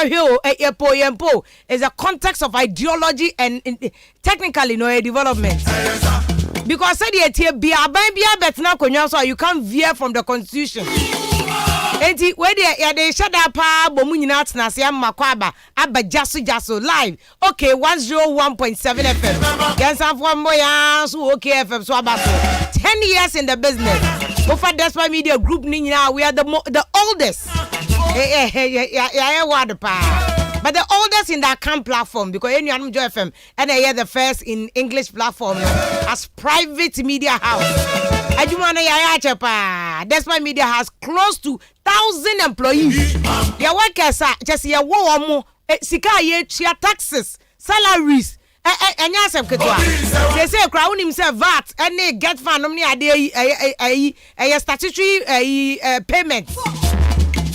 Yempo is a context of ideology and technically no development. Because said you can't veer from the constitution. Enti where they shut up bomunyina na se makwaba aba Gyaso live. Okay, 101.7 FM. Gansan from boya so okay FM so about 10 years in the business. Over Despite Media Group ni nyina we are the oldest. But the oldest in that camp platform because any Joy FM and they are the first in English platform as private media house. Despite Media has close to 1,000 employees. Their workers are just your war sika ye chia taxes, salaries. And yes, they say crown himself VAT and get fund a statutory payment.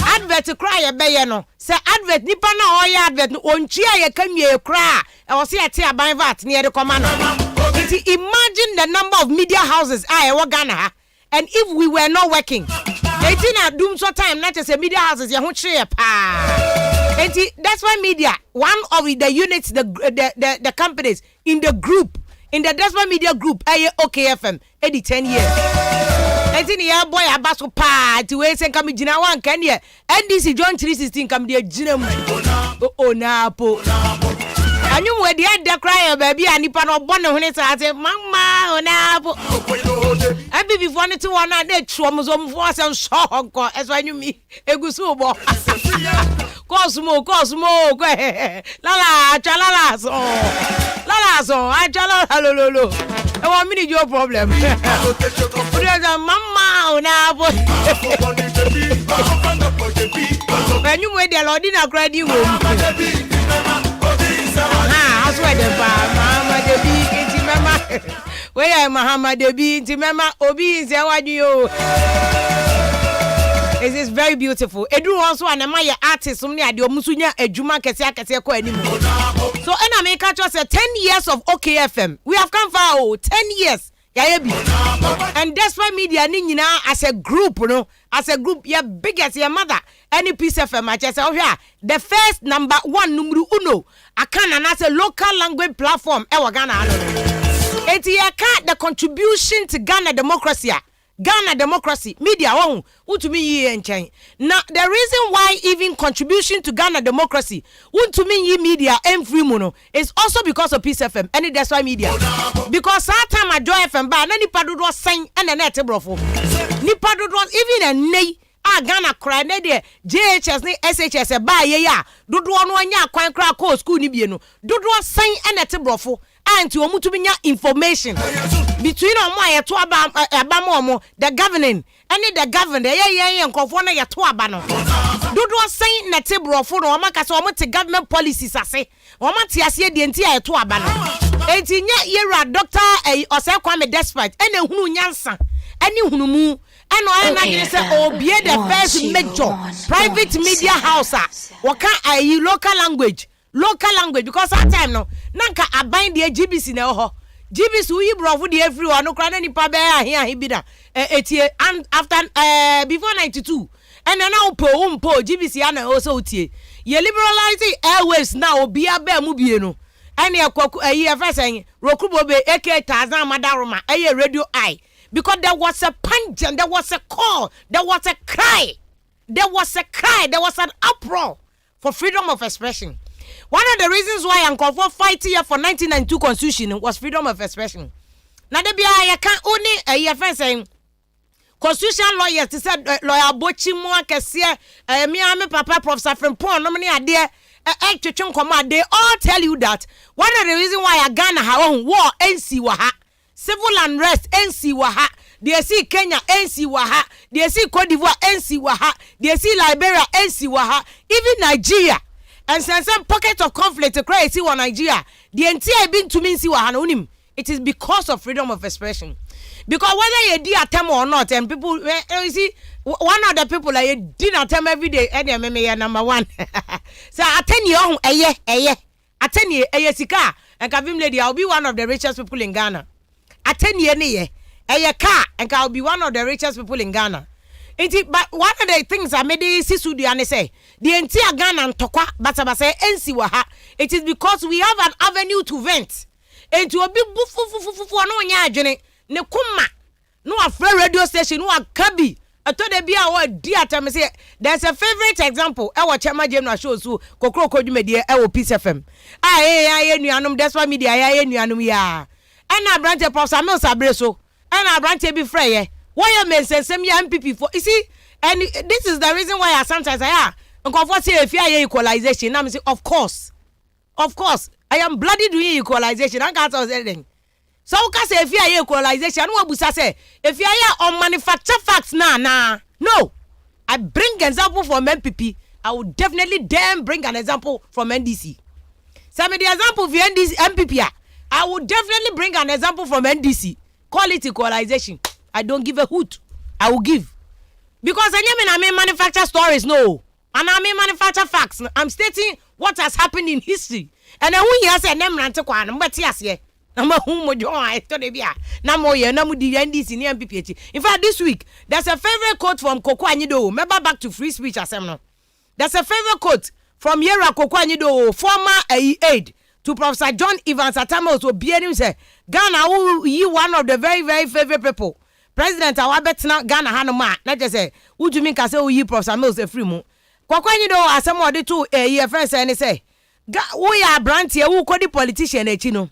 Advert to cry a bayano. Say advert nipa na oya advert on chia ye come ye cry. I was here tia by VAT near the command. Imagine the number of media houses I Ghana, and if we were not working, they didn't doom so time not just a media houses. That's why media, one of the units, the companies in the group, in the Despite Media Group, OKFM, 10 years. Year boy abaso pa to we say come jina wan kan ye NDC John 316 come dey jina mu o na po anyum we dey dey cry baby anipa no bo ne hune say mama o na po abi before ne to one na dey chuom so mfo say so honko eso anyum mi egusu bo cosmo lala chalala so achala lolo e want me to your problem. Mama na bo. When you wait the Lord in a grade you. I swear the Mama de be mama. Where Mahama de be mama obi is you. It is very beautiful. Edu also anamaya artist somni ade omusunya ejuma kese ko animu. So ena make catch say 10 years of OKFM. We have come far 10 years. And Despite Media ni nyina as a group ya biggest your mother any piece FM I just the first number 1 numero 1 akana na say local language platform e wa Ghana. Eti ya ka the contribution to Ghana democracy media to me ye enchen. Now the reason why even contribution to Ghana democracy to me ye media free mono is also because of Peace FM and that's why media because that time I Joy FM ba na nipa dodo sen and na etebrofo nipa dodo even a nei Ghana cry na de JHS ni SHS ba ye ya dodo no anya kwan kra ko school ni bie no dodo sen and etebrofo anti omu to nya information between omo ayeto abamo the governing and the governor ye nkofo na yeto aba no dodo sen na tebrofo no omo kasa omo te government policies ase omo te ase de nti ayeto aba no enti nya yera doctor ose kwame despite ene hunu nyansa ene hunu mu eno na gine say obie the first major private media house waka local language because that time no nanka aban de GBC na ho GBC we brofo de everyone no kra na nipa be ahia bi da etie after before 92 and now po GBC ana also tie ye liberalizing airways now obia ba mu bie no ene ekwaku first rokubo be AK1000 madaroma radio I because there was a pungent, there was a call, there was a cry, there was an uproar for freedom of expression. One of the reasons why Uncle for fighting here for 1992 constitution was freedom of expression. Now there be I can't only friend saying constitutional lawyers said lawyer Bochi Moa Kessie me papa Professor Frimpong no many are there they all tell you that one of the reasons why Ghana ha war NC waha civil unrest NC waha they see Kenya NC waha they see Cote d'Ivoire NC waha they see Liberia NC waha even Nigeria and some pockets of conflict across Nigeria the entire being to me see waha it is because of freedom of expression. Because whether you did attempt or not, and people, you see, one of the people like you did attempt every day, and number one. So I 10 years, I 10 years, sika, and Kavim lady, I'll be one of the richest people in Ghana. I 10 years, a car, and I'll be one of the richest people in Ghana. But one of the things I made this studio and say the entire Ghana and Tokwa Batabase NC Waha. It is because we have an avenue to vent. And to a big bufu no nyajene ne kuma no a radio station no a kabi. I thought they be our dear time say there's a favorite example. Our Chama General shows who Kokro Media Peace FM. I nuanum that's why media I nuanum ya. And I branch a Prof Samuel Sabreso. And I branch a be free. Why you men send some MPP for you see? And this is the reason why I sometimes I say if you are equalization, I'm say of course. I am bloody doing equalization. I can't say anything. So can say if you are equalization, what Busa say? If you are on manufacture facts no. I bring example from MPP. I will definitely bring an example from NDC. Some of the example of NDC MPP. I will definitely bring an example from NDC. Call it equalization. I don't give a hoot. I will give. Because I mean manufacture stories, no. And I mean manufacture facts. I'm stating what has happened in history. And then when you say name rante kwa but yes yeah. In fact, this week, there's a favorite quote from Pokuaa. Remember back to free speech assembly. There's a favorite quote from Yera Pokuaa, former aide to Professor John Evans Atamos, who bearing say, Ghana, who you one of the very, very favorite people. President, I bet now Ghana Hanoma, not just say, would you mean I say, you Professor Mills a free moon? Pokuaa, as some of the two a year first, and they say, we are brand here who call the politician, chino.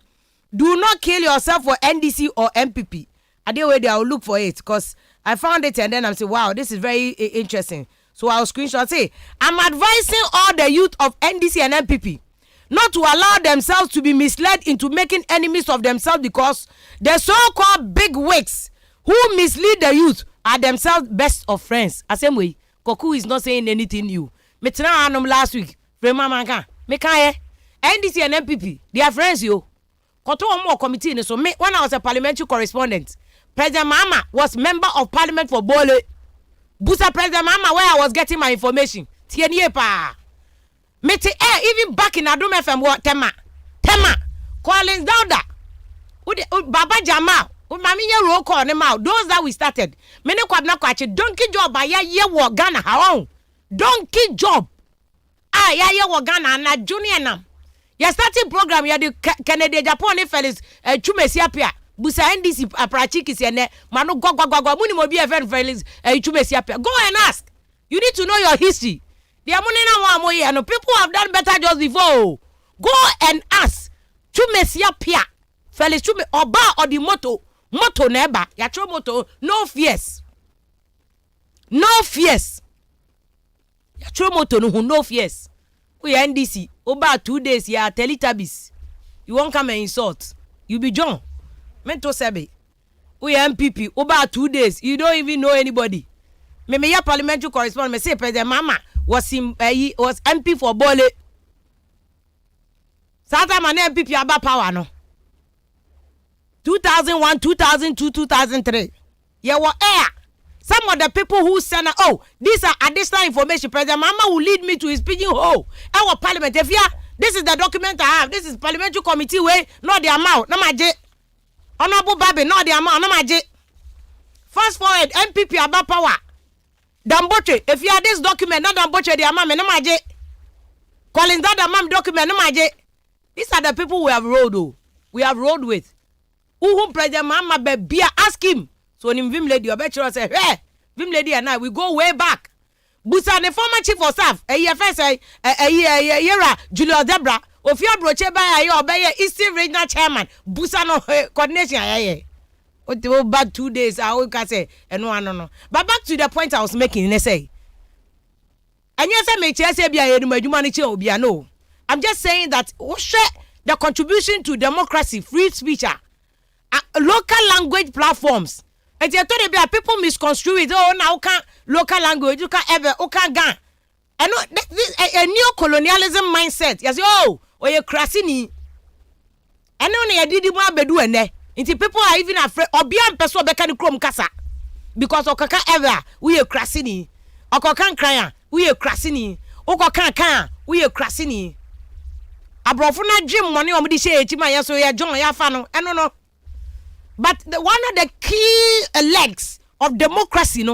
Do not kill yourself for NDC or MPP. I will look for it because I found it and then I'm saying, wow, this is very interesting. So I'll screenshot say, I'm advising all the youth of NDC and MPP not to allow themselves to be misled into making enemies of themselves because the so-called big wigs who mislead the youth are themselves best of friends. The same way, Koku is not saying anything new. Metina anum last week, Meka, NDC and MPP, they are friends, yo. Koto more committee so me when I was a parliamentary correspondent, President Mama was member of parliament for Bole. Busa President Mama where I was getting my information. Tienye pa. Mete even back in Adum FM what Tema. Collins Dauda. Baba Jamal. Mami ye roll call them out. Those that we started. Mene kwa na kwache donkey job by ye wo Ghana how. Donkey job. Ya ye wo Ghana na junior nam. You starting program you the Kennedy Japan fellas Chumesiapia Busa NDC Aprachikis and Manu go muni mo be event fellas Chumesiapia. Go and ask. You need to know your history. The amunina wa moye and people have done better just before. Go and ask. Chumesiapia fellas Chume Oba or the motto neba yatro motto no fears. Yatro motto no fears. We NDC about 2 days ya Teletubbies. You won't come and insult. You be John. Mento Sebe. We MPP about 2 days. You don't even know anybody. Me ya parliamentary correspondent me say President Mama was MP for Bole. Sata man MPP about power no. 2001, 2002, 2003. You were air. Some of the people who send these are additional information. President Mama will lead me to his pigeonhole. Our parliament. If this is the document I have. This is parliamentary committee way. Not the amount. No maje. Honorable Baby. Not the amount. No maje. Fast forward. MPP about power. Damboche. If you have this document, not Damboche the amount. No maje. Calling that amount document. No maje. These are the people we have rolled. We have rolled with. Who President Mama be ask him. So when Vim Lady, your better say, hey, Vim Lady and I, we go way back. Busa, the former chief of staff, Julius Debra, of your broche by your Bayer Eastern Regional Chairman, Busa no coordination. Back 2 days, I will say, and no. But back to the point I was making, they say. And yes, I may say, no. I'm just saying that the contribution to democracy, free speech, local language platforms. And you told me people misconstrue it. Oh, now can local language, you can ever, can gan. And this a new colonialism mindset. Yes, you crasini. And only I did one bedu and there. Until people are even afraid or beyond person bekani chrome kasa. Because okaka ever we a crasini. Okokan cry, we a crasini. Okokan we a crasini. Abrofuna dream money or me say chima ya so ya John ya fano. I don't know. But one of the key legs of democracy,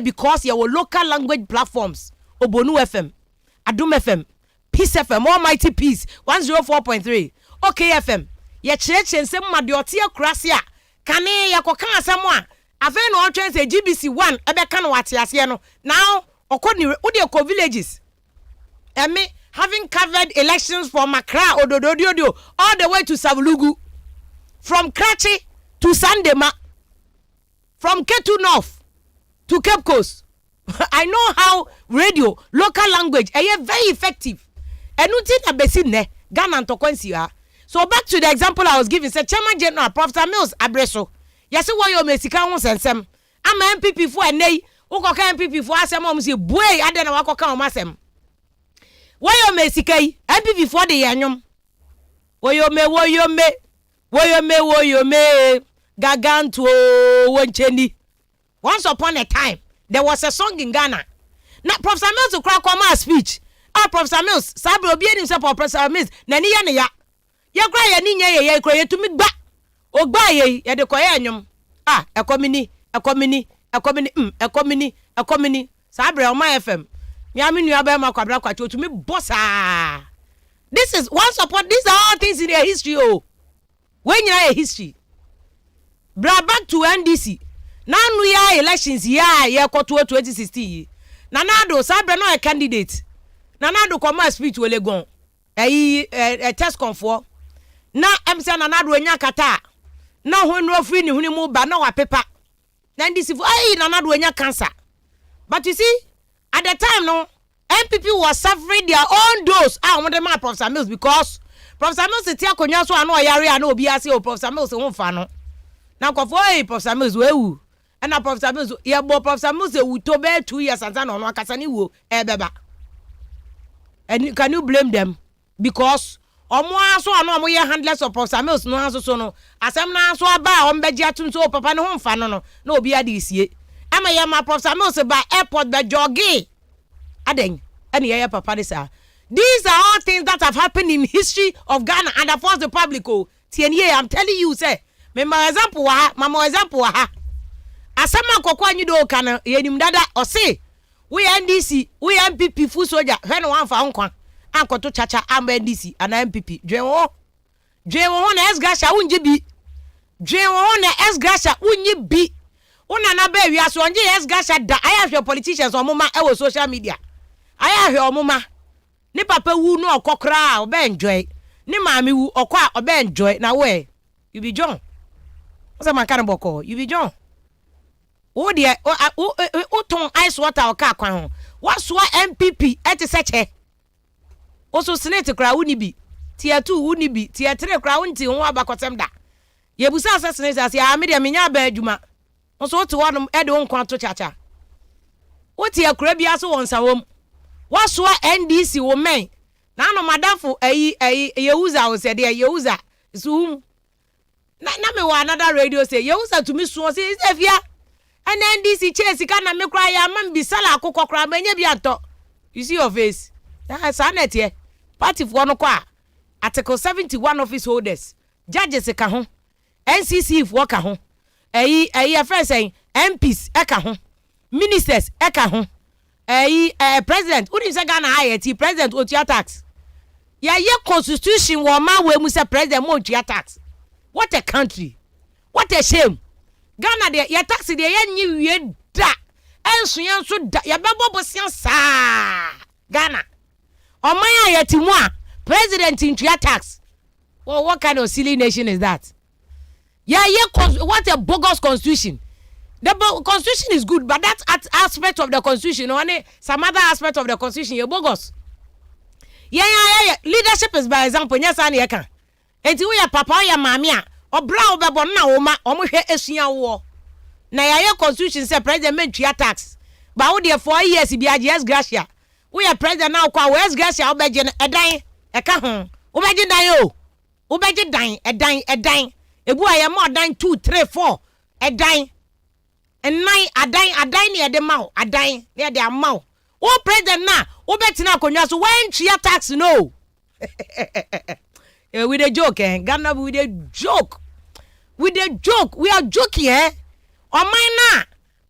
because your local language platforms Obonu FM, Adum FM, Peace FM, Almighty Peace 104.3, OK FM. Ye church and some madiotia crasia. Kane ya kokan asamo afa no otwen say GBC 1 ebe kan wate ase no. Now okoni udi ko villages. Emi having covered elections from Accra Odododio all the way to Savulugu, from Krachi to Sandema, from Ketu North to Cape Coast. I know how radio, local language, are very effective. And nothing abesi ne Ghana ntokwansi ha. So back to the example I was giving. Say Chairman General Professor Mills Abreso. Yesi wo yo mesika ho sensem. Ama MPP fo enei, ukoka MPP fo asem o mse buei ade na wakoka o masem. Wo yo mesika yi, MPP fo de yanyom. Wo yo me gaganto woncheni. Once upon a time, there was a song in Ghana. Now Professor Mills crack on speech. Professor Mills, Sabro obi enim say Professor Mills, na ni ya ne ya. Ya kra ya ni nya ye kra ye tumi gba. Ogba ye de koye anyom. Ekomini. Sabre on my FM. Nya me nua ba ma kwabra kwacho tumi bossa. This is one support. These are all things in their history. When you are a history. Bra back to NDC. Now we are elections ye 2016. Nanado Sabre no a candidate. Nanado come speech wele gon. A test confor. Na MC Nanado enya kata. Na when no free ni huni mu ba na wa paper. NDC Nanado enya cancer. But you see, at the time no, MPP was suffering their own dose. I want them Professor Mills because Professor Mills is tia konya so ano yare ano obi ase o Professor Mills won fa no. Na kofo Professor Mills wewu. And na Professor Mills ye bo Professor Mills wu to be 2 years and no akasa ni wo beba. And can you blame them? Because omo aso ano omo ye handlers of Professor Mills no aso so no. Asem na aso aba o mbeji atum so papa ne ho fa no no. Na obi ade sie. Ama ye ma Professor Mills ba airport be jogging. Aden. And ye papa this these are all things that have happened in history of Ghana and the First Republic. TNA, I'm telling you, say, my example ha. Asama kokwa nyido kana yenim dada o say we NDC, we MPP fu soldier, when one fa nkwa. Anko to chacha am NDC and MPP. Dwen wo na esgasha unje bi. Dwen wo na esgasha unye bi. Una na ba wi aso onje esgasha da. I have your politicians omuma e wo social media. I have your omuma. Ni papa wu no okokra obe enjoy. Ni mami wu okwa obe enjoy. Na where? You be John. What's my kind of boko? You be John. Oh dear, ton ice water or car kwan. What's what MPP at seche? Also Senate kra uni bi. Tier 2 uni bi. Tier 3 kra unti nwa bakotem da. Yebusa assassinate as ya me de menya ba adwuma. Also to one edo nkwan to chacha. What tier kra bia so won sawom. What's what NDC women? Na no madafo Yehuza o se de Yehuza. So na me wa another radio say Yehuza to me so say Afia. And NDC chase kana me cry ya man bi sala akokọ kra manya bi ato. You see your face. Sanet here. Party for no kwa. Article 71 office holders. Judges ka ho. NCC for ka ho. First saying MPs ka ho. Ministers ka ho. President, who is Ghana IAT president otua tax. Ye constitution wo ma we mu say president mo otua tax. What a country. What a shame. Ghana de ye tax de ye nyi wie da. Enso ye so da. Ye bebo bosian sa. Ghana. Oman IAT mu a president otua tax. Well, what kind of silly nation is that? What a bogus constitution. The constitution is good, but that aspect of the constitution, some other aspect of the constitution, you're bogus. Yeah. Leadership is by example. Yes, I can. Enti we papa ya mamia, or brow babon na oma, omuhe esia wo. Na ya constitution say president men tua tax. But wo there 4 years bi ajes gracia. We are president now kwa wes gracia obeje edan eka ho. Obeje dan o. Obeje dan edan. Ebu aye mo dan 2 3 4 edan. And nine adan near the mouth, adan near the mouth. Oh, president na, betina konya so when chia tax no. With a joke, Ghana with a joke. We are joking, Oh my na.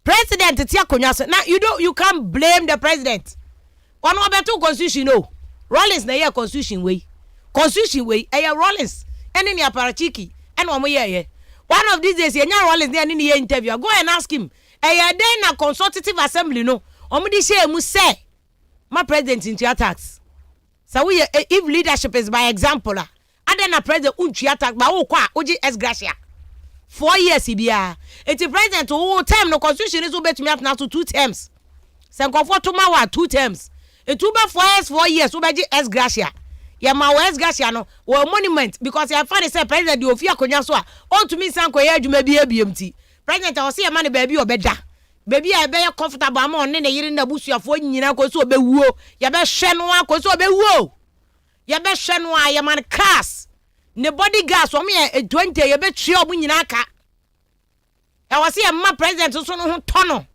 president tia konwa so now you can't blame the president one obeto constitution no Rollins na ye constitution way Rollins ene ni aparachiki ene omo ye one of these days ye nya Rollins ne ni interview go and ask him den na consultative assembly no omo di share mu say my president into attacks so we if leadership is by example na president untu attack ba wo kwa oji ex gratia 4 years bia eti president who term no constitution is obetumi atna to 2 terms se comfort ma wa 2 terms etu ba 4 years obeji ex gratia ya ma ex gratia no wo monument because ya find say president di ofia konya so a ontumi san koye adwuma bi abiemti president o se ya ma ne ba bi obeda baby I be comfortable am on ne yiri na busuafo nyina ko so obewuo ya be hwe no ko so obewuo ya be hwe no a ya man cars ne body gas o me 20 ya be twe obu nyina aka e wase ya ma president so no ho tono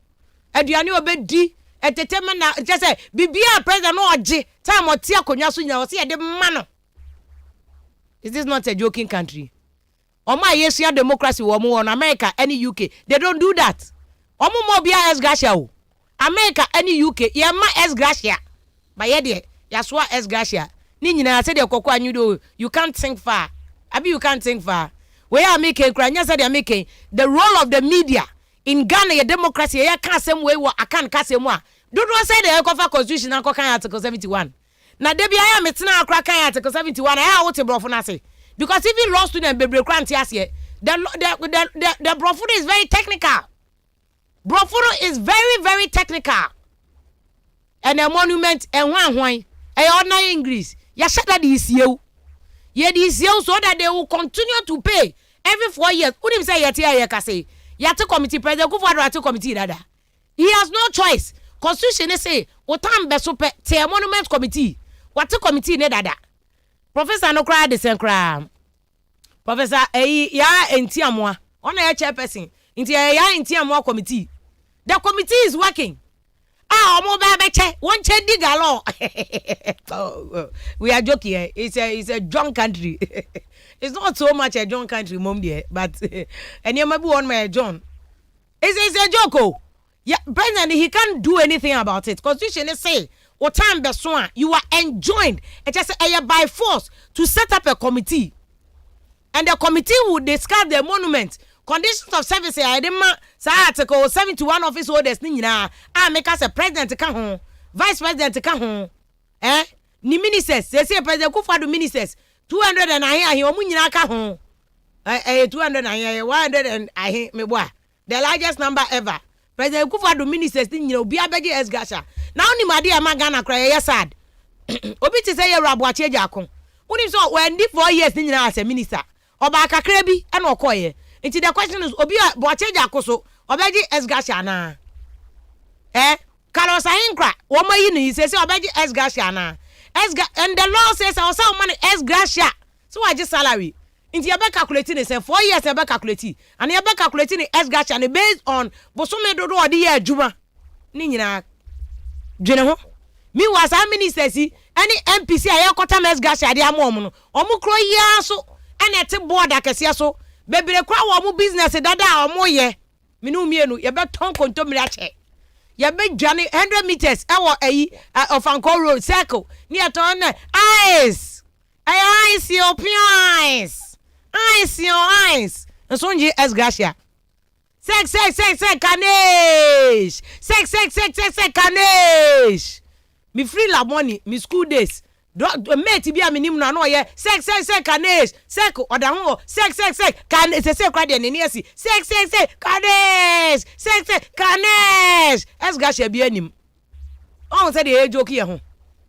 aduane obedi etetema na je say bibia president no oje time otia konwa so nyina wase ya de ma no. Is this not a joking country? Oma yesia democracy wo mo on America any UK they don't do that. Omo mo bia ex gratia o America any UK ye ma ex gratia ba ye de ya so ex gratia ni nyina se de kokko anyudo you can't think far abi you can't think far we are making kranya se de making the role of the media in Ghana ye democracy ye ka asem we wo akan ka asem a dodo say de kofa constitution an kokan article 71 na de bia ya metena akra kan article 71 ya wote brofo na say because even law student bebre kranti ase the brofo is very technical. Brofuro is very, very technical. And a monument and one ordinary English. Ya shut that this year. Ye this year so that they will continue to pay every 4 years. Who say yet here say? Yata committee president go for the committee dada. He has no choice. Constitution say otam beso pe te monument committee. What committee ne dada. Professor no cry the same cry. Professor ya entiamwa. Ona ya chairperson. Inti ya entiamwa committee. The committee is working. Omo ba beche won che digalo. We are joking here. It's a drunk country. It's not so much a drunk country mom there, but and you maybe one my John. It's a joke. Oh. Yeah, president he can't do anything about it. Constitution is say what time besoa you are enjoined. It just by force to set up a committee. And the committee would discuss the monument. Conditions of service I demand article 71 office holders ni nyina make us a president ka ho vice president ka ho ni ministers say president Kufuor ministers 200 and ahe omu nyina ka ho 200 and 100 and ahe me boa the largest number ever president Kufuor ministers ni nyina obi abege esgasha now ni made am Ghana kra ye sad obi ti say ye rabo ache Egyaso unim so when 4 years ni nyina as a minister oba kakra bi e na okoye. Into the question is obi boache Egyaso obeji esgasha na Carlos Ahinkra woman yi say obeji esgasha na and the law says I also money esgasha so I just salary into your calculating say 4 years you calculate and you calculating esgasha and based on bosome dodo odi ye adwuma ni nyina dwene ho me was a minister si any MPC ayekota esgasha de amom no omu kro ya so and ete board akese so bebere kwa wo mu business dada omo ye minu mienu ye be ton kontomri ache ye be dwane 100 meters e wo ayi of Anko road circle ni aton eyes your eyes your eyes so nji esgasha sex kanesh sex kanesh me free la money me school days mate bi aminim na no ye sex kanesh sek oda ho sex kan se kwa de ne asi sex kanesh sex kanesh esgasha bi anim on se de ejoki ye ho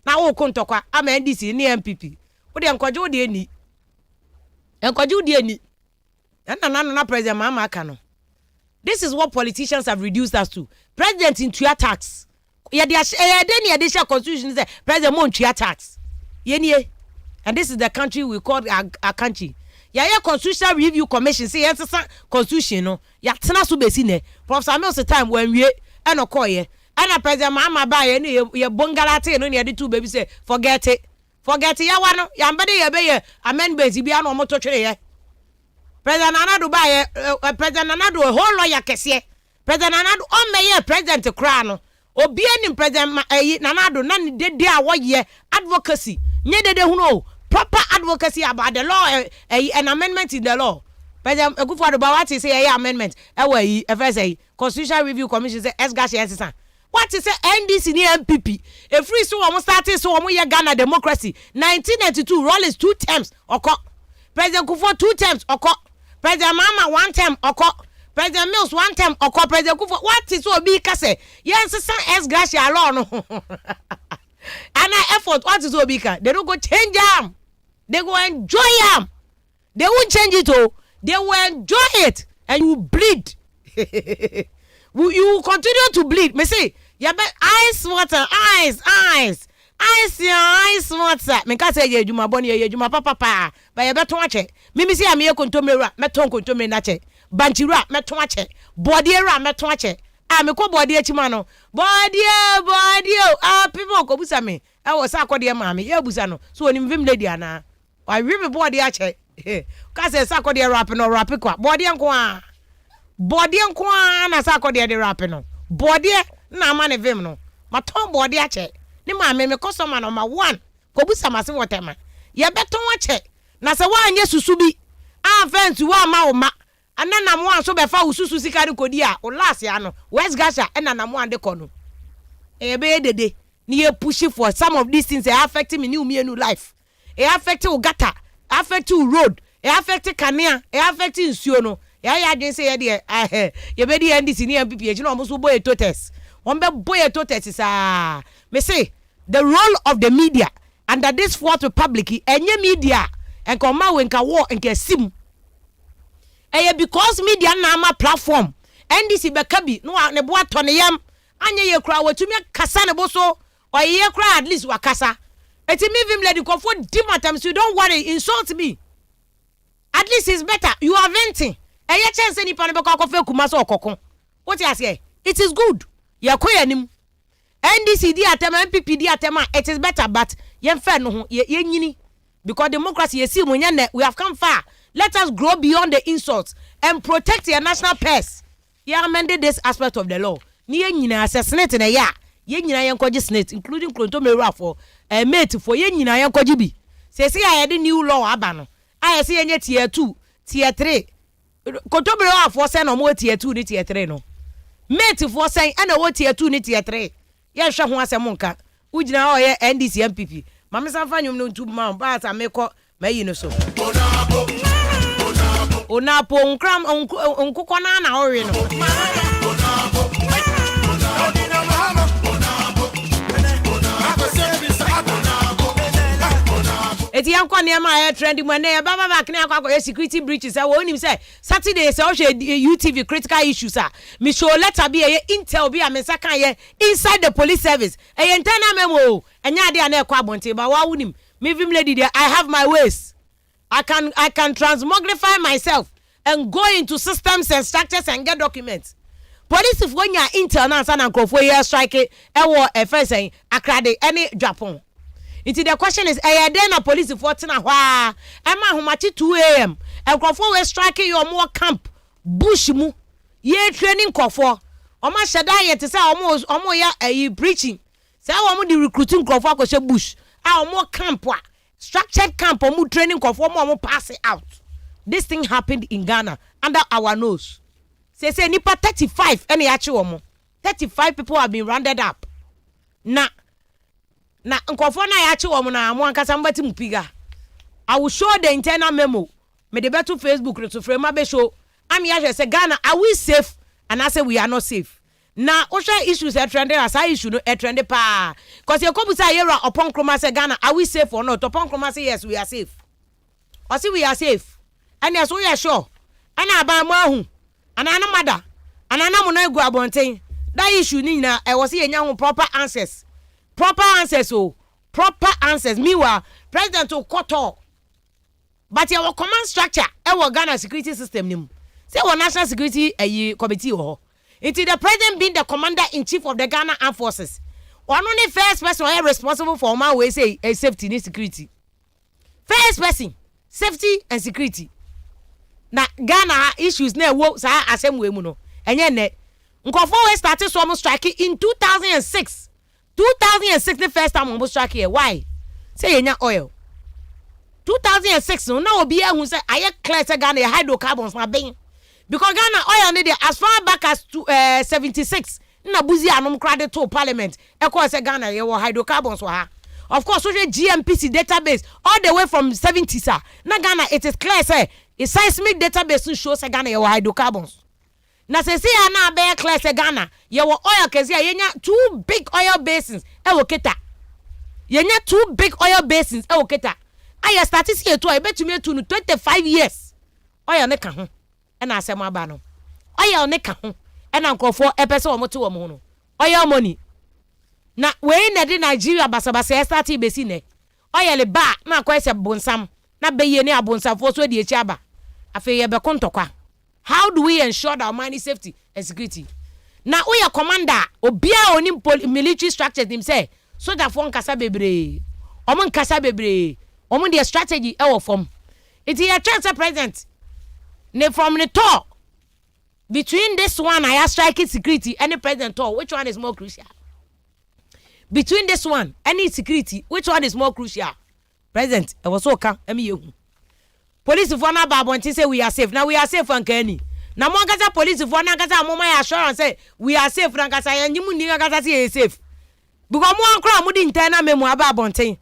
na wo kontokwa ama NDC ni MPP wo de enkoje wo de ani na president mama aka no. This is what politicians have reduced us to. President into attacks ye de constitution say president mo into attacks. And this is the country we call our country. Ya constitutional review commission say yes constitution no ya tena so besi ne Prof Samuel's time when we and okoye and a president mama ba ye ye bongalate no ne de two baby say forget it ya wano ya mbede ye be ye amendment bi an omoto twere ye president Nanado ba ye president Nanado a whole lawyer kese President Nanado on mayor president krano obi anim president Nanado na ne de a woye advocacy nye de huno proper advocacy about the law an amendment in the law. President Akufo-Addo what is say amendment e FSA Constitutional Review Commission say Egyaso ensesa what is say NDC ni MPP e free so we started so we ye Ghana democracy 1992 Rollins 2 terms oko President Akufo 2 terms oko President Mama 1 term oko President Mills 1 term oko President Akufo what is obi ka say ensesa Egyaso law no and effort what is obi ka they don't go change am they go enjoy am they won't change it oh they will enjoy it and you bleed. You will continue to bleed. Me say, yeah, but ice water, ice water. Me can't say you my bonny, you my papa. But you better watch it. Me say I'm here contomera, me tongue contomera nache. Banchira, me watch it. Bodyera, me watch it. I'm a co body chimano. Body. People go busa me. I was a cordia mammy, yeah, busano. So in vim lady ana. I really body ache. Kase sako de rapping or rapping kwa body nkwa na sako de rapping no body na ma ne vim no maton body ache ni ma me customer no ma 1 ko busa mase wotema ye beton ache na se wa anye susu bi fence wa ma o ma anana mo anso be fa ususu sikari kodi a o last ya no West Gasha na mo ande kono e be dede ni ye push for some of these things affecting me new life affecting Ugata affect road affect kanea affect nsuo no ya dwen say ye be di NDC ni MPP no mo so boy totes won be boy totes sa me say the role of the media under this fourth republic enye media enka ma we nka war enka sim because media na ma platform NDC be kabi no ne bo atone yam anye ye kura watumi kasa ne bo so or ye kura at least wakasa. Eti me vim lady kofo dimatam so you don't worry insult me. At least it's better. You are venting. Eye chance ni pa ne be kofe kuma so okokon. What you say? It is good. Ya koyanim. NDC di atema MPP di atema it is better but yen fe no ho ye nyini because democracy ye see munya we have come far. Let us grow beyond the insults and protect your national purse. You amended this aspect of the law. Ni ye nyina assassinate na ya. Ye nyina yen kwaji snake including Krontomera for mate for ye nyina yen kwaji bi. Se ya de new law aba no. Aye se yenye tier 2, tier 3. Krontomera for say no mo tier 2 ni tier 3 no. Mate for say ana wo tier 2 ni tier 3. Ye hwe ho asem nka. Ugina o ye NDC MPP. Mama sanfa nyum no ntu ma ba ata meko mayi no so. Onapo nkram nkukọ na ori no. Eti yankwa niema air trend mu na baba back na akwa security breaches wo nim say Saturday say o UTV critical issues me show letter be intel be amesa kan ye inside the police service internal memo enya ade na ekwa bonte ba wa wunim me vim lady there I have my ways. I can transmogrify myself and go into systems and structures and get documents. Police if when you intel na san ankofo here strike e wo efesen akrade any Japan. It's the question is then a police for tina hwa ema homachi 2 a.m. Ankofo we strike your more camp bush mu ye training kofo oma sheda ye te say omo ya preaching say omo di recruiting kofo akose bush omo camp structured camp omo training kofo omo pass it out. This thing happened in Ghana under our nose. Say nipa 35 any achi omo 35 people have been rounded up na nkofo na ya chi wo na mo ankasa mbati mupiga. I will show the internal memo me the better Facebook to frame be show am here say Ghana are we safe and I say we are not safe. Na o share issues e trend as I issue no e trend pa cause you come say here upon kroma say Ghana are we safe or not. Upon kroma say yes we are safe or say we are safe and yes we are sure and aba mo ahu anana mada anana mo na egu abonten that issue ni na e was say enya ho proper answers meanwhile president Okoto but your command structure our Ghana security system nim say our national security committee it is the president being the commander in chief of the Ghana armed forces one only first person responsible for my way say safety and security first person safety and security na Ghana issues na wo sa asem we mu no enye ne nkofo we started so almost strike in 2006 the first time almost strike here. Why say yenya oil 2006 no na obi ehun say aye clear say Ghana hydrocarbons na ben because Ghana oil need as far back as 76 na buzi anom crowd to parliament e call say Ghana ye hydrocarbons wa ha. Of course social GMPC database all the way from 70s na Ghana it is clear say a seismic database shows say Ghana ye hydrocarbons. Na se see na be clear say Ghana ye oil kezi yenya 2 big oil basins e wo keta. Yenya 2 big oil basins e wo keta. Aya statistics to betumi to 25 years. Oil ne ka ho. E na asem aba no. Oil ne ka ho. E na nkofo epese wo mote wo mo no. Oil money. Na we na de Nigeria basabasa start besi ne. Oil ba na akwa ese bonsam. Na beye ne abonsafo so de echi aba. Afi ye be kontokwa. How do we ensure that our money safety and security? Na oya commander obia oni military structures him say so that for nkasa bebre. Omo nkasa bebre. Omo their strategy e wo form. It is a transfer president. Ne from the top between this one I have striking security any president or which one is more crucial? Between this one any security which one is more crucial? President e was so ka emi yehu. Police for na babonti say we are safe. Now we are safe and kani. Na mo ngata police for na ngata mo my assurance say we are safe na ngata yanyimu ni ngata say safe. Because mo ankra mo di internal memo aba abonten.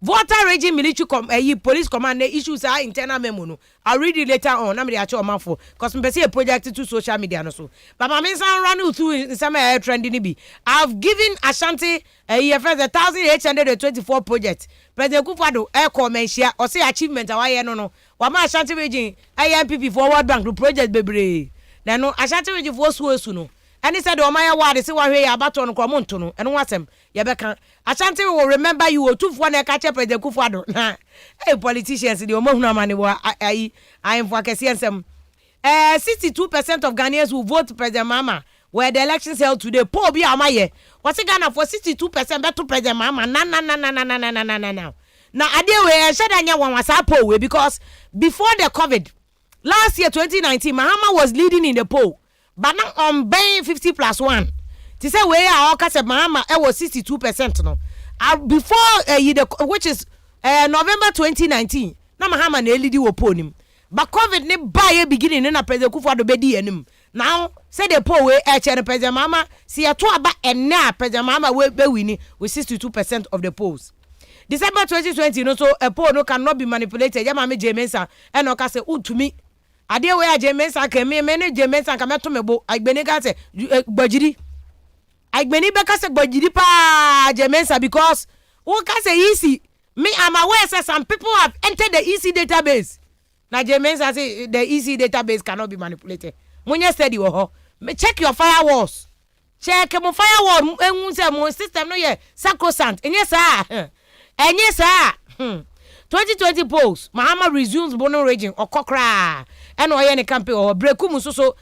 Voter Region Military Police Command issues are internal memo no. I'll read it later on. I'm the actual man for because me see a project to social media no so. But my mention run through some trending be. I've given Ashanti first 1,824 projects. President Kufuor air commercial or say achievement away no. Wama Ashanti Region IMPP Forward Bank project bebre. Na no Ashanti Region for so no. And he said, "Oh my word, say one way about on Kwamonto no." And what's him? Yabeka. Ashanti will remember you. 2 for na catch up with the Kufuor. Hey, politicians, the Omohuna money. I am for Kesiansem. 62% of Ghanaians who vote President Mama where the elections held today. Poor be amaye. What's Ghana for 62% better President Mama? Na. Now, I said I know one was poll because before the COVID, last year 2019, Mahama was leading in the poll. But now on being 50+1. To say where our case Mahama was 62% no. Before which is November 2019. Now Mahama ne lead you upon him. But COVID ne buy beginning na President Kufuor do bedi enim. Now say the poll we President Mahama see a to aba and na President Mahama we be winning with 62% of the polls. December 2020 no so a poll no cannot be manipulated. Ya mama Jemensa and no ka say to me. Ade we Jemensa ke me Jemensa ka meto mebo agbeni ka say gbajiri agbeni be ka say gbajiri pa Jemensa because who ka say easy me am aware say some people have entered the EC database. Na Jemensa say the EC database cannot be manipulated. Munye steady wo ho. Check your firewalls. Check mo firewall ehun say mo system no ye sacrosanct. Enye sa 2020 polls Mahama resumes Bono region or Kokra and Oyene campaign or Brekum so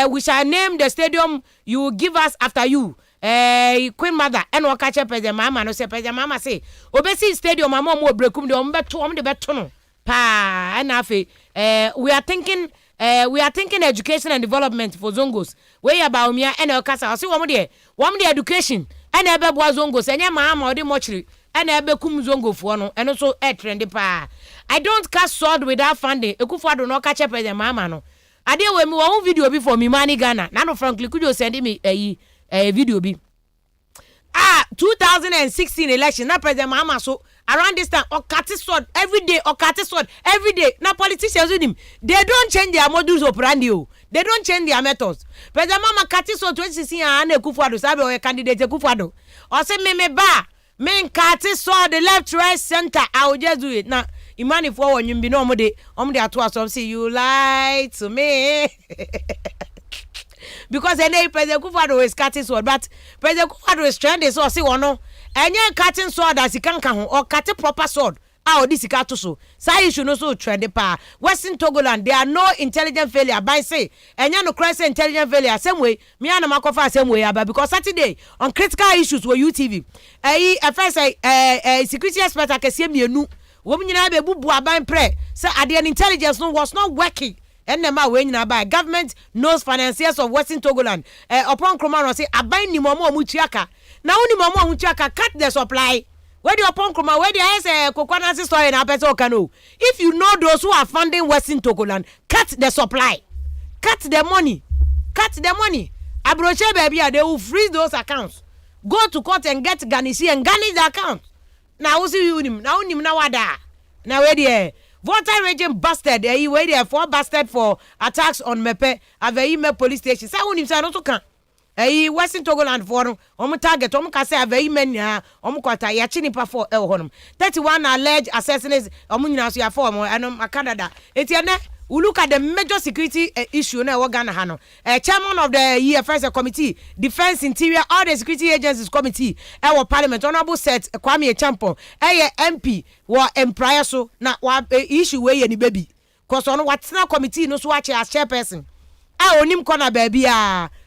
we shall name the stadium you will give us after you Queen Mother and or catch up President Mahama no say President Mahama say Obesi stadium mama mo Brekum de ombeto the beto pa and afi we are thinking education and development for Zongos we about me and Okasa say one the education and ebe bo Zongos enye Mahama odi mochiri and Ebekum Zongo for no, and also a trendy pa. I don't cast sword without funding. Ekufuor do not catch up with the mama no. I did when me one video before me money Ghana. Nano frankly could you send me a video be? 2016 election. Now President Mama so around this time Okati sword every day. Now politicians with him. They don't change their modus operandi. They don't change their methods. President Mama Kati sword 2016 and Ekufuor do sabe or candidate Ekufuor do. Or say me ba. Men Kati saw the left, right, center. I will just do it. Now, Imani for when you be no more de atwa so say you lie to me. Because any President Kufuor is cutting sword, but President Kufuor is trending so say one no. And you cutting sword as he can or cutting proper sword. This is so. Say you should also trend pa. Western Togoland, there are no intelligent failure. By say, and you no crisis intelligent failure. Same way, me and Makofa same way. But because Saturday on critical issues were UTV. First security expert I can see me new. Women you know be bubu aban pre. Say at the intelligence no was not working. enema we nyina by government knows financiers of Western Togoland upon Kromano say aban ni momo muchiaka na uni momo muchiaka cut the supply where the upon Kroma where the say Kokwanansi story na person okano if you know those who are funding Western Togoland cut the supply cut the money abroche baby they will freeze those accounts go to court and get garnish and garnish the account now see you now unim na wada now where the voter region busted where they 4 busted for attacks on Mepe Aveime police station say unim say no to kan Western Togoland for target ka say Aveime nya kwata ya chi nipa for honum 31 alleged assassinates nyina so ya for Canada etiene we look at the major security issue na Ghana hano. Chairman of the EFS committee, Defense Interior, all the security agencies committee, our parliament, honorable set Kwame Champo, MP, wa employer so na wa issue we ni baby. Cause on what's na committee no so watch as chairperson. Onim kona baby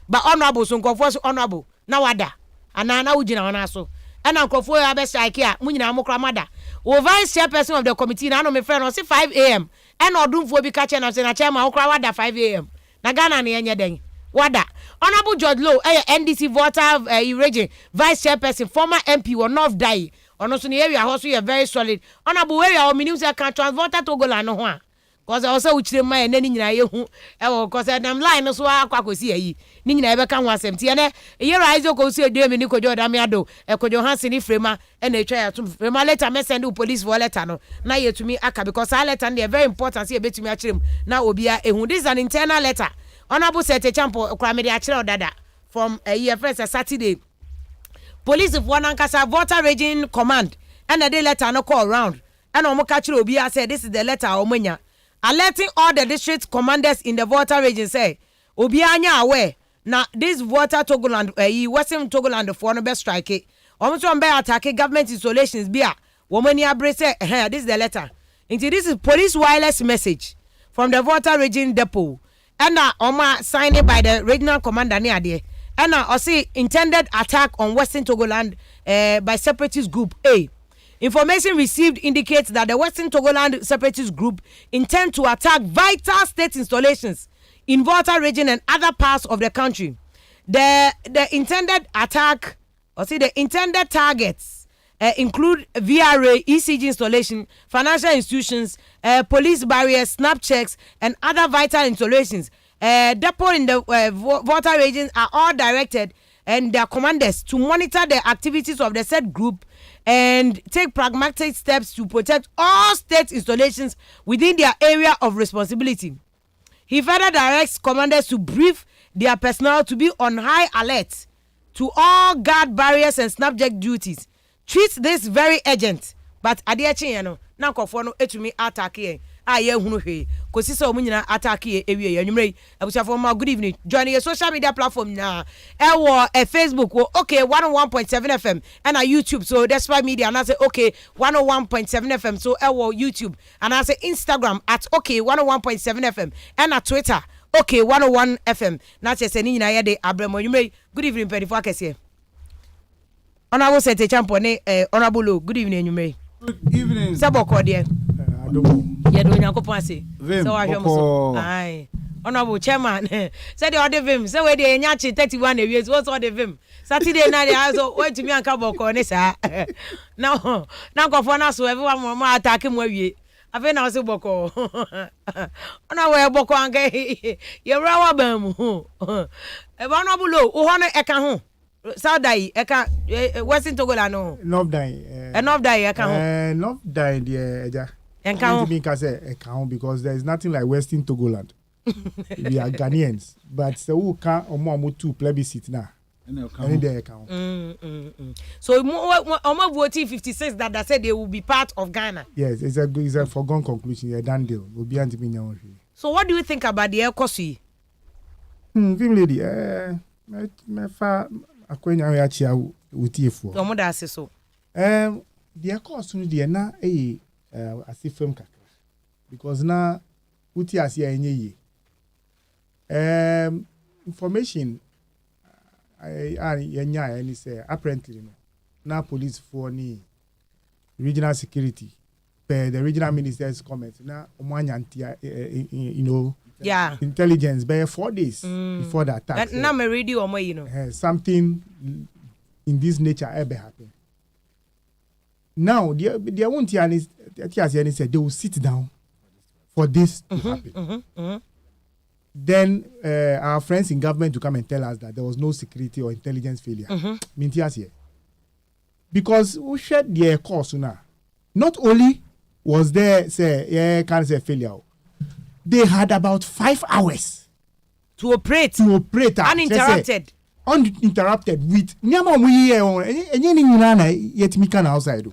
but honorable so nkofo honorable na wada. Ana na ujina wana so. Ana nkofo ya be strike ya munyina mokra mada. O vice chairperson of the committee na no me friend on say 5 a.m. and odumfo bi ka che na say na chairman okra wada 5 a.m. na Ghana na yenye den wada honorable George Low NDC voter region vice chairperson former MP will not die ono so ne area hoso you very solid honorable area o minim say can transporter Togoland no ho a cause also uchire man na ni nyina ye hu e cause dem line so akwakosi ayi ni nyina ebe ka ho asem tie ne ye rise ko so edue me ni kojo da me ado kojo hansi ni frema e na etwa ya tum frema letter me send the police for letter no na ye tumi aka because our letter dey very important say ebetumi akirem na obia ehun this is an internal letter honorable Sete Champo okra me dey akire odada from EFS Saturday police of one ankasa voter region command and the letter no call round and omo ka kire obia say this is the letter omonya alerting all the district commanders in the voter region say obi anya aware na this voter Togoland Western Togoland for no be strike omo be attack government installations bia womani abre say this is the letter into this is police wireless message from the voter region depot and oma signed by the regional commander ni ade and say intended attack on Western Togoland by separatist group A. Information received indicates that the Western Togoland separatist group intend to attack vital state installations in Volta region and other parts of the country. The intended attack, or say the intended targets include VRA, ECG installation, financial institutions, police barriers, snap checks, and other vital installations. Depot in the Volta region are all directed and their commanders to monitor the activities of the said group and take pragmatic steps to protect all state installations within their area of responsibility. He further directs commanders to brief their personnel to be on high alert to all guard barriers and snapjack duties. Treat this very urgent, but adiachi no na nkofo no etumi attack ye aye hunu hwe kosi se omunyina attack ye ewie anwumrei abusiafo ma good evening join your social media platform na ewo Facebook wo okay 101.7 FM and YouTube so that's why media and I say okay 101.7 FM so ewo YouTube and I say Instagram at okay 101.7 FM and at Twitter okay 101 FM na che ni nyina ye de abramo anwumrei good evening pedifo akese honorable Sete Champo ne honorable Low good evening anwumrei good evening saboko de yeah, do Yakopon say. So I am aye. Honorable Chairman, said the other vim, so where the Nyachi 31 years, what's all the vim? Saturday night, I also went to me and Cabo Cornesa. Now go for us, so everyone more attack him where you. I've been also Boko. On where Boko and gay. You're our bam. Honorable Low, Ohana Eka. Saudai, Eka, Western Togolano. Not die. Enough die, Eka. Not die, dear. Because there is nothing like Western Togoland. We are Ghanaians, but the who can or two plebiscite now. Any day account. So almost voting 56 that said they will be part of Ghana. Yes, it's a foregone conclusion. A done deal. We'll be anti-Minyan. So what do you think about the Ekosi? Film lady, my father, Akwenya Achia with you for. Your mother says so. The Ekosi, the na as if film kakra because na uti asia enye information yenya any say apparently no na police for ni regional security per the regional minister's comment na omanya intelligence by 4 days before the attack. Now me ready or more, you know. Something in this nature ever happened. Now, they won't hear any said they will sit down for this to happen. Then our friends in government to come and tell us that there was no security or intelligence failure. Because we shared their course now. Not only was there can't say failure, they had about 5 hours to operate uninterrupted. Uninterrupted with yet me can outside.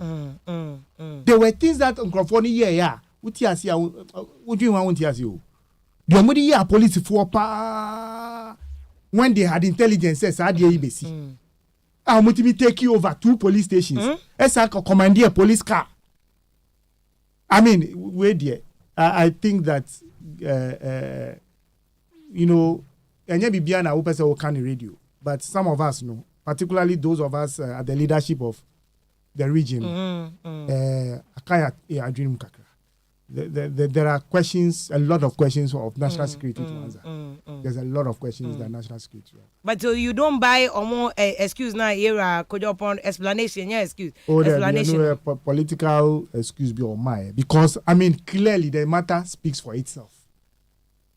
There were things that Uncrophone would you want to you? The police for when they had intelligence says I will take you over 2 police stations. As I commandeer a police car. I mean, wait there. I think that you know, and you be an open can radio. But some of us know, particularly those of us at the leadership of the region, there are questions, a lot of questions of national security to answer. There's a lot of questions that national security. But you don't buy or more excuse now era could you upon explanation, excuse. Explanation. There no political excuse be on my because I mean clearly the matter speaks for itself.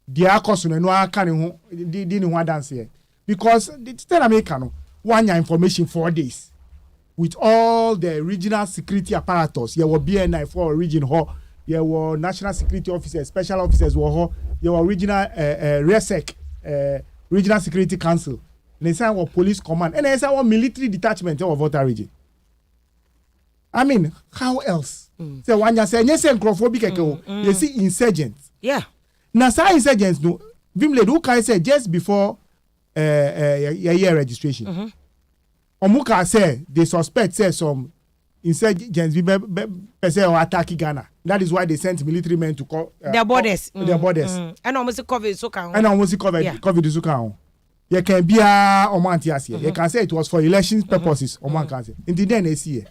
The question no can didn't want dance here. Because the state American one year information 4 days with all the regional security apparatus. There were BNI for region hall. There were national security officers, special officers were hall. There were regional RESEC, regional security council. And they say police command. And they say military detachment of Volta region. I mean, how else? So when you say yes, xenophobic, you see insurgents. Yeah. Now, some insurgents no. Vimle who can say just before. Year registration. Omuka say they suspect say some insurgents be say or attack Ghana. That is why they sent military men to call their borders. Their borders. And almost cover so can. And almost cover the so you can be a omantias here. You can say it was for election purposes. Oman can say. In the then they see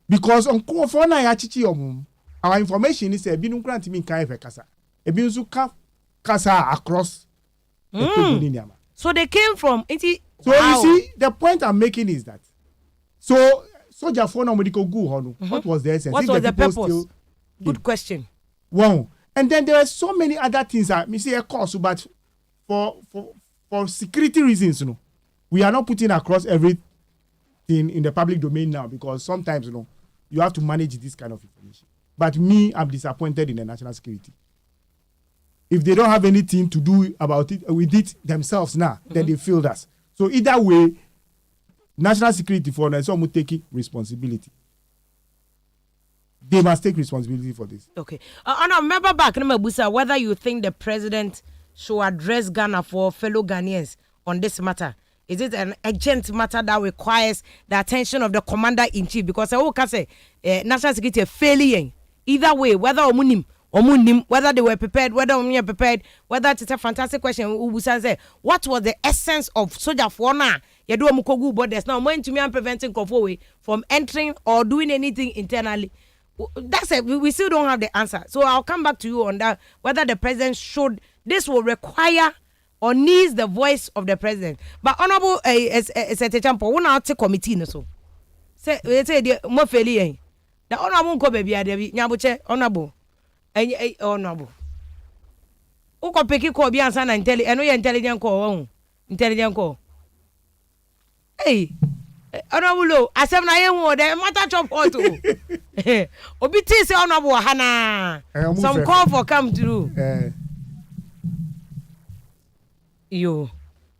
because on for na ya chichi our information is say binu grant me kan efe kasa. E binu su kasa across so they came from you see the point I'm making is that so soldier for no medical go what was the essence? What was the purpose? Good question. Wow. And then there are so many other things that me say of course, but for security reasons, you know, we are not putting across everything in the public domain now because sometimes, you know, you have to manage this kind of information. But me, I'm disappointed in the national security. If they don't have anything to do about it with it themselves now, then they failed us. So either way, national security for them, some will take responsibility. They must take responsibility for this. Okay. And I remember back, whether you think the president should address Ghana for fellow Ghanaians on this matter. Is it an urgent matter that requires the attention of the commander-in-chief? Because I will say national security failing. Either way, whether whether they were prepared, whether we are prepared, whether it's a fantastic question. What was the essence of soldier for now? You do mukogu borders now. When to me, I'm preventing Kofowe from entering or doing anything internally. That's it. We still don't have the answer. So I'll come back to you on that. Whether the president should, this will require or needs the voice of the president. But honorable, Secretary, we now take committee no so. Say the more fairly. The honorable ko baby ade nyabuche honorable. Honorable. Uko peki ko bi ansa na intelligent ko intelligent ko. Hey, honorable, asem na yehu the matter chop hot o. Obi ti say honorable hana. Some call for come through. Yo.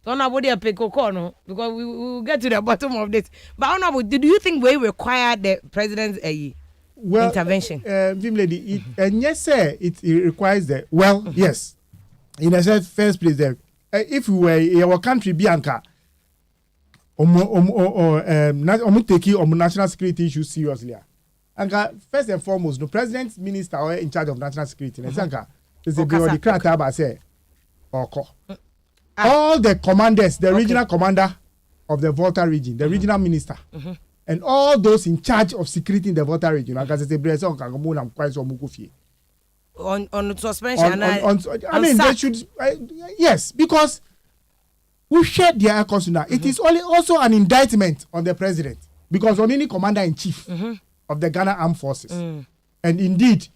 Honorable dey peki ko no because we will get to the bottom of this. But honorable, do you think we require the president's intervention? Lady, and yes, sir, it requires that. Well, yes. In a first place, there, if we were in our country, Bianca, take national security issues seriously. And first and foremost, the president's minister or in charge of national security, is the all the commanders, the regional commander of the Volta region, the regional minister. And all those in charge of security in the Volta region, on suspension. I mean, they should. Yes, because we shared their accounts now. It is also an indictment on the president because on any commander-in-chief of the Ghana Armed Forces, and indeed,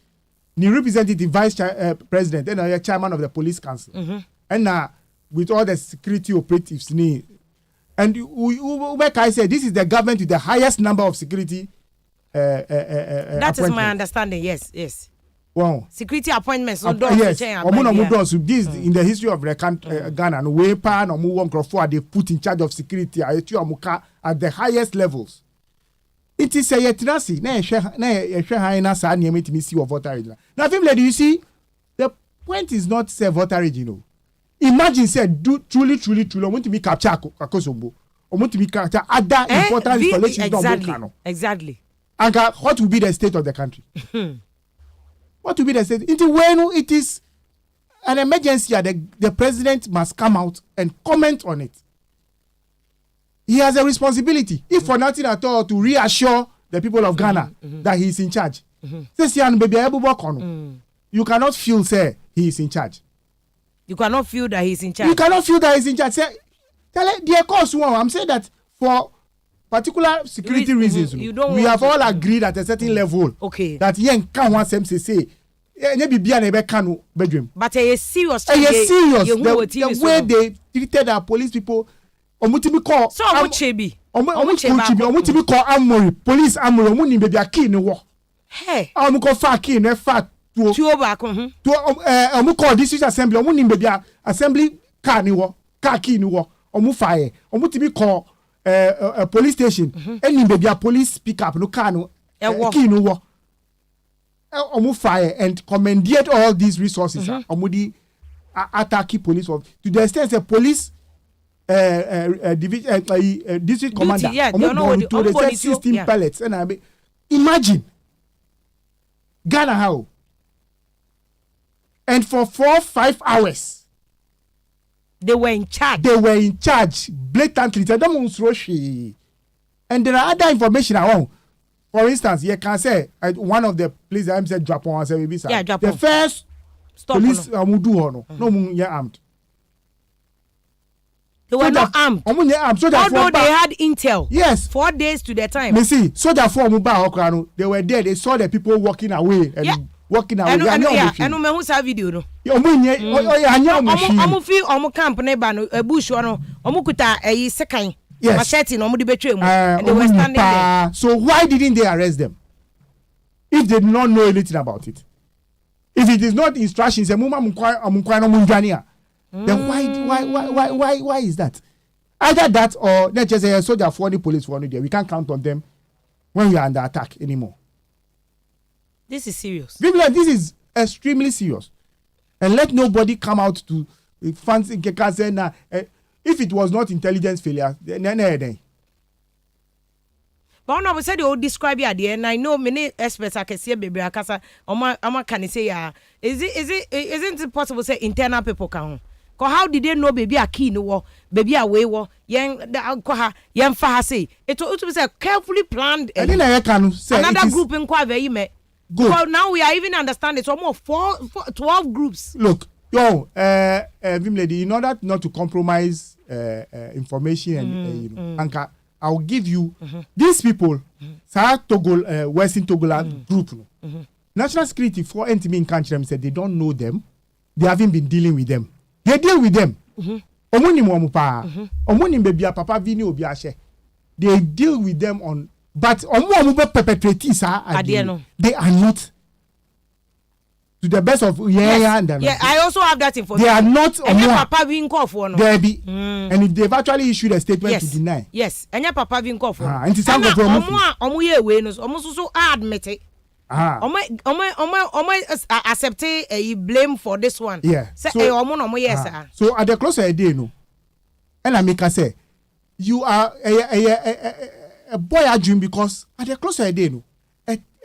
the representative vice president and the chairman of the police council, and with all the security operatives, and like I said, this is the government with the highest number of security. That is my understanding. Yes. Wow. Security appointments. Yes. This in the history of the Ghana, no way pan or move on they put in charge of security at the highest levels. It is a yetinasi. Now, lady, you see, the point is not say voter region. Imagine said truly I want to be capture Akosombo. I want to be capture other important installations. Exactly. And what will be the state of the country? What will be the state? It is an emergency. The president must come out and comment on it. He has a responsibility, if for nothing at all, to reassure the people of Ghana that he is in charge. You cannot feel, say, he is in charge. You cannot feel that he is in charge. You cannot feel that he is in charge. Say, dear cause one. I'm saying that for particular security reasons, we have all agreed at a certain level. Okay. That yen can want them to say. But it's serious. The way they treated our police people. Call. So Omuchebi. Omuchebi call Amory. Police Amory. Omuni baby a key no war. Hey. Omuko fa key no fa. Two back. Omuko district assembly. Omuni baby assembly car ni war. Car key ni war. Omu fire. Omutibi call police station. Any baby a police pick up no car no key no war. Omu fire and commendate all these resources. Omudi attack police to the extent the police. District commander. They 16 pellets. And I mean, imagine Ghana how. And for 4-5 hours, they were in charge. Blatantly. And there are other information around. For instance, you can say one of the places I said Japan. Yeah, Japan. The first police no armed. They were not armed. Although they had intel. Yes. 4 days to their time. Me see, so that for Mubaa they were there. They saw the people walking away and walking away. I know me who saw video no. Omu feel omu camp neighbor no bush no. Omu kuta sekan. Machete no omu di betwe mu. And they were standing there. So why didn't they arrest them? If they did not know anything about it. If it is not instructions, then why is that? Either that or let's just say a soldier for the police for there. We can't count on them when we are under attack anymore. This is serious. This is extremely serious. And let nobody come out to fancy say if it was not intelligence failure, then. But now we said you describe it at the end. I know many experts I can see baby akasa. Oma can say isn't it possible to say internal people can? Cause how did they know baby a key no war, baby a way war, young fa say it was a carefully planned another group in Kwave me. Well, now we are even understanding it's almost 12 groups. Look, Vim lady, in order not to compromise information and Anka, I'll give you these people, Western Togoland group. National Security for NTM in country said they don't know them, they haven't been dealing with them. They deal with them. They deal with them on, but they are not. To the best of I also have that information. They are not. Papa being called for no. And if they've actually issued a statement to deny. Yes, and Papa being called for. And it's so admit it. Accept a blame for this one. Yeah. So at the close of the day, no. And I make her say, you are a boy a dream because at the close of the day, no.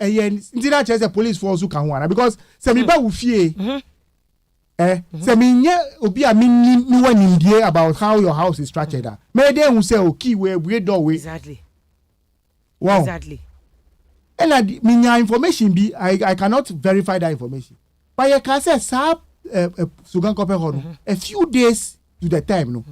Instead of the police force who can one because some people will fear. Some obi a no one in there about how your house is structured. Maybe they will say, "Okay, we doorway." Exactly. Wow. Exactly. And information be I cannot verify that information. But you can say, Sugan Kope, a few days to the time, no,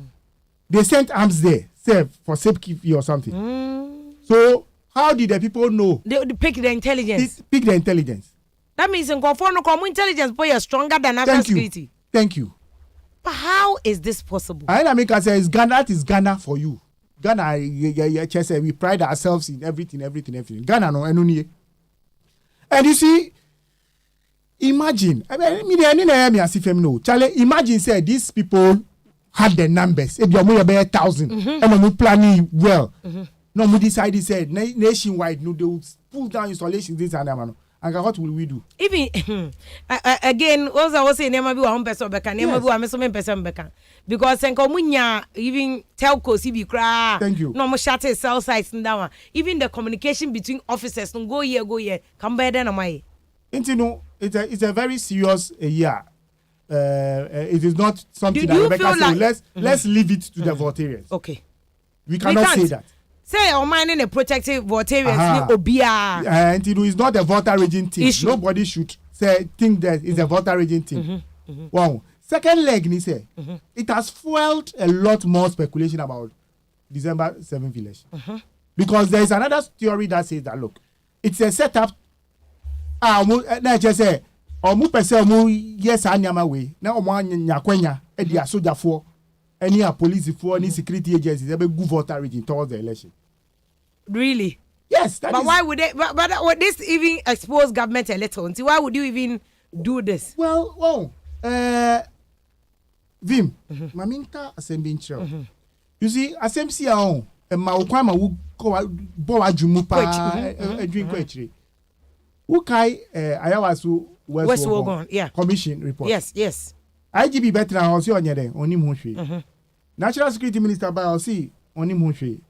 they sent arms there, say for safekeeping or something. So how did the people know? They pick the intelligence. Pick the intelligence. That means in Conforno intelligence boy is stronger than national security. Thank you. But how is this possible? I mean, I say it's Ghana. That is Ghana for you. Ghana, we pride ourselves in everything. Ghana, no, and you see, imagine. Charlie, imagine say these people had the numbers. If you're more than 1,000, and we planning well. No, we decided said nationwide. No, they will pull down installations. This and that. And what will we do? Even again, also I was saying, never be 1% back, never be 1% back. Because Senkomunya even telco CB cry. Thank you. No more shatter cell sites in that one. Even the communication between officers, no go here, come by then am I. It's a very serious year. It is not something that Rebecca said. Like, let's leave it to the Voltarians. Okay. We cannot say that. Say on mine in a protective Voltarians ni obia. And it's not a voter raging thing. Nobody should think that it's a voter raging thing. Wow. Second leg, it has fueled a lot more speculation about December 7th election. Because there is another theory that says that, look, it's a setup. Just say, yes, I way. Now, Nyakwenya, Egyaso for any police for any security agencies, they good voter region towards the election. Really? Yes. But why would they? But would this even expose government a little? And why would you even do this? Well, Vim, Maminka Asembincho. You see, Asembia on a Maukwama who go Boa Jumupa, drink quetry. Ukai, Ayawasu, West Wogon, yeah. Commission report. Yes. IGB better than also on your on him. National Security Minister by Osi on him.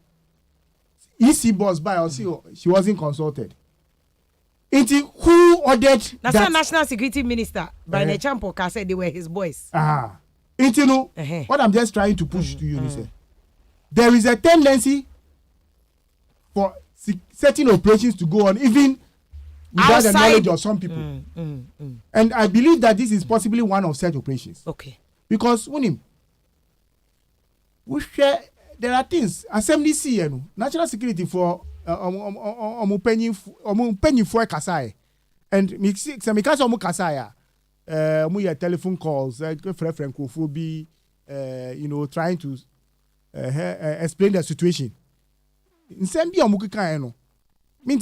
EC boss by Osi, she wasn't consulted. Into who ordered that's that? National Security Minister by the Champoka said they were his boys. Into no, what I'm just trying to push to you is there is a tendency for certain operations to go on even without the knowledge of some people. And I believe that this is possibly one of such operations. Okay. Because we share, there are things assembly see national security for penny for kasai and some because kasaya telephone calls friend be trying to explain the situation in same be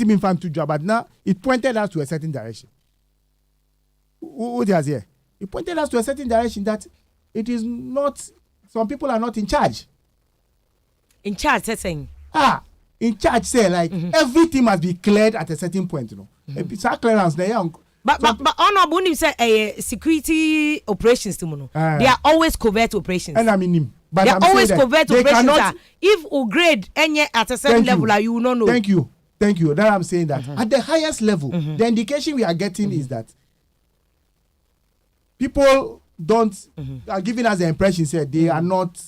mean fan to job, but now it pointed us to a certain direction. What is here? It pointed us to a certain direction that it is not. Some people are not in charge. In charge, saying. In charge, say like everything must be cleared at a certain point. It's a clearance there. But honorable you say security operations to they are always covert operations. And I mean, but they are always covert operations. If you grade any at a certain level, you will not know. Thank you. That I'm saying that at the highest level, the indication we are getting is that people are giving us the impression that they are not.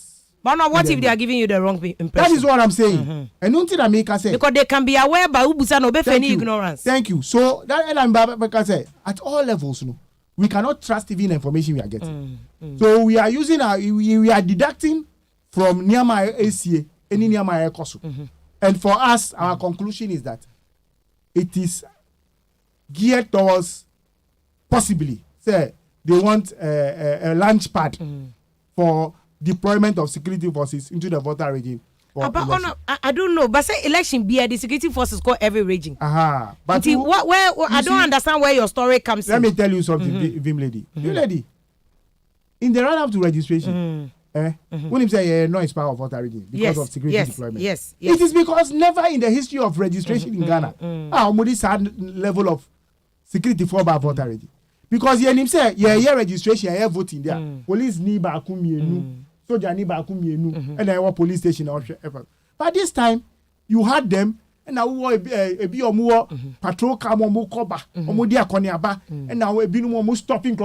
But now, what if they are giving you the wrong impression? That is what I'm saying. And nothing that make us say because they can be aware by ubusa no be any ignorance. Thank you. So that and I'm say at all levels, we cannot trust even the information we are getting. So we are using we are deducting from Niama ACA any Niama Ekosu. And for us, our conclusion is that it is geared towards possibly, say, they want a launch pad for deployment of security forces into the voter region. I don't know, but say election be the security forces call every region. But I don't understand where your story comes in. Let me tell you something, Vim lady. You lady, in the run-up to registration, when you say no it's part of voter region because of security deployment. Yes. It is because never in the history of registration in Ghana this had level of security for about voter region. Because you say registration, voting there. Police need bakumienu, soldier need bakumienu, and then police station or but this time you had them and now we patrol car and now we stopping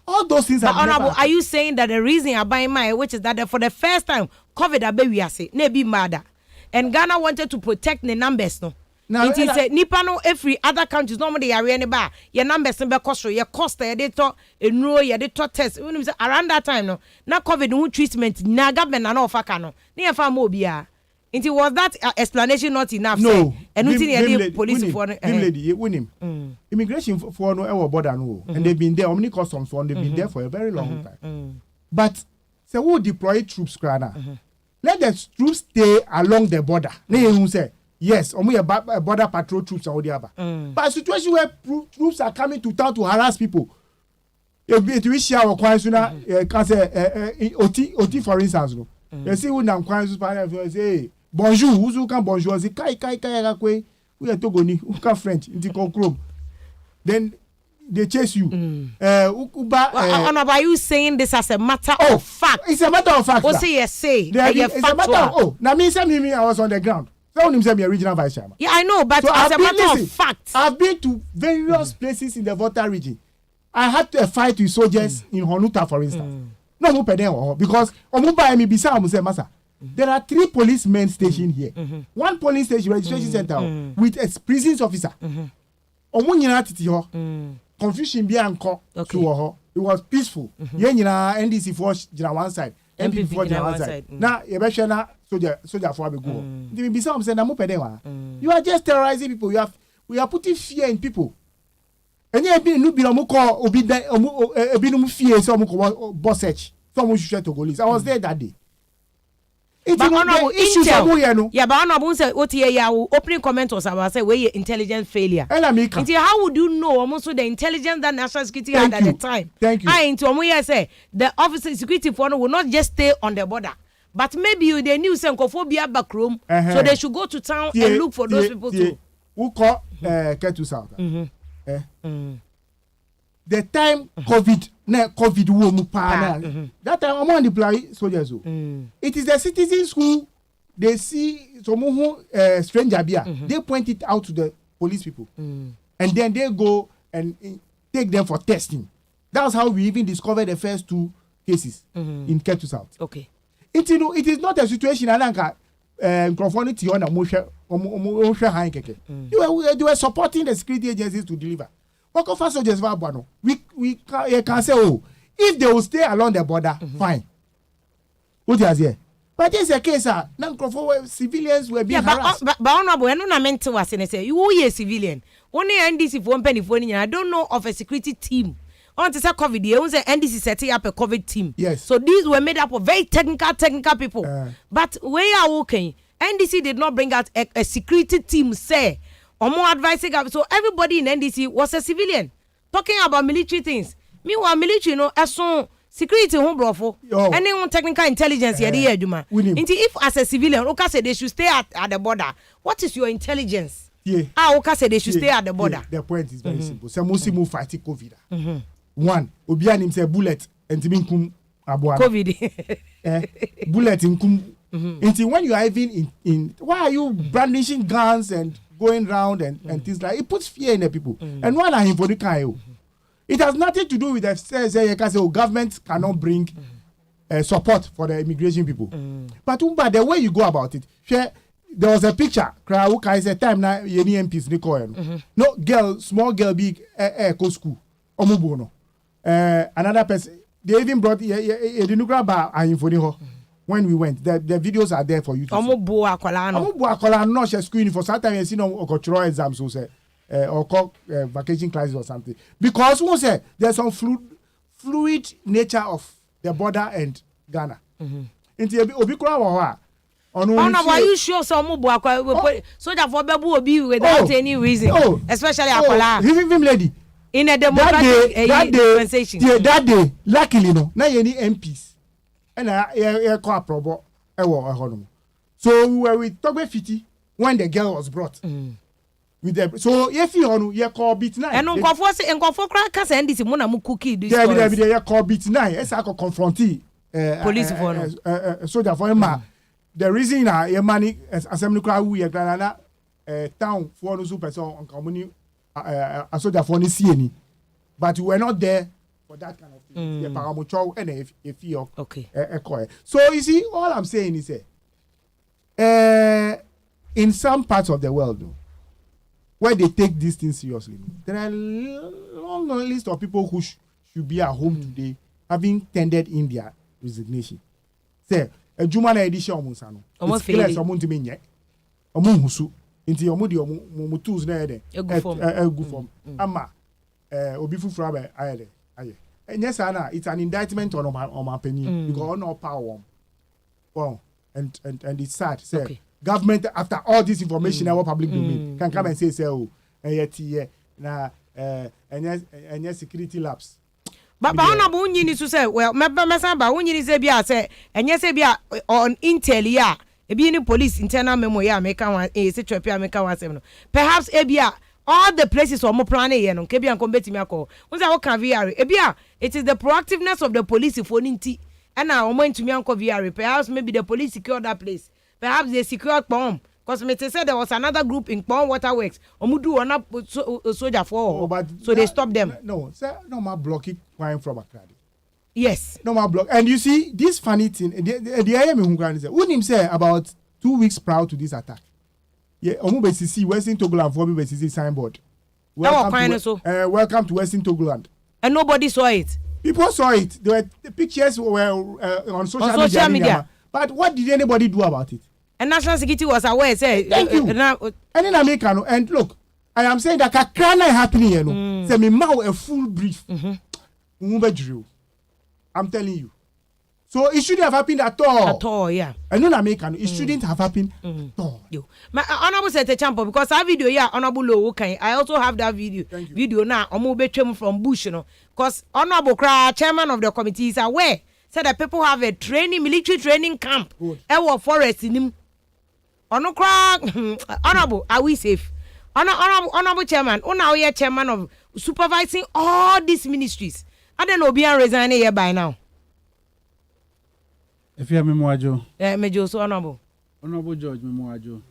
all those things are you saying that the reason I buy my which is that for the first time COVID we are saying maybe murder and Ghana wanted to protect the numbers It is a Nipano every other countries normally are any bar. Your numbers and cost your cost a editor and no your editor test. Around that time no. Now COVID no treatment na government and no fakano. Near famobia. It was that explanation not enough. No. And we see police for lady win him. Immigration for no our border no. And they've been there. Omni customs for they've been there for a very long time. But so who deploy troops, Krana? Let the troops stay along the border. They say yes, only a border patrol troops or the other. But a situation where troops are coming to town to harass people. If we share our coins, can say OT for instance. You see, when I'm coins, say bonjour, who can bonjour? Say kai we are Togoni, who can French, into Chrome. Then they chase you. Are you saying this as a matter of fact? It's a matter of fact. What's he say? It's a matter of now me I was on the ground. So him say me regional vice chairman. Yeah, I know, but so as a matter of fact, I've been to various places in the Volta region. I had to fight with soldiers in Honuta, for instance. No more peden because omuba me bisa omu say masa. There are 3 policemen stationed here. 1 police station registration center with a prisons officer. Omu nyina titi ho. Confusion be anko to ho. It was peaceful. Ye nyina NDC force jina one side, MP force jina one side. Na ye be hwe na soldier for be go. They be some say na mo pede wa. You are just terrorizing people. We are putting fear in people. Enye bi nu bi no mo call obi ebi no mo fear so mo ko boss search. So mo shushe to police. I was there that day. It's honorable intel. Yeah, but honorable say OTA ya opening comment was about say we intelligence failure. Until how would you know almost the intelligence that national security had at the time? Thank you. I into omo say the officer security for will not just stay on the border, but maybe they knew xenophobia back room, so they should go to town and look for those people too. Who call Ketu South? The time COVID wo mu pa na that time I'm on deploy soldiers. It is the citizens who they see some who stranger bia they point it out to the police people and then they go and take them for testing. That's how we even discovered the first 2 cases in Ketu South. Okay. It is not a situation ananka conformity on a motion they were supporting the security agencies to deliver. What of soldiers we can say, oh, if they will stay along the border, fine. What is here? But there's a case, civilians were being harassed. But honorable, I don't meant to was and say, you are a civilian. Only NDC for 1 penny for I don't know of a security team. On to say COVID, they also NDC setting up a COVID team. Yes. So these were made up of very technical people. But where are working? NDC did not bring out a security team, say. Or more advising, so everybody in NDC was a civilian talking about military things. Meanwhile, military, as soon security home brofo, anyone technical intelligence here, Juma. If as a civilian, Oka said they should stay at the border. What is your intelligence? Oka said they should stay at the border. The point is very simple. So most people fighting COVID. One, Obian himself bullet and Timinkum Abuana. COVID. Bullet in kum. Until when you are even in, why are you brandishing guns and going round and things like it puts fear in the people. And one are him for the kind. It has nothing to do with the government cannot bring support for the immigration people. But the way you go about it, there was a picture. Time now MPs no girl, small girl, big go school. Another person. They even brought when we went, the videos are there for you to see. Pokuaa no she screen for sometimes you see no cultural exams or vacation classes or something. Because we say there's some fluid nature of the border and Ghana. Inti obi kura wa why you sure some so that for bebu obi without any reason, especially Akola. Him lady in a democratic dispensation. That day, luckily no, na any MPs. And I call probo so we were with Togbe Fiti when the girl was brought. With the, so if you call bit 9 and for crackers and this mona mu cookie this you call bit 9 yes I could confront police for soldier for him. The reason your money assembly crowd we are town for no super person on communi a soldier for any but we were not there for that kind of thing. The paramucho and if you okay. So you see, all I'm saying is in some parts of the world, where they take these things seriously. There are a long list of people who should be at home today, having tendered in their resignation. Say, a Juma edition Musano. It's clear someone to me. Omuhusu. Into your moody or tools there. A good form. Ama. Obifu Frabe. Aye. And yes, Anna, it's an indictment on my opinion. Because on our power. Well, and it's sad. Say, okay. Government, after all this information, our public domain, can come and say, oh, and yes, security labs. But honorable Unini to say, well, Messamba, Unini Zebia say, and yes, on Intel, yeah, a being police internal memory, make one a situation, make 1 perhaps Ebia. All the places or more planning and Kebi and combat miracle. What's our caviar? Ebia, it is the proactiveness of the police for Ninti. And now I'm going to me uncle VR. Perhaps maybe the police secured that place. Perhaps they secured Pom. Because me said there was another group in Pom Waterworks. Omudu or not soldier for. So they stopped them. No, sir, no more blocking crime from Accra. Yes. No more block. And you see, this funny thing, the IM who say, wouldn't him say about 2 weeks prior to this attack? Yeah, Omubesi Western Togoland for Omubesi signboard. Welcome to Western Togoland. And nobody saw it. People saw it. The pictures were on social media. But what did anybody do about it? And National Security was aware. Say, thank you. And in America, and look, I am saying that a crime happening here. No, say me now a full brief. I'm telling you. So it shouldn't have happened at all. At all, yeah. And in America, it shouldn't have happened at all. My honorable said the champion because that video, yeah, honorable low. Okay, I also have that video. Video now. I'm moving from Bush, you know, because honorable chairman of the committee is aware. Said that people have a military training camp. Our forest in him. Honorable, are we safe? Honorable chairman, now we are chairman of supervising all these ministries. I don't know, be resigning here by now. If you have Memoajo, Major, so honorable George Memoajo.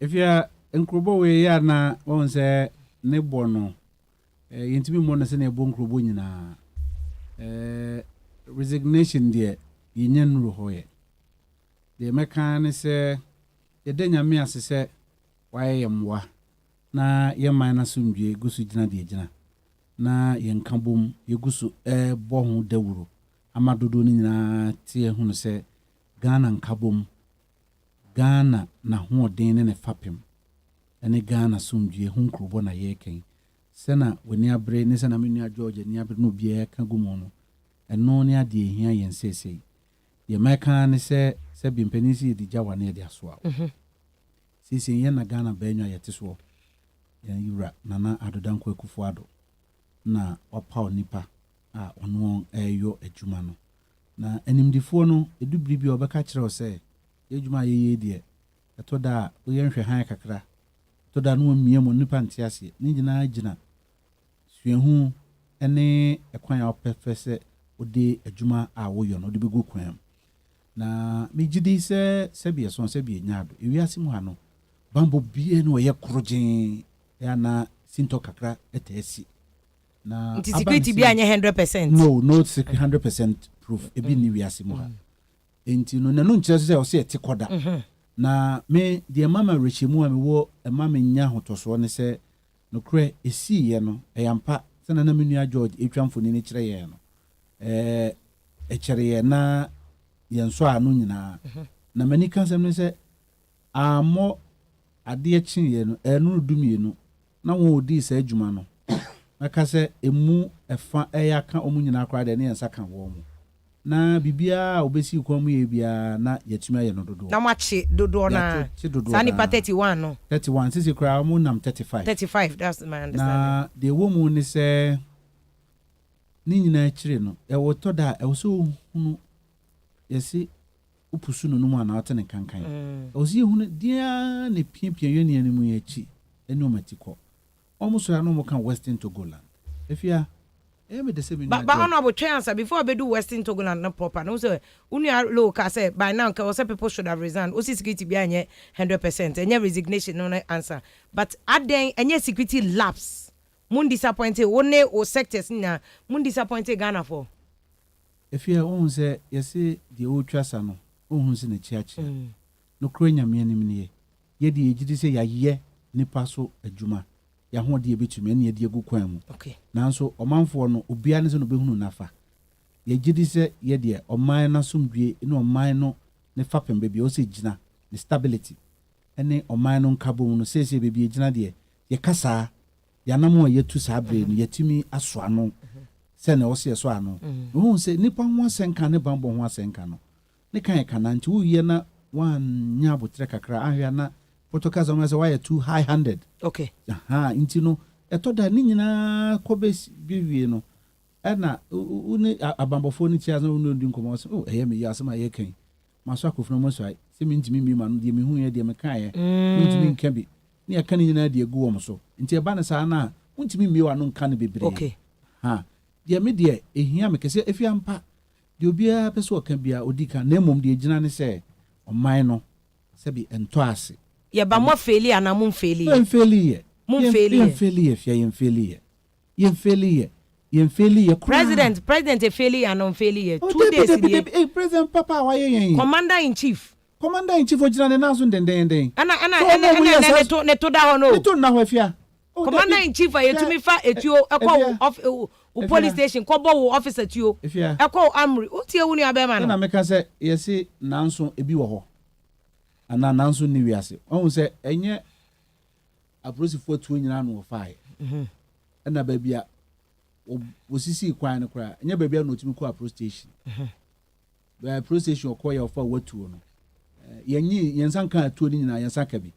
If you are in Krubo, we are now on say Nebono, intimate monas in a bon Krubunina. Resignation, dear, Union Ruhoye. The American say, the Denya Mia say, why am wa? Na Yamana Sumbi, Gusujina Diana. Na Yan Kambum, Yagusu, Bohu Dewuru. Amadudu na tie hunu se Ghana nkabom Ghana na hoden ne fapem ene Ghana sumdue hu nkrubo na yeken sena woni abre ne sena menu a George ni abre no bia ka gumo no eno ne ade ehia yen sesei ye meka ne se bimpanisi di jawa ne de aso a sisi yen na Ghana banwa yete so yan yura nana adodan ko akufo ado na opa nipa a ono eyo adwuma no na animdifo no edubiri bi obeka kire o se adwuma yeye de etoda o yenhwe han kakra toda no mie mo nipa ntiase ni gina agina suehu ene ekwan a opefese ode adwuma a wo yo no de begu kwan na megidi se bia so se bia nyaado ewiase mu ha no bambo bie no ye krogin ya na sinto kakra etesi na security be anya 100%. No 100% proof ebi ni wiase mu ha enti no nanu nkyere se o se etikoda na me de mama rechemu a me wo mama nya hotoso ne se no kre esi ye no eyampa se na menua George etwamfo ni kire ye no ekire ye na yenso anu nyina na mani kansem ne se amo ade echi ye no enu dumie no na won odi se adwuma no maka se emu efa eyaka omu nyina akra de ne yensa kan wo mu na bibia obesi kwam ye bia na yetuma ye no dodo na machi dodo na sani pa 31 no 31 sisi kra mu nam 35 that's my understanding na de wo mu ni se ni nyina akire no e woto da e wo so hunu yesi upusu no mu ana otene kankan o si hunu dia ne piepie ye ne mu ye chi eni o matiko almost no mo kan Western Togoland efia me the same but honorable chance before I do Western Togoland no proper no so unu low ka say by now ka say people should have resigned o security be anye 100% anye resignation no answer but aden anye security lapse mun disappointed one o sectors na mun disappointed Ghana for efia on say yesi the old trasa no ohun se na chiachi no kronya me anim ne ye de ejidi se ya ye nipa so adwuma ya ho de betumi na de gu kwan mu okay nanso omanfo no obia ne se no behunu nafa ye gidi se ye de oman na somdue na oman no ne fapem bebia o se gina the stability ene oman no nkabom no sese bebia gina de ye kasa ya namo ye tu sabre no yetimi aso ano se na o se so ano wo se nipa ho asenka ne bambo ho asenka no ne kan kana nti wo ye na wan nya botre kakra ahia na protocol o se why too high handed okay inti no etoda ni nyina kobe biwie no na uni abambofo ni tia no ndi nkomo so eye me ya asema ye kan maso akofuna mo so ai se mi ntimi mi ma no de me hu ye de me kan ye ntimi nka bi ni aka ni nyina de egu wo mo so nti e ba na sa na ntimi mi wa no nka ne bebre okay de me de ehia me kese efia mpa de obia pese o kan bia odika na emom de gina ne se oman no se bi ento ase ye ba mo feli ana mo feli ye president e feli ana on feli ye 2 days ye president papa wa ye commander in chief ogina ne naso den ana ne to da ho no ne to na ho afia commander in chief ye tumi fa etuo ekọ police station ko bo wo officer tuo ekọ amri utie wunu abema no na meka se ye si nanso ebi wo ho ana nanso ni wiase ohun se enye abrosifo tuo nyina no fai na babia osisi kwan no kra enye babia no tumi ko apro station ba apro station ko ye ofa watuo no yenyi yensan kan tuo ni nyina yensan ka bi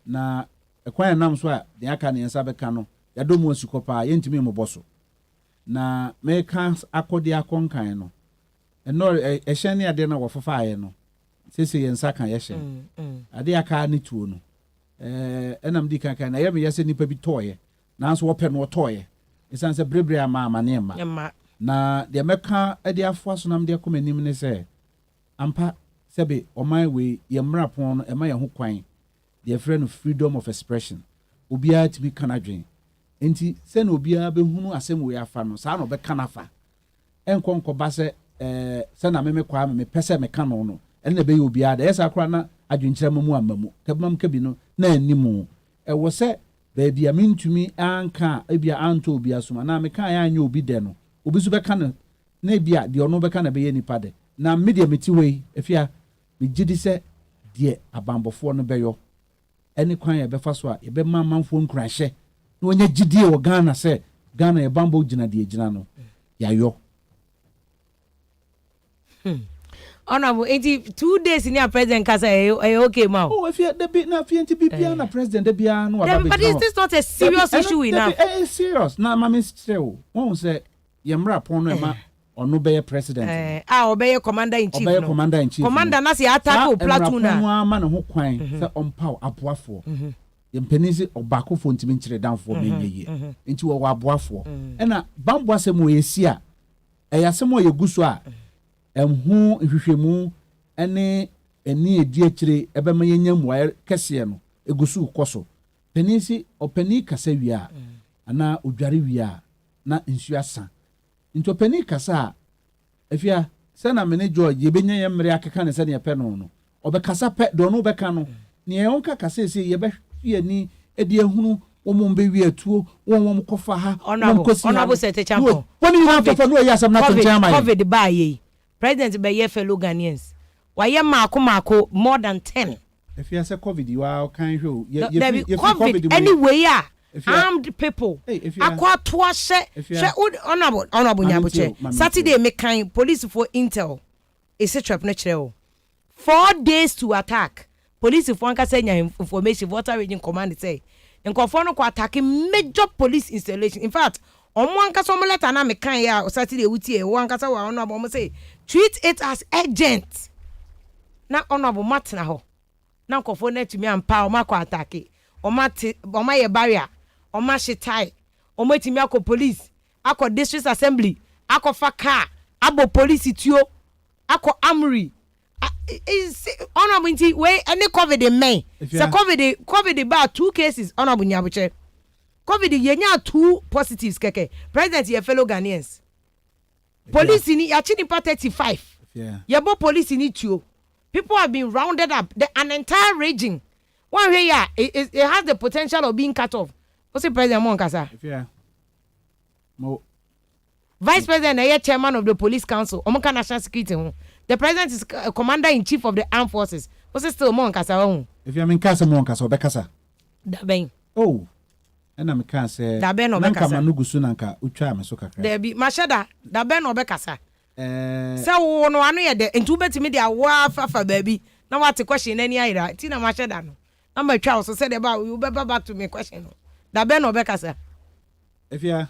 na ekwan nam so a de aka ne yensan beka no ya do mu asikopa yentimi mo boso na meka akodi akonkan no eno ehye ne ade na wo fafa aye no sese yensa kan yehye ade aka ne tuo no enam di kan na ye me yese nipa bi toye nanso wo pe no toye esan se brebre ama ne ma na de meka ade afo so nam de komanim ne se ampa sebe oman we ye mrapon no ema ye ho kwan de friend of freedom of expression obia tibi kanadwen enti se na obia behunu asem we afa no sa na obeka nafa enkonko ba se se na me kwa me pese me ka no ene be ye obia da yesa akra na adwenkyerɛ mamu amamu kabam kabi no na animu wo se ba bia mentumi anka bia anto obia soma na me kan ya anya obi de no obi su beka no na bia de ono beka na be ye nipa de na media meti wei afia me gidi se de abambofo no beyo ene kwan ya befa so a ye be manfo nkurahye na onya gidi wo Ghana se Ghana ye bambo gina de gina no ya yo honorable 2 days in your president kasa okay ma if you be na fienti bibia na president de bia no aba but is this not a serious issue enough it's serious na mama still won say ye mra pon no ma ono be president obey commander in chief commander na say attack platoon na ma ne ho kwan say ompaw aboafo ye mpenisi obakofo ntimi nkire danfo menyeye enti wo aboafo na bambo asem wo yesi a eyasem wo ye guso a emhu hwehwemu ene eni edi akire ebema yenya muaye kese no egusu koso penisi opani kasa wia ana odware wia na nsu asa nto pani kasa afia se na mene George yebenya yemre akeka ne se ne pe no obekasa pe do no beka no ne yonka kasa ese yebehwe ni edi ehunu wom be wi atuo wom kofa ha honorable sete champo woni na fafa no ya asem na tonchen mai covid ba ye president be ye fellow Ghanaians waye maako more than 10 afia se covid you are kan hwe ye covid anyway ya armed people akwa toase honorable nyaboche Saturday me kan police for intel is a trap na kire 4 days to attack police for anka say information water region command say nkofo no ko attack major police installation in fact omo anka so mo letter na me kan ya Saturday wutie wo anka sa wa honorable mo say treat it as urgent na honorable matna ho na nkofo na tumi ampa o makọ attack o ma ye barrier o ma shitai o ma timi akọ police akọ district assembly akọ fa car abo police tuo akọ amri honorable nti we any covid in May so covid ba 2 cases honorable nyabuche covid yenya 2 positives keke president ye fellow Ghanaians police ni ya chini pa 35 yebo police ni tuo people have been rounded up an entire region one way it has the potential of being cut off. What's the president Monkasa? Yeah. Vice President and chairman of the police council, Omoka National Security. The president is commander-in-chief of the armed forces. What's it still Monkasa? If you mean Casa Monkasa or Becasa. Daben. Oh. And I'm can't say Daben or Becasa. Nugusunanka, Uchama Soka. There be Mashada, Daben or Becasa. So, no, I know that. And two better media, wow, fafa, baby. Now, what's the question? Any idea? Tina Mashada. I'm a child, so said about you, better back to me question. Daben or Becasa. If you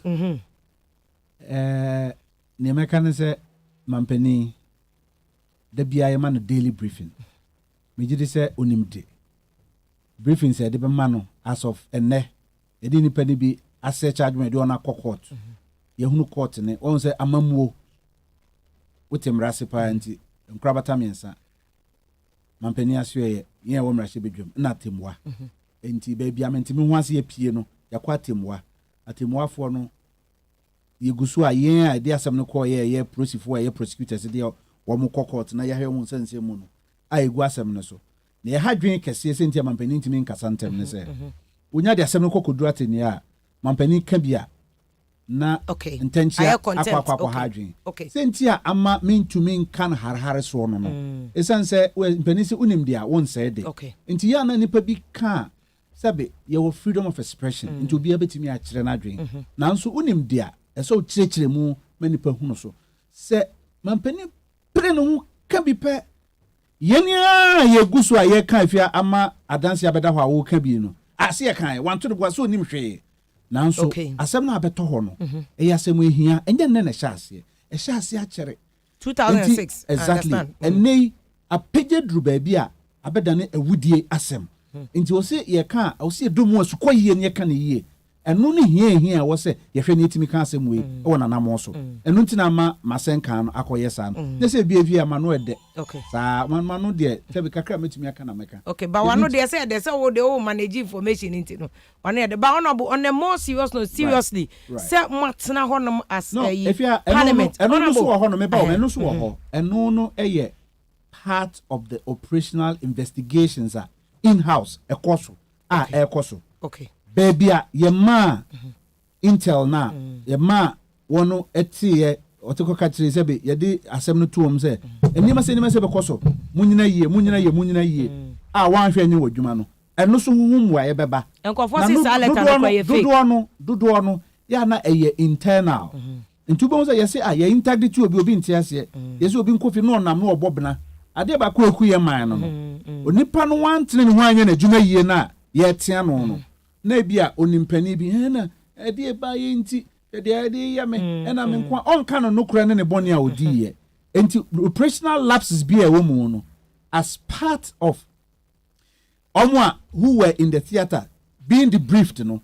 the American say Mampeni the BI man daily briefing. Me just say unimde. Briefing said the mano as of ene. E didn't penny be assess charge me do on a court. Yehunu court ne on say amamuo. With him rasipa anti crabata Mampeni aswe ye wo mrashi bedwam na temwa. Enti baby amenti me ho ase ye pie no yakwa temwa. Atemwa fo no yegusu a yen a de asem no call ye prosecutors ye prosecutors de wo mo court na ye hwe mo sense mu no a egu asem no so na ye hadwen kese senti Mampeni ntimi nkasa ntem ne se wonya de asem no kokoduru ateni a Mampeni ka bia na intention akwa hadwen senti a ama mentumi nkan harhare so no no esan se Mampeni se unim dia won say de enti ya na nipa bi ka sabe your freedom of expression into be able to me a kire na adwen nanso unim dia eso chire mu manipa hunu so se Mampeni pre no hu ka bi pe yenia ye gusu a ye kan Afia ama adanse abeda ho a wo ka bi no ase ye kan wanto de gwa so nim hwe nanso asem na abeto ho no e ya asem ehia enye ne na hyase a kire 2006 exactly and nei a page dru ba bi a abeda ne awudie asem nti wo se ye kan wo se domu asukọ yie ne ye kan yie enu ne hia wo se ye hwe ne timi kan asem we wo nanam so enu nti na ma masenka no akoye sa no ne se bia ma no ede sa ma no de se be kakra metumi aka na meka but one no de say wo de manage information nti no one de ba on the more serious no seriously say matena honom as parliament enu so wo ho no me ba enu so wo ho enu no eye part of the operational investigations in-house ekoso ekoso baby ye ma intel na ye ma wono etie oteko ka kire se be ye di asem no tuom se enima se be koso munyina yie wan hwe anyi wadwuma no eno so huhum wa ye beba enkofo si sa le kan ko ye fake dodo no ya na eye internal ntubo se ye se ye integrity obi ntiase ye se obi nkofi no nam no obobna ade ba ko eku ye man no onipa no wantene ne ho anya na adwuma yie na ye tia no na bia onimpani bi na ade ba ye nti ade ya me na me kwa onka no nokura ne boni a odi ye enti operational lapses bi e wo mu no as part of who were in the theater being debriefed no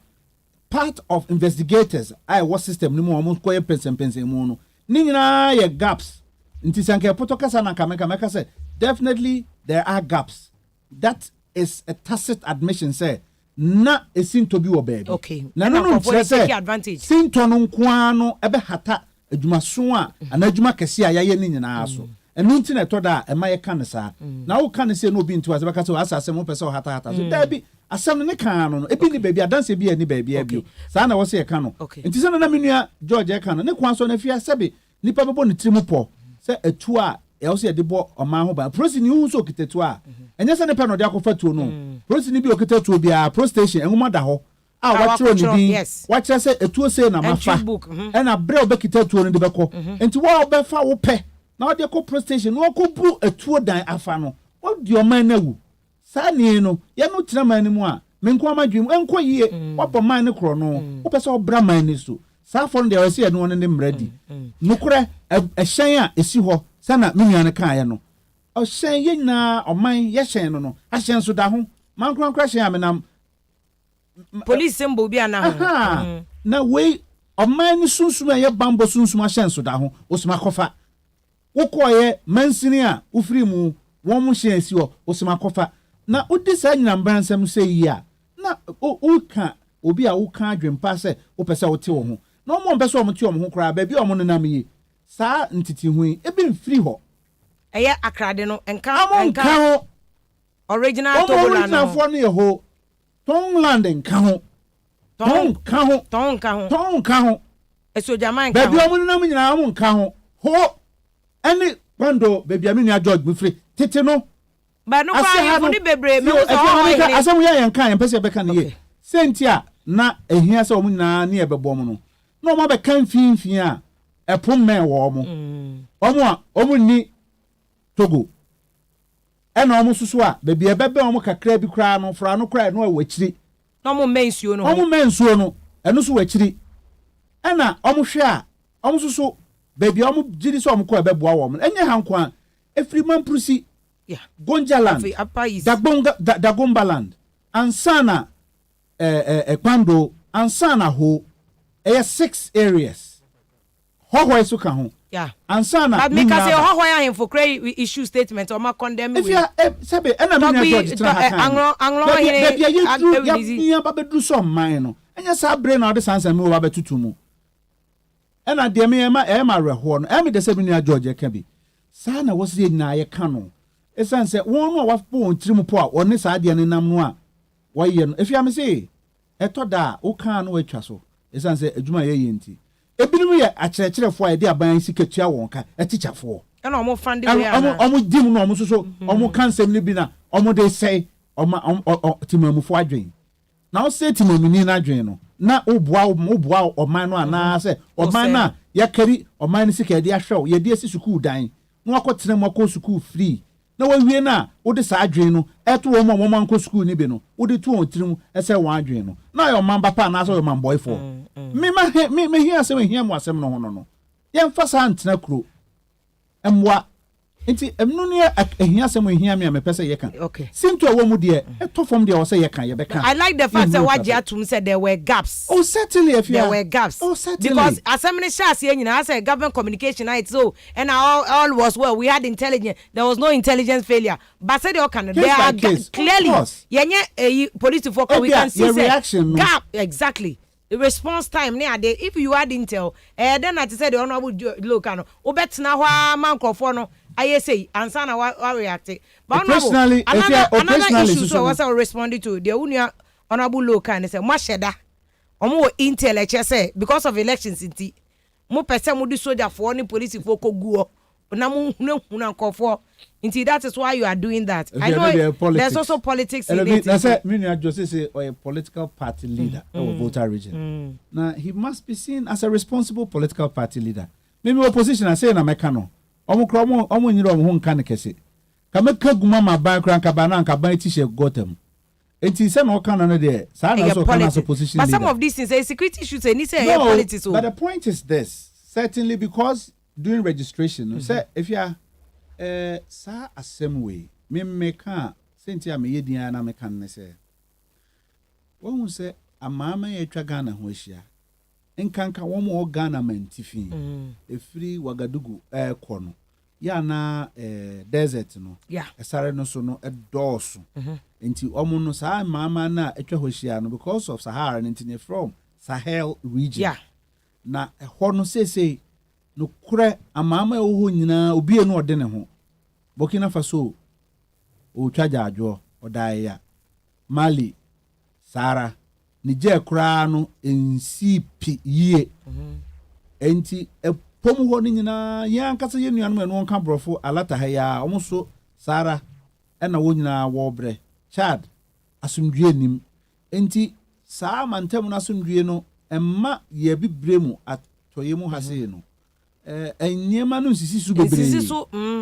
part of investigators was system ni mu omo koye pensen mu no ni nyina ye gaps nti sanke poto kasa na kameka say definitely there are gaps. That is a tacit admission say na esinto bi wo baby na no take advantage sinto no nkoa no ebe hata adwumaso a ana adwuma kese a yaye ni nyina so enu nti na etoda e ma ye kan sa na wo kan se no bi nti aseba kasa asase mo pese hata so da bi asem ne kan no ebi ni baby adanse bi ani baby abi sa na wo se ye kan no nti se na menua George ye kan no ne kwan so na fia sebe nipa bebo ne trimu po se etu a e wo se de bo oman ho ba prosi ni hu so kitetu a enye se ne pe no de akofa tuo no prosi ni bi okitetu bia pro station enhuma da ho a watro ni bi watche se etuo se na mafa e na bre obekitetu no de beko enti wo obefa wo pe na de ko pro station no ko bu etuo dan afa no wo di oman na wu sa ni no ye no tira man ni mu a menko amadwem enko yie wo bo man ne kro no wo pese obra man ni so sa fon de wase ye no ne mradi nukure ehyen a esi ho sana minyane kan ye no o hyen ye nyina oman ye hyen no ahyen so da ho man krankra hyen amenam police symbol bi ana ho na we oman ni sunsum ye bambo sunsum ahyen so da ho osima kofa wokoye mansini a ufiri mu won mu hyen si ho osima kofa na udi sa nyina mbransam se yi a na o ka obi a wo ka adwempa se wo pese wo te wo ho na o mo pese o mo te o mo ho kra ba bi o mo nenam yi sa ntiti hu ebi mfiri ho eye akrade no enka ho original Togoland no for no ho Tongland nka ho Tong ka ho eso Jaman ka baby omo na nyina ho nka ho any bando baby amini George Bufre tete no ba no kwa fu ni bebre me so asem ya yanka yan pese beka ne ye sentia na ehia se omo nyina ne ebebo mo no na omo be kan finfin a epom me wo omo ni Togo ena omo susu a baby ebebe omo kakra bi kra no fra no kra no awachiri no mo mensuo no omo mensuo no eno so wachiri ena omo hwe a omo susu baby omo jiri so omo ko ebeboa wo mo enye hanko a efri mamprusi Gonjaland Dagombaland ansana Ekpando ansana ho 6 areas ho iso ka ho ansana but make us say ho ya for cray issue statement or ma condemn if you sabe ena me George anglo here ya babedu so man no enya sa brain na de sansa me wo babetutu mu ena de me ma reho no me de sabe ni George ka bi sa na wo se nyina ye ka no esanse won no wafo ntrim po a one sa de ne nam no a waye no efia me say etoda wo kan no atwa so esanse adwuma ye yenti ebinum ye akyerɛkyerɛfo a de aban sikatua won ka etichafo na omo fande we ana omo dim no omo so omo kansem ni bi na omo de say omo timamufo adwen na wo say timamuni na adwen no na oboa oman no ana say oman na yakari oman sika de ahwew ye de asi sukuu dan no akotena mo akɔ sukuu free na wawie na wo de sa adwen no eto wo mo manko school ni bi no wo de to on tirim ese wan adwen no na yo man papa na so yo man boy for me hia se we hia mo asem no ho no ye mfa sa antena kuro emwa nti emnu ne hia se mo hia me pese ye kan sinto wo mu de eto fom de wo se ye kan ye be kan I like the fact that waji atum said there were gaps. Oh certainly if there were gaps. Oh certainly because assembly shas here nyina say government communication night so and all was well we had intelligence there was no intelligence failure but said they can there are clearly yenye police for we can see reaction gap exactly the response time near there if you had intel then I said the honorable look no obetna ho mancrofo no I say answer na wa react but another issue so was responding to the unia honorable local and say masheda omo intel eche say because of elections inti mo pese mo di soldier for ni police for koguo na mo hunu nkofo inti that is why you are doing that I know there's also politics in it. I say me just say a political party leader or voter region now he must be seen as a responsible political party leader maybe opposition I say na meka no omo nyiro omo nka ne kese ka meka guma ma ban kran ka ban nka ban t-shirt gotem enti se no kan no de sa na so kan as opposition but leader. Some of these things say security issues any say politics but the point is this certainly because during registration say if you are sa asem way me meka senti am ye dia na meka ne say won say amama ye twa Ghana ho ahia nkanka wo mo Ghana mantifi efiri Wagadugu kono ya na desert no esare no so no edoso enti omo no sa mama na etwa hohia no because of Sahara nti from Sahel region na ho no sese no kure amama wo nyina obi enu ode ne ho Burkina Faso o twaja adwo odai ya Mali Sahara Niger kura no NCP ye enti epom ho ni nyina yan kasa ye nuanu enu onka brofo alata ha ya omuso Sahara ena wo nyina wo bre Chad asumdue nim enti saa mantem na asumdue no emma ye bibremu atoye mu hase no enyema no sisi su bebre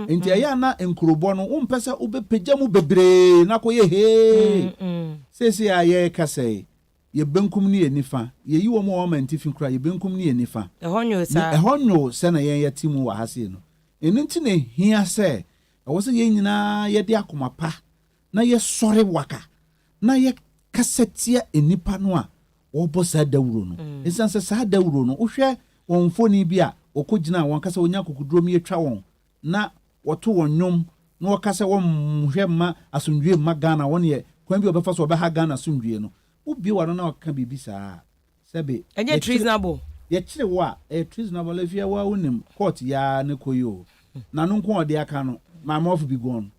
enti aya na enkurobo no umpese obepegya mu bebre na koye he sesi aye kase ye benkum ni enifa ye yi wo mo ma ntifi kura ye benkum ni enifa ehonyo se na yen yatimu wa hase no enunti na hia se wo se ye nyina ye de akomapa na ye sore waka na ye kasetia enipa no a wo bo sa dawuro no esanse sa dawuro no wo hwe won foni bi a okogina won kasa wonya kokuduro mi etwa won na woto won nwom na wo kasa won hwe ma asundwe ma Ghana won ye kwan bi obefa so obeha Ghana asundwe no ubi wano na waka bibi saa sebe enye treasonable ye kire treasonable afia wa wonim court ya ne koyo na no nko ode aka no my mouth be gone.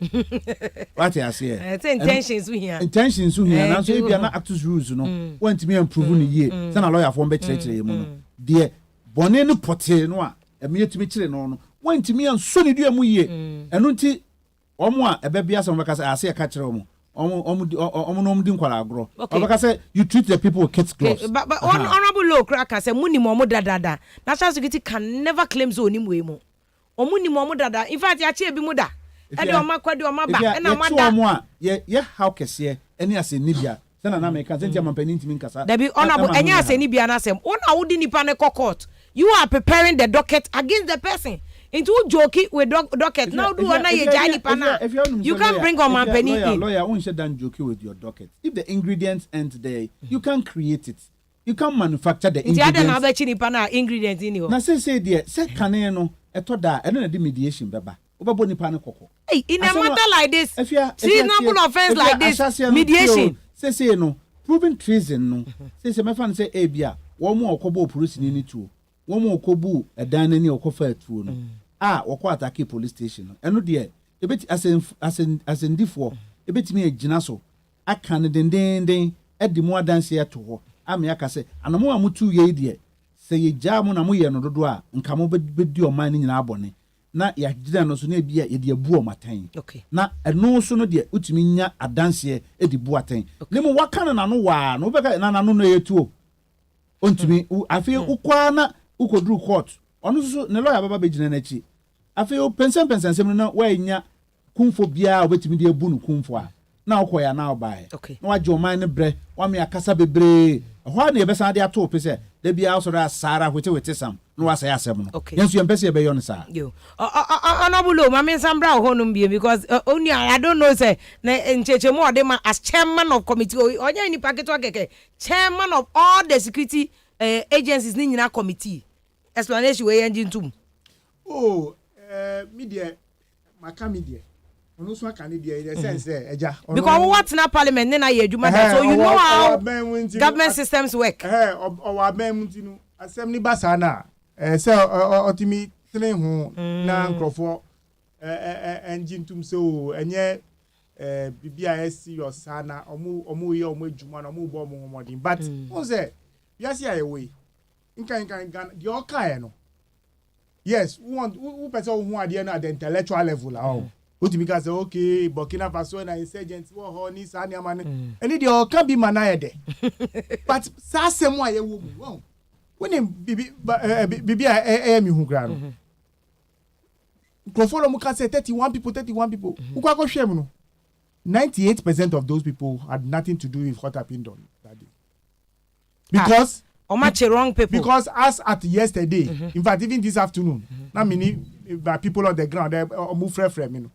What I say? Intentions we here. Intentions we here. Now so if you are not actors rules, you know, want to me improve in a year. Then a lawyer from better you dear bonne no pote no a me to me chire no want to me and so need you mu ye. Enu nti omo a ebebia so make say ase ka chire omo. Omo no mdi nkwala agro. Obaka say you treat the people with kids gloves. But honorable law cracker say muni mo dada. National security can never claim so ni mu. Omuni mo dada. In fact, ya che bi mu da. E de oma kwade oma ba. E na mada. Omo a ye how kese eni ase nibia. Say na me kan sentia mampani ntimi nkasa. There be honorable enya ase nibia na asem. Ona wudi nipa ne court. You are preparing the docket against the person. Into joking with docket. Now do na ye jani pana. You can't bring on mampani in. Lawyer, won't shut down joking with your docket. If the ingredients end there, you can create it. You can manufacture the ingredients. Inti ada na chini pana ingredients in you. Na say there, say kane no eto da e no na the mediation beba. Obabo nipa ne kokko. Hey, in a matter like this, reasonable offense like this, mediation. Say no, proven treason no. Say me fan say e bia, wo mo okobo police ni tuo. Wo mo okobu edan ni okofa atuo no. Wako attack police station. Eno de ebeti asendifo ebetimi agina so aka ne denden edi mo adanse eto ho ame aka se anamo amutu ye de se ye gya mo na mo ye no dodo a nka mo bedi o man ni nyina abone na ya gina no so na bia ye de abu o matan na eno so no de utimi nya adanse edi bu atan ne mo waka na no wa no beka na no yetuo ontimi afi ukwa na ukodru court ono so ne lawyer baba begina na chi afi o pensen sem na wa nya kumfo bia obetimi de abu no kumfo a na okoya na obae na wa joman ne bre wa me akasa bebre ho na ye besa de ato pese da bia so da sara wete sam na wa say asem no yenso yem pese be yo no sa yo honorable ma me sambra ho no mbie because only I don't know say na ncheche mo de ma as chairman of committee onya ni paketo keke chairman of all the security agencies ni nyina committee explanation we engine tum media maka media ono so aka ne dia in the sense eja because what na parliament na ye adwuma so you know how government systems work our men no asem ni basa na say otimi tene ho na nkrofo engine tum so enye bibia serious sana omu ye omu adwuma na omu bo omu modin but who say yes ya we nkan the okai no yes who person who are there at the intellectual level Utimi ka say okay Burkina Faso na insurgents wo ho ni sa ni amane eni de o kan bi mana de but sa asem a ye wo mu when bibi mi hu gra no follow mu ka say 31 people who kwa go hwe mu no 98% of those people had nothing to do with what happened on that day because wrong people because as at yesterday in fact even this afternoon na many people on the ground they move frame you know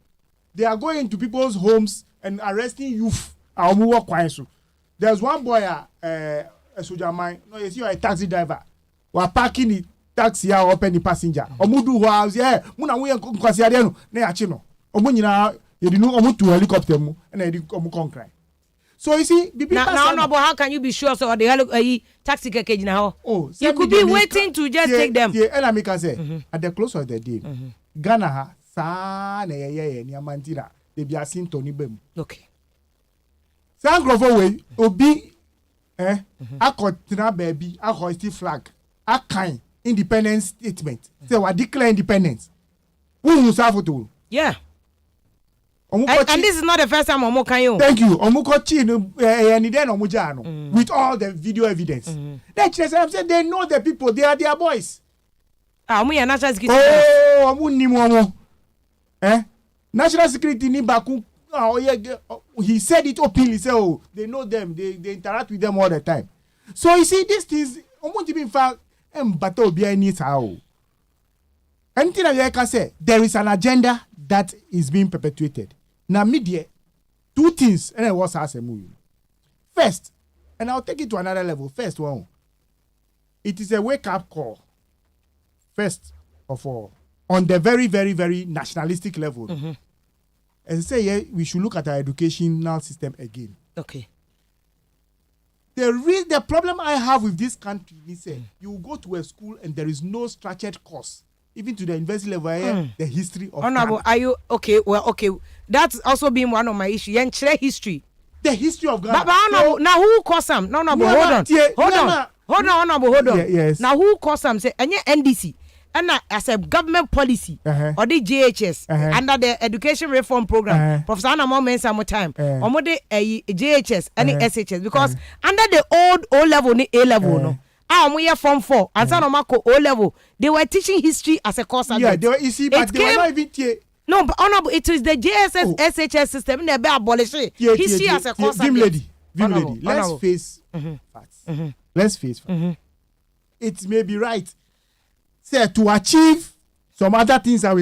they are going to people's homes and arresting youth there's one boy a soldier mine no you see a taxi driver we are parking the taxi here open the passenger omudu house muna we kwasi ade no na ya chi no omu nyina ye di no omu to helicopter mu na ye di omu kon cry. So you see, now, how can you be sure? So the taxi keke now. You could be waiting to just take them. Yeah, and I say at the close of the day, Ghana sa na ye ni amantira they be asin Tony Bem. Okay. San Grofo way obi akotina baby hoisting flag akan independence statement. Say we declare independence. Who musafu to? Yeah. And this is not the first time Omo can you. Thank you. Omukochi with all the video evidence. They say they know the people. They are their boys. National security. National security ni baku. He said it openly. So they know them. They interact with them all the time. So you see, this is in fact battle behind it. Anything I can say, there is an agenda that is being perpetuated. Now, media, two things, and I was asking you. First, and I'll take it to another level. First one, it is a wake-up call. First of all, on the very, very, very nationalistic level. As I say, we should look at our educational system again. Okay. The problem I have with this country is you go to a school and there is no structured course even to the university level, the history of Honorable, Ghana. are you okay? Well, okay. That's also been one of my issues. Yen history. The history of Ghana. But Honorable, now who caused some? No, hold on. Honorable, hold on. Yes. Now who caused some? Say, and NDC. And as a government policy or the JHS under the education reform program, Professor Anamo mentioned more time. Or more the JHS and the SHS because under the old O level, A level, no. We are Form 4 and San Omako O level. They were teaching history as a course. Yeah, they were easy, but they were not even. No, but Honorable, it is the JSS SHS system. They be abolished. History as a course. Vim lady. Let's face facts. Let's face facts. It may be right. Say to achieve some other things that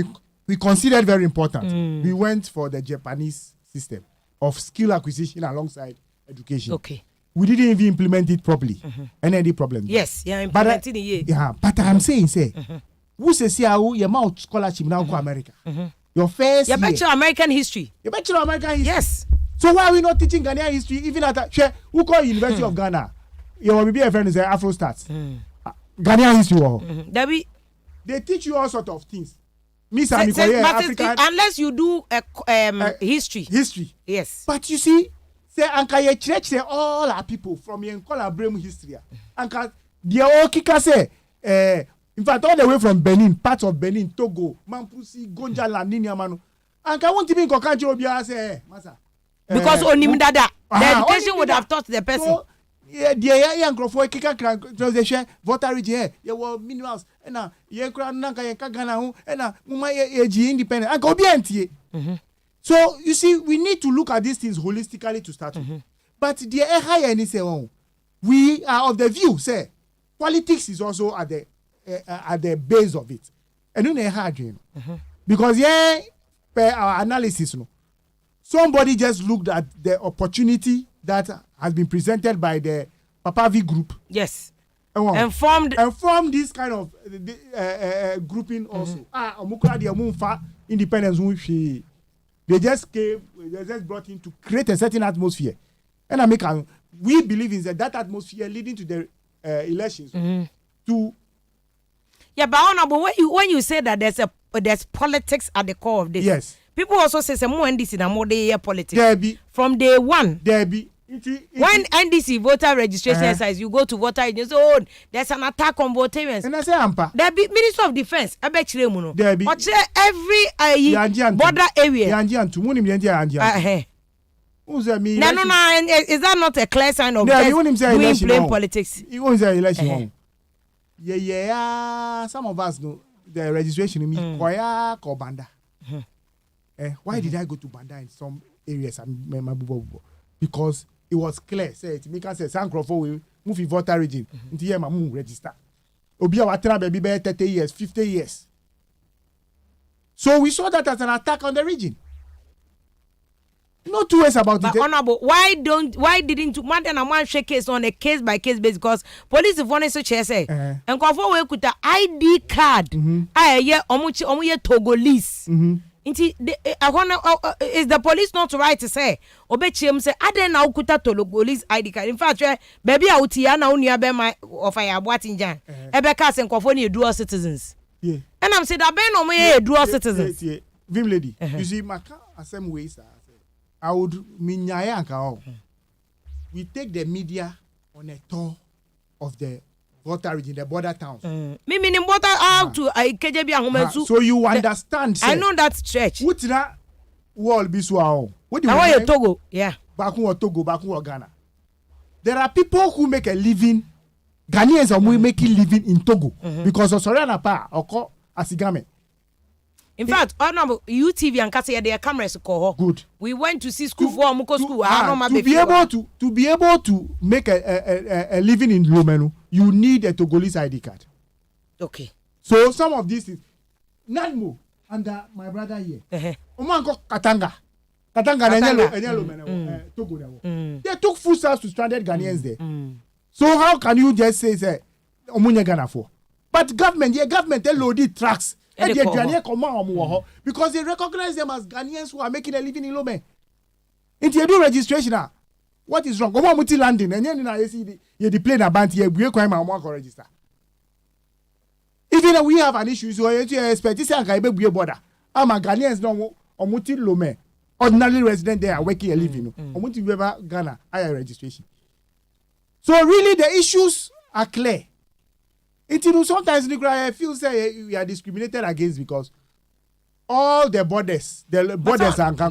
we considered very important. We went for the Japanese system of skill acquisition alongside education. Okay. We didn't even implement it properly. Any problem? Yes, yeah, implementing it. Yeah, but I'm saying, who says here you amount scholarship now go America? Your first year. Bachelor American history. Your bachelor American history. Yes. So why are we not teaching Ghanaian history even at who call University of Ghana? Your be a friend is Afro Stats. Ghanaian history. They teach you all sort of things. Miss African. Unless you do history. History. Yes. But you see, say Anka church all our people from Yenkola Bremu history. Anka the Okika say in fact all the way from Benin, parts of Benin, Togo, Mampusi, Gonja, Landini, Amano. Anka won't even go country Obia say, Masa. Because Onimdada, the education would have taught the person. So, yeah, the young crop for Kika translation, voter here, you were minerals, and now you crown Nanka Yakagana, and now Muma independent. I go be So you see, we need to look at these things holistically to start with. But the higher any say, we are of the view, say, politics is also at the base of it. And you know hard dream. Because per our analysis, somebody just looked at the opportunity that has been presented by the Papavi group. Yes. And formed this kind of grouping also. Independence. They just brought in to create a certain atmosphere. And we believe in that atmosphere leading to the elections. Yeah, but Honorable, when you say that there's politics at the core of this. Yes. People also say some more NDC and more day politics. There be. From day one. There be. When NDC voter registration exercise, you go to voter agency, there's an attack on voters. And I say, Ampa. There be Minister of Defense. I bet you there be. But every border area. No, is that not a clear sign of doing plain politics? He won't say election. Yeah. Some of us know the registration in me. Koya Banda. Why did I go to Banda in some areas? Because it was clear. Say Mika said Sankroфo will move in voter region. Into here, move register. Obia Watra baby 30 years, 50 years. So we saw that as an attack on the region. No two ways about but it. Honorable, why didn't more than one shake case on a case by case basis? Because police if one so say and Kofo we kuta ID card. Omuye Togolese. Is the police not right to say obechim say aden na ukuta Togolese ID card? In fact, baby autia na unia be my of fire boatinjan. Ebeka say Kofo ni dual citizens. Yeah. And I'm saying that ben no me dual citizens. Vim lady. You see maka asem ways I would minyaya. We take the media on a tour of the voter region, the border towns. Me meaning border out to KJB and so you understand. I know that stretch. What's that wall be so? What do you want? Togo, yeah. Baku or Togo, Baku or Ghana. There are people who make a living. Ghanaians are making living in Togo because of Soriana Pa or Asigame. In fact, UTV and Kasi their cameras call. Good. We went to see school for Muko school. To be able to make a living in Lomenu, you need a Togolese ID card. Okay. So some of these things, Nanmo and my brother here, Omango Katanga, Togo. They took food stamps to stranded Ghanaians there. So how can you just say Omunya Ghana for? But government, they loaded trucks. Because they recognize them as Ghanaians who are making a living in Lome. If you do registration, what is wrong? Go multi landing and then you see the plane about here, we crime and register. Even we have an issue, so you expect this guy be border. I'm a Ghanaians no omuti lome. Ordinary resident there are working and living. Omuti be Ghana higher registration. So really the issues are clear. Sometimes I feel say we are discriminated against because all the borders are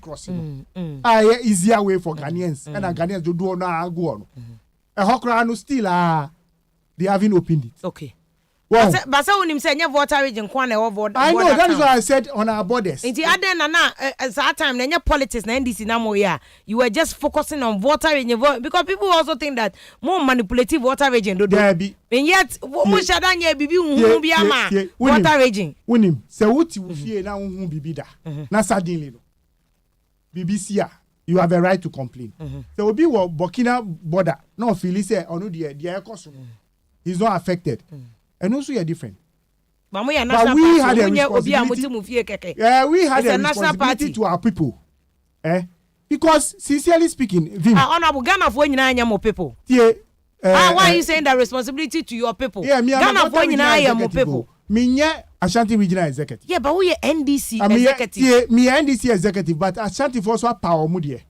crossing. Easier way for Ghanaians and Ghanaians to do no go on. A Hokrano still they haven't opened it. Okay. Wow. But so when him say water region kwane over. I know that is what I said on our borders. Inti ade na at that time na politics na NDC na mo ya. You were just focusing on water region because people also think that more manipulative water region do. And yet mo shada nya bibi unhu bi ama water region. Wonim se wuti ufie na unhu bibi da. Na suddenly no. BBC you have a right to complain. So obi wo Burkina border no feel say onu de ekoso. He's not affected. And also you're different. But we had a responsibility. Yeah, we had a responsibility to our people. Because sincerely speaking, Vim. Honorable Ghana for more people. Why are you saying that responsibility to your people? Yeah, Ghana for more people. Minya Ashanti Regional Executive. Yeah, but we are NDC executive. Yeah, me NDC executive, but Ashanti for so power mudie.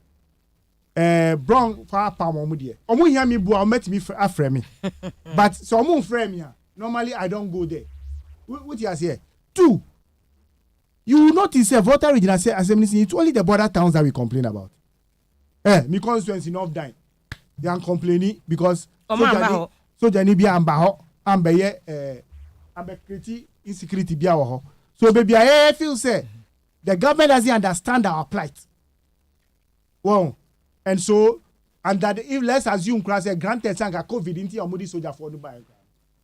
Brown for power mudie. Omu hear me bua met me afre me. But so omu frame me. Normally, I don't go there. What you say? 2, you will notice a voter regional assembly. It's only the border towns that we complain about. My constituency not dying. They are complaining because so Jani be ambaho, ambeye, ambecurity, insecurity be our. So baby, I feel say the government doesn't understand our plight. Well, and so that if let's assume class granted sanga COVID into your moody soldier for the buy.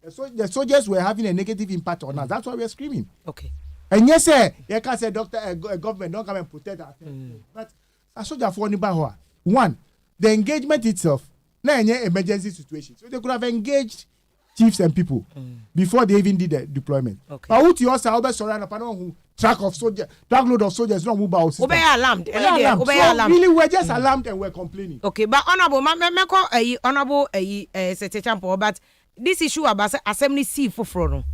So the soldiers were having a negative impact on us. That's why we're screaming. Okay. And yes, sir, you can say doctor, government don't come and protect us. But a soldier for Nibahoa. 1, the engagement itself, not an emergency situation. So they could have engaged chiefs and people before they even did the deployment. Okay. But who also always surround upon track of soldiers, truckload of soldiers, not move out. Obey alarmed. Really, we're just alarmed and we're complaining. Okay, but honorable, honorable, but this issue about assembly C for front.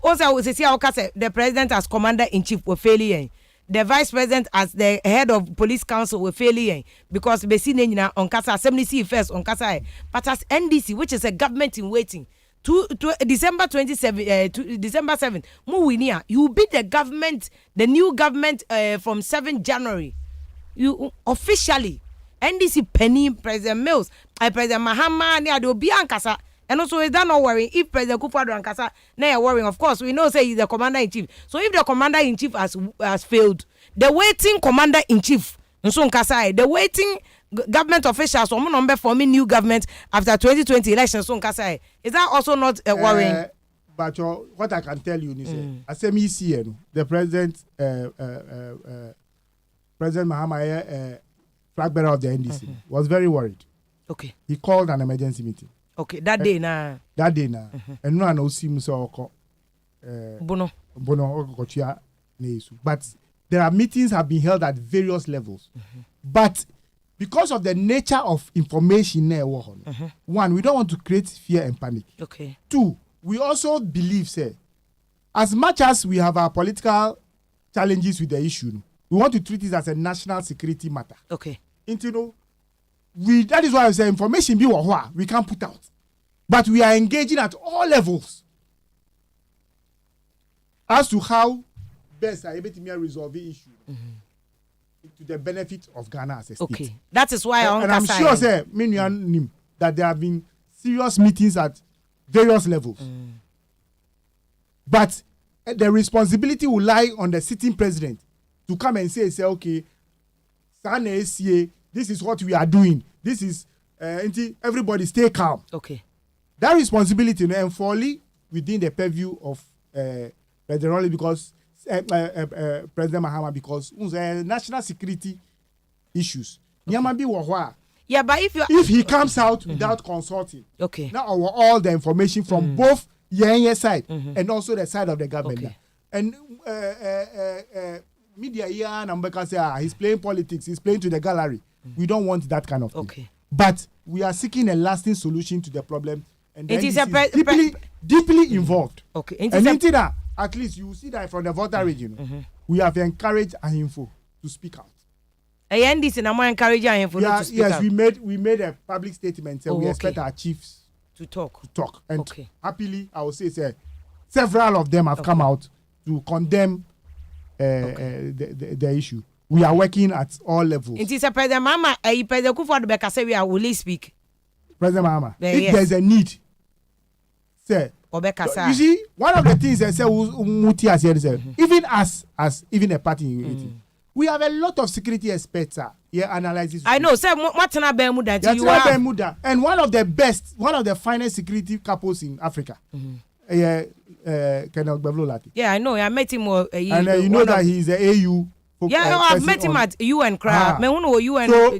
Also, the president as commander in chief were failing. The vice president as the head of police council were failing because Besina on Casa Assembly C first on Casa. But as NDC, which is a government in waiting, to December 27, December 7th, Muwinia, you beat the government, the new government from 7th January. You officially NDC Penny, President Mills, President Mahama, Niado Biancasa. And also, is that not worrying? If President Kufuor and Kasa now are worrying, of course, we know say he's the commander in chief. So if the commander in chief has failed, the waiting commander in chief, the waiting government officials, some number forming new government after 2020 elections, is that also not worrying? But what I can tell you is, as MEC, the president, President Mahama, flag bearer of the NDC, was very worried. Okay. He called an emergency meeting. Okay, that day now. And no one knows him so Bono. But there are meetings have been held at various levels. But because of the nature of information, 1, we don't want to create fear and panic. Okay. 2, we also believe, say, as much as we have our political challenges with the issue, we want to treat it as a national security matter. Okay. That is why I say information we can't put out. But we are engaging at all levels as to how best are able to resolve the issue to the benefit of Ghana as a state. Okay. That is why I'm sure that there have been serious meetings at various levels. But the responsibility will lie on the sitting president to come and say okay, this is what we are doing. This is everybody stay calm. Okay. That responsibility and fully within the purview of President Rolly because President Mahama because national security issues. Okay. Yeah, but if he comes out without consulting, okay, now all the information from both your side and also the side of the government, okay. And media he's playing politics, he's playing to the gallery. We don't want that kind of thing. Okay. But we are seeking a lasting solution to the problem and It then is deeply involved. Okay. And into that, at least you see that from the voter region, we have encouraged Ahimfo to speak out. NDC na more encouraging Ahimfo to speak out. Yes, we made a public statement. We expect our chiefs to talk. And happily, I would say, several of them have come out to condemn the issue. We are working at all levels. It is a President Mama, President Kufuor say we are will speak. President Mama, if there's a need, say. You see, one of the things I say, Muti has said, even even a party, we have a lot of security experts here analyzing. I know, sir. Matana Bermuda, and one of the finest security couples in Africa. Yeah, I know. I met him. And you know that he's the AU. I've met him at UN.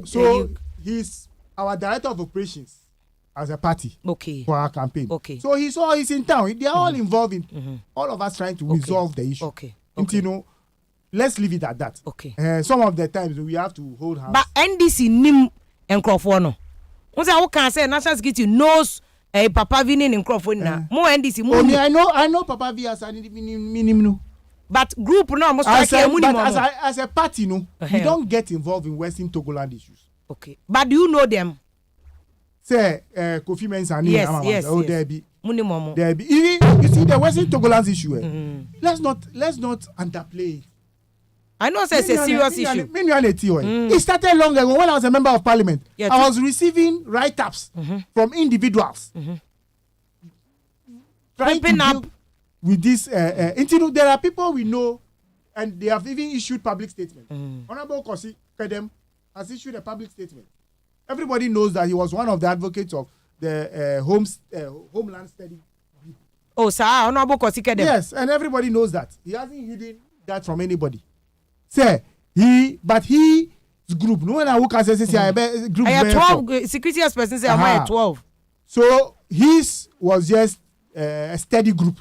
So he's our director of operations as a party for our campaign. So he's in town. They are all involved in all of us trying to resolve the issue. You know, let's leave it at that. Some of the times we have to hold hands. But NDC nim and Crawford no. Once I can say national security knows Papa V in Crawford na. More NDC. I know Papa V as an minimum. But group no must as a party no, we don't get involved in Western Togoland issues. But do you know them? Say Kofi Mensah. Yes. There be. You see the Western Togoland issue. Let's not underplay it. I know it's a serious issue. It started long ago when I was a member of parliament. I was receiving write-ups from individuals trying to deal with this. There are people we know, and they have even issued public statements. Honorable Kosi Kedem has issued a public statement. Everybody knows that he was one of the advocates of the Homeland Study. Oh, sir, Honorable Kosi Kedem. Yes, and everybody knows that. He hasn't hidden that from anybody. Say his group. No one who can say group. I have 12 security experts say I have 12. So his was just a steady group.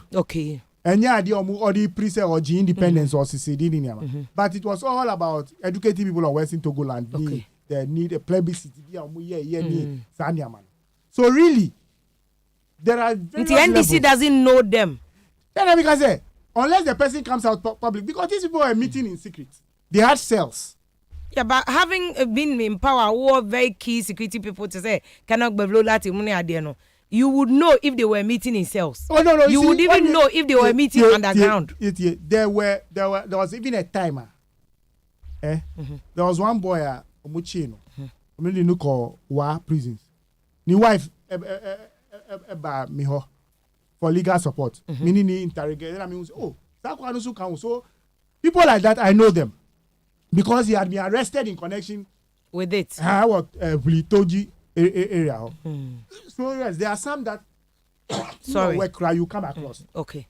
And the pre or G independence or CCD. But it was all about educating people of Western Togoland. They need a plebiscite. So really, there are the NDC doesn't know them. Then I can say, unless the person comes out public, because these people are meeting in secret. They had cells. Yeah, but having been in power, who very key security people to say, cannot be blown. You would know if they were meeting in cells. Oh no! You would even know if they were meeting underground. There was even a timer. There was one boy Muchino. Only no call Wa prisons. Ni wife miho for legal support. Meaning ni interrogate. I mean, so people like that, I know them because he had been arrested in connection with it. Bulitoji area. So yes, there are some that you come across.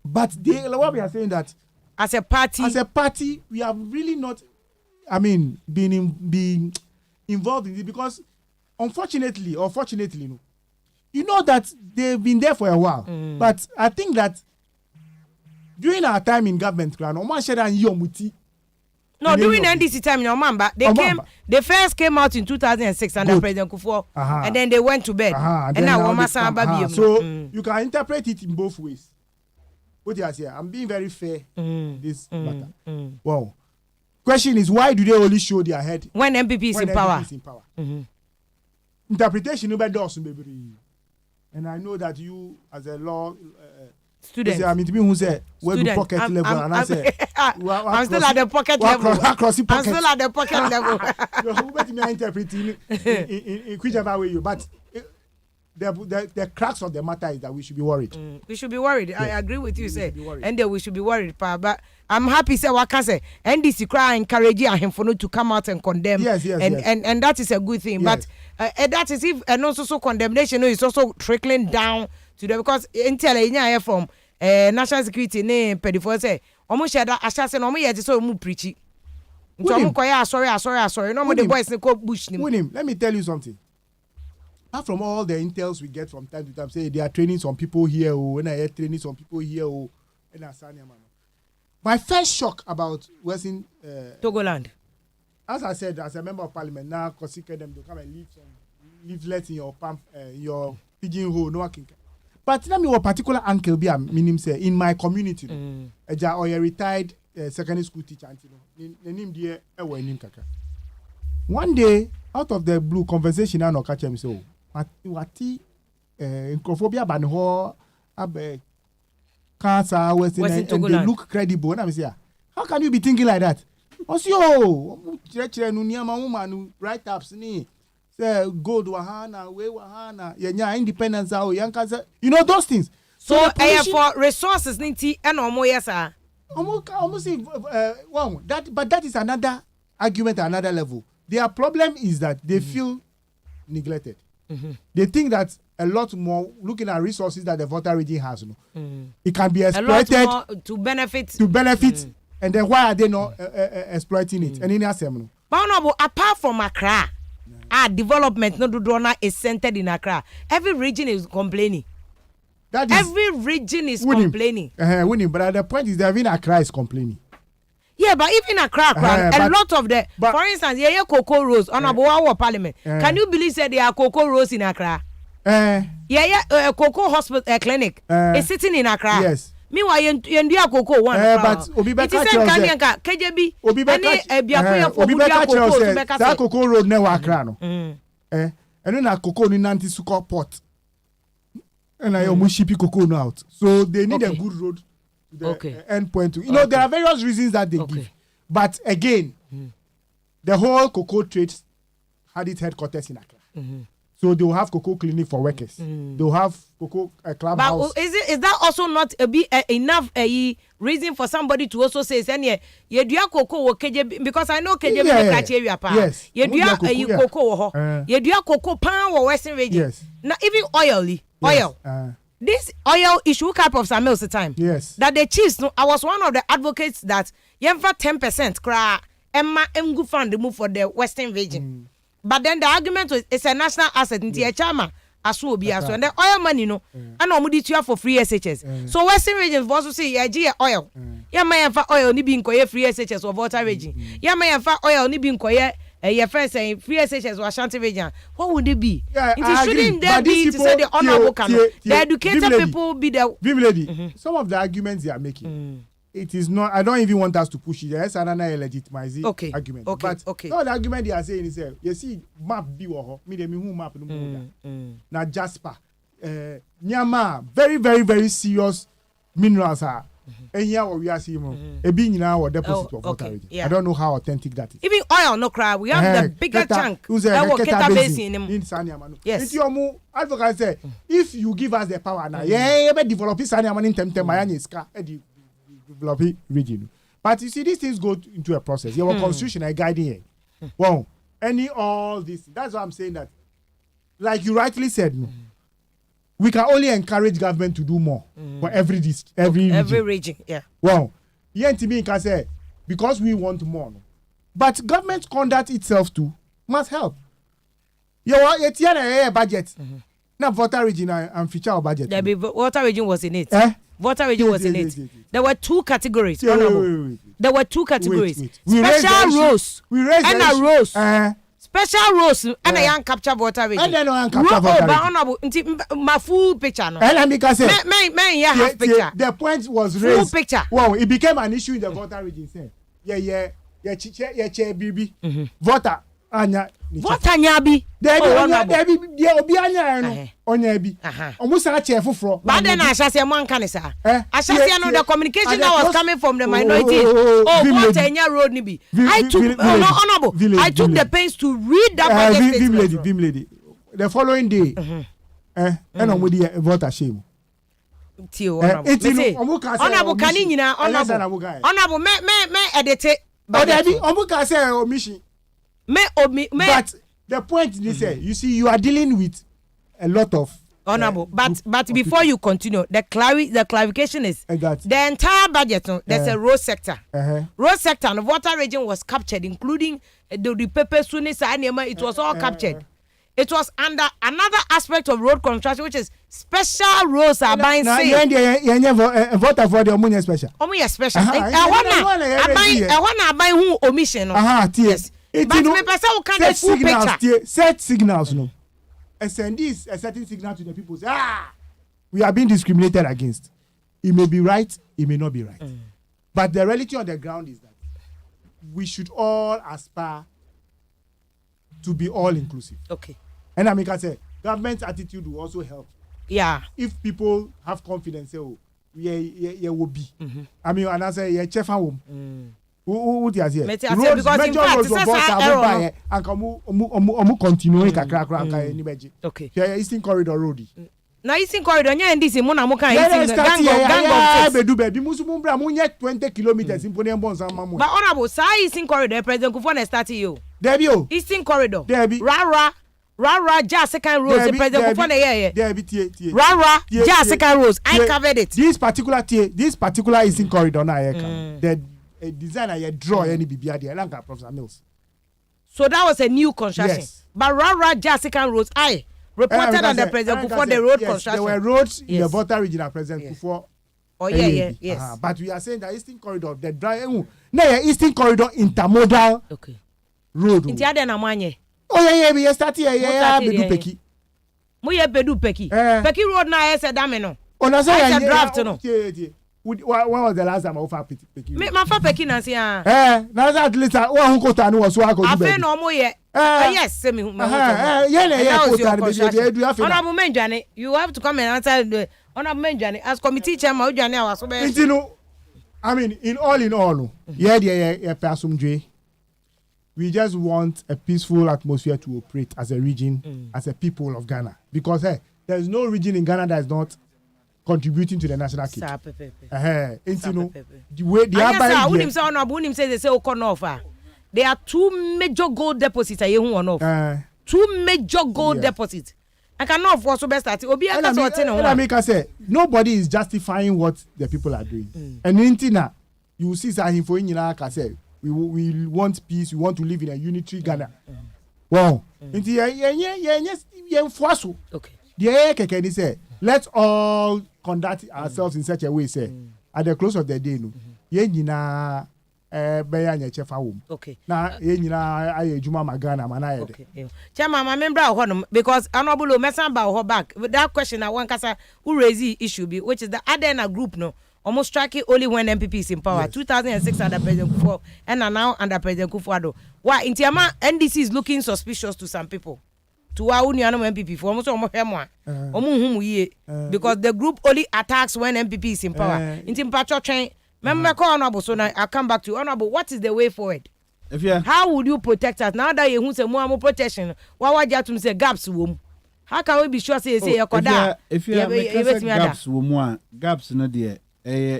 But what we are saying that as a party, we have really not. Being involved in it because, unfortunately or fortunately, you know that they've been there for a while. But I think that during our time in government, during NDC time in Omamba, they first came out in 2006 under President Kufuor, and then they went to bed. And now so you can interpret it in both ways. What you say? I'm being very fair. This matter. Wow. Question is, why do they only show their head when MPP is in power? Interpretation and I know that you as a law student, I mean to me who say where the pocket level and I say I'm still at the pocket level. I'm still at the pocket level. Who bet me interpreting in whichever way you, but the crux of the matter is that we should be worried. We should be worried. Yes. I agree with you, say. And then we should be worried, pa. But I'm happy, say, what can say? NDC cry encouraging him for to come out and condemn. Yes. And that is a good thing. Yes. But that is if and also condemnation is also trickling down to them because until from national security name pedifo say almost share that assassin no me so mu preach. Sorry. No more the boys go bush him. Let me tell you something. Apart from all the intels we get from time to time, say they are training some people here, when I hear training some people here, my first shock about Western Togoland, as I said, as a member of parliament, now consider them to come and leave some leaflets in your pigeon hole, no one can. But let me a particular uncle be a minimum say in my community. Or a retired secondary school teacher. Name dear kaka. One day, out of the blue conversation, I no catch him so. Wati microphobia banho abe cancer Western and they look credible. And I'm saying, how can you be thinking like that? Also, write ups ni say gold wahana, way wahana, yenya independence you know those things. So for resources ninti and yes almost wow, that is another argument at another level. Their problem is that they feel neglected. They think that a lot more looking at resources that the Volta region has, it can be exploited a lot more to benefit. And then why are they not exploiting it? And in Assembly. But apart from Accra, development is centered in Accra. Every region is complaining. Every region is complaining. But the point is that even Accra is complaining. Yeah, but even Accra, a lot of the, for instance, cocoa rows on our parliament. Can you believe that there are cocoa rows in Accra? Cocoa hospital clinic is sitting in Accra. Yes. Meanwhile, you cocoa one. But KJB. That cocoa road never Accra no. And then a cocoa in Nanti Suko port. And I almost ship cocoa out. So they need a good road to the end point. You know, there are various reasons that they give. But again, the whole cocoa trade had its headquarters in Accra. So they will have cocoa clinic for workers. They will have cocoa clubhouse. But is that also not enough reason for somebody to also say, you do cocoa KJB, because I know KJB catch area pa. Yes. You do cocoa you do cocoa pan or Western region. Yes. Now even oil. This oil issue cap of some else time. Yes. That the chiefs, I was one of the advocates that you have 10% cra Emma Mgu fund the move for the Western region. But then the argument was it's a national asset in the chama as will be as well. And the oil money, and omudi to for free SHS. So Western region also say yeah oil. Yeah, my oil ni being free SHS or water region. Yeah, my oil ni being your friend saying free SHS or Ashanti region. What would it be? It shouldn't there be to say the honorable the educated people be the lady. Some of the arguments they are making. It is not. I don't even want us to push it. That's another legitimizing argument. But no, the argument they are saying is, you see, map be me the who map no now Jasper, Nyama, very very very serious minerals are. And here we are seeing a being now or deposit of water. I don't know how authentic that is. Even oil no cry. We have the bigger chunk. Who's a basin in Sanyamanu. Yes. Advocate say if you give us the power now, yeah, develop Sanyamanu in Temtemaya ska. Developing region. But you see, these things go into a process. Your constitution is guiding here. Well, all this. That's why I'm saying that, like you rightly said, we can only encourage government to do more for every region. Yeah. Well, me can say because we want more, but government conduct itself too must help. Your budget. Now, water region and feature budget. Water region was in it. Water region was in it. There were two categories. There were two categories. Special rows and a rose. Special rows and a young capture water region. And then I capture water region. My full picture. No. And because half picture. The point was raised. Full picture. Well, it became an issue in the water region. Yeah, baby. Water. Water nyabi. There be onya bi. Almost a chair for. But then I shall say one can say. I shall say the communication that was coming from the minorities. Water nya road ni bi. I took honorable. I took the pains to read that budget. Vim lady. The following day, and on water shame. Honorable Kanina, honorable me edit it. But Omuka say mission. But the point is, you see, you are dealing with a lot of honorable. But before you continue, the clarification is the entire budget. There's a road sector. Road sector and the water region was captured, including the paper Sunisa and it was all captured. It was under another aspect of road construction, which is special roads are buying. Voter for the Omunya special. Omunya special. I want buy who omission. Yes. But me person who can get full picture. Set signals, no. And send this a certain signal to the people. Say, we are being discriminated against. It may be right, it may not be right. But the reality on the ground is that we should all aspire to be all inclusive. Okay. And I mean, I say government's attitude will also help. Yeah. If people have confidence, say, oh, yeah, will be. I mean, and I say, yeah, chef home. Who do you say? Roads, major roads of Boston, and come continue kakra. Okay. Yeah, Eastern Corridor Road. Na Eastern Corridor, nya ndisi mo na mo kan Eastern gang bedu bebi musumu mbra mo nye 20 kilometers impone mbonza mamu. But honorable, say Eastern Corridor President Kufuor na start you. Debi o. Eastern Corridor. Debi. Rara, just second rows. The President Kufuor na yeah. Debi tie. Rara, just second rows. I covered it. This particular Eastern Corridor na here come. The designer here draw any bibia there. Lanka Professor Mills. So that was a new construction. Yes. But Rara, just second rows. I reported on the President Kufuor the road construction. There were roads in the Volta region of President Kufuor. Oh yes. But we are saying that Eastern Corridor, the dry, Eastern Corridor intermodal road. Inti ade na manye. Oh yeah, we start here. Yeah, bedu peki. Mo ye bedu peki. Peki road na ese dame no. Ona say ya draft no. When was the last time I offer peki? Me ma fa peki na say ah. Na say at least wa hu kota no so akodu be. Afa no mo ye. Yes, say me hu. Yeah, kota be do afa. Honorable Menjane, you have to come and answer the Honorable Menjane as committee chairman Ujane awaso be. Intino, I mean, in all, yeah, Pasumdwe. We just want a peaceful atmosphere to operate as a region, as a people of Ghana. Because there's no region in Ghana that is not contributing to the national cake. The way they are there are two major gold deposits. Two major gold deposits. I cannot also best start. Nobody is justifying what the people are doing. And Intina, you see, we want peace. We want to live in a unitary Ghana. Wow. Okay. Let's all conduct ourselves in such a way. Say, at the close of the day, okay. Now, Juma Magana, Manaya. Okay. Chairman, I remember because Honorable Mesamba back. That question I want to raise the issue, which is the Adena group, no. Almost striking only when MPP is in power. Yes. 2006 under President Kufuor and now under President Kufuor. Why in Tiama NDC is looking suspicious to some people. To our union MPP for almost because the group only attacks when MPP is in power. In Timpacho train, remember honorable. So now I come back to honorable. What is the way forward? How would you protect us now that you say more protection? Why would you say gaps womb? How can we be sure say if you have gaps womb gaps no dear.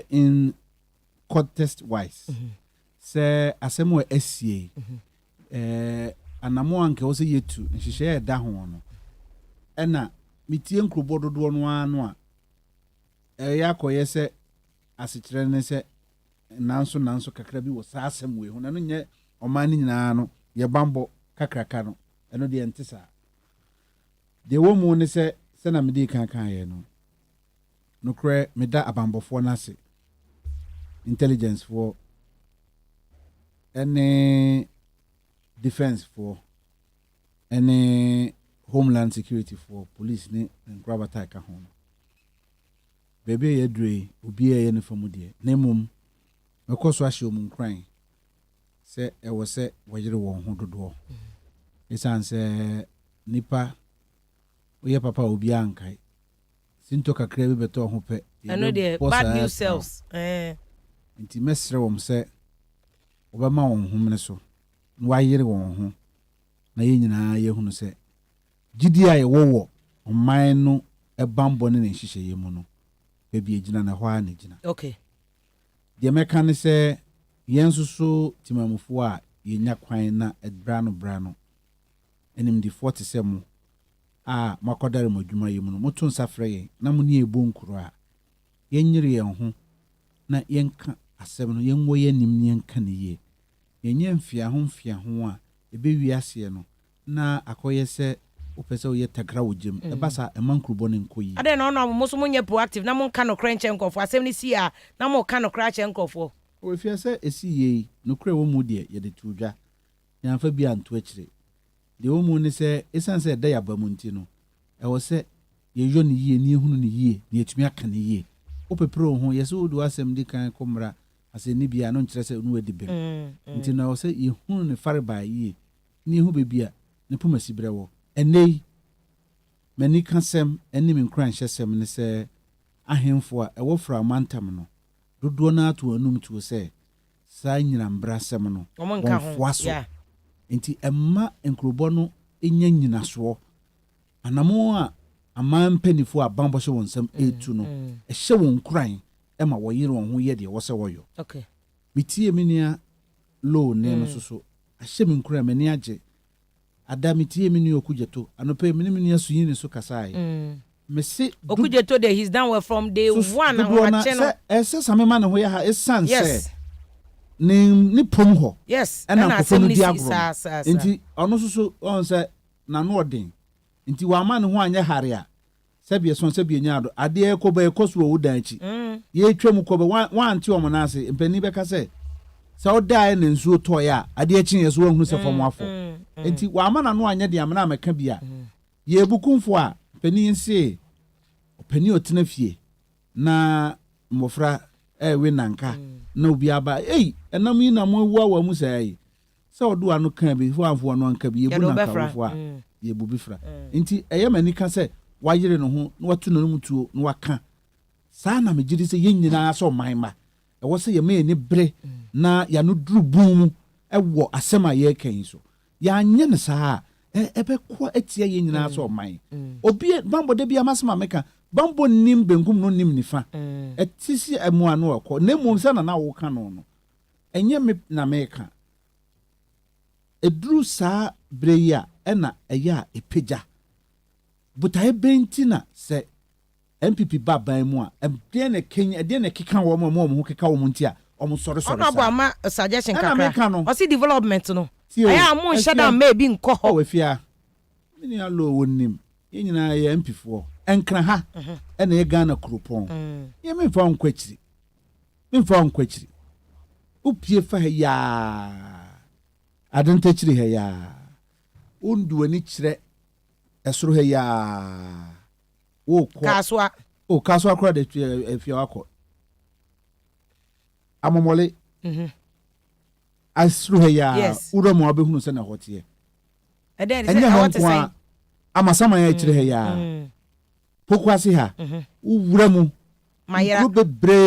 In contest wise, say asemo SCA, anamo anke wose yetu nhihye da ho no, ena mitie nkrobodo do no ano a yakoye se asekire ne se nanso kakra bi wo sa asem we ho na no nye oman ni nyina no ye bambo kakraka no eno de ntisa de wo mu ne se na medi kan ye no no kre meda abambofo nase intelligence for any defense for any homeland security for police ne grabata ka ho bebe ye dre obi ye ne famu de nemum mekoso ahye omun kran se e wo se wojere won ho dodo isan se nipa oye papa obi ankai sinto kakra bi beto ho pe ano de bad news selves nti mesre wom se obama won ho mene so no wayere won ho na ye nyina ye hunu se gidi aye wowo oman no e bambo ne nhihye ye mu no e bi egina na hwa na gina okay de meka ne se yensusu timamufo a ye nya kwan na brano enim di 47 a makodare modwuma yemu no motun safre ye na mu ne ebu nkuro a yenyire ye ho na yenka asem no yenwo ye nim ne yenka ne ye yenye mfia ho a ebewi ase no na akoye se opese oye tagra wogem ebasa emankrubo ne nkoyi ade na ono moso munye proactive na monka no krenche nkofo asem ne si a na mo ka no krache nkofo o efia se esi ye no kre wo mu de ye de tudwa yamfa bi anto akire de wo mu ne se esan se da ya bamunti no e wo se ye yo ni ye ni ehunu ni ye ni etumi aka ni ye opepro ho ye so do asem di kan komra ase ni bia no nkyerɛ sɛ no adi bem nti na wo sɛ ye hunu ne fare ba ye ni hu bebia ne poma sibrɛ wo enei mani kasɛm ɛne me nkran hyɛsɛm ne sɛ ahemfo a ɛwɔ fra mantam no dodo na ato anum tuo sɛ saa nyina mbra sɛm no wɔmfoa so nti ɛma nkrobɔ no enya nyinasoɔ anamo a aman panifo a bambɔ hyɛ wɔn nsɛm etu no ɛhyɛ wɔn kran ɛma wɔyere wɔn ho yɛ deɛ wɔsɛ wɔyɔ okay mitie minia low ne no so ahyɛ me nkran mani agye ada mitie minia okugyeto anope minia so yini so kasae me se okugyeto de he's done well from day one and what channel ɛsɛ samema ne ho yɛ ha esan sɛ ni pom ho yes ɛna kofo no di agro nti ɔno so on sɛ na no ɔden nti wa ma ne ho anyɛ hare a sɛbie son sɛbie nyaado ade ekoba ekoso wo dan chi ye twam koba wan ti omo na ase mpani bɛka sɛ odae ne nsuo toy a ade akyin ye so wahunu sɛ fam afɔ nti wa ma na no anyɛ de amana meka bia ye bukumfo a pani nsie pani otena fie na mmofra we nanka na obi aba enam yi na mo wu awa mu sɛ odo ano kan bi fo anfo no anka bi ye bu nanka fo a ye bu bi fra nti ɛyɛ mani ka sɛ wayere no ho na watu no mutuo na waka saa na megiri sɛ ye nyina sɛ ɔmanma ɛwɔ sɛ ye me ni bre na ya no duru bum ɛwɔ asɛm a ye kan so ya nye ne saa ɛbɛkɔ atia ye nyina sɛ ɔman obi bambo de bia masema meka bambo nim benkum no nim nifa ɛtisi emu ano ɛkɔ na emu sɛ na wo ka no no ɛnyɛ me na meka eduru saa bre yi a ɛna ɛyɛ a epagya butae benti na sɛ MPP ba ban mu a ɛdeɛ na Kenya ɛdeɛ na keka wɔ mo ho keka wɔ mo nti a ɔmo sɔre sa ɔno abo ama suggestion kakra ɔsi development no ɛyɛ amo nhyɛ da ma ebi nkɔ hɔ Afia mini alo wonim yɛ nyina yɛ MP foɔ ɛnkra ha ɛna yɛ Ghana kuropɔn yɛ memfa nkwakiri upie fa ha ya adentachiri ha ya undu ani kyerɛ ɛsoro ha ya wo kɔ kaswa kora de Afia wakɔ amomole asoro ha ya uro mo abehunu sɛ na hɔteɛ ɛnyɛ hɔ nko a amasama ya kyerɛ ha ya Pokuaa si ha uwura mu mayira bebre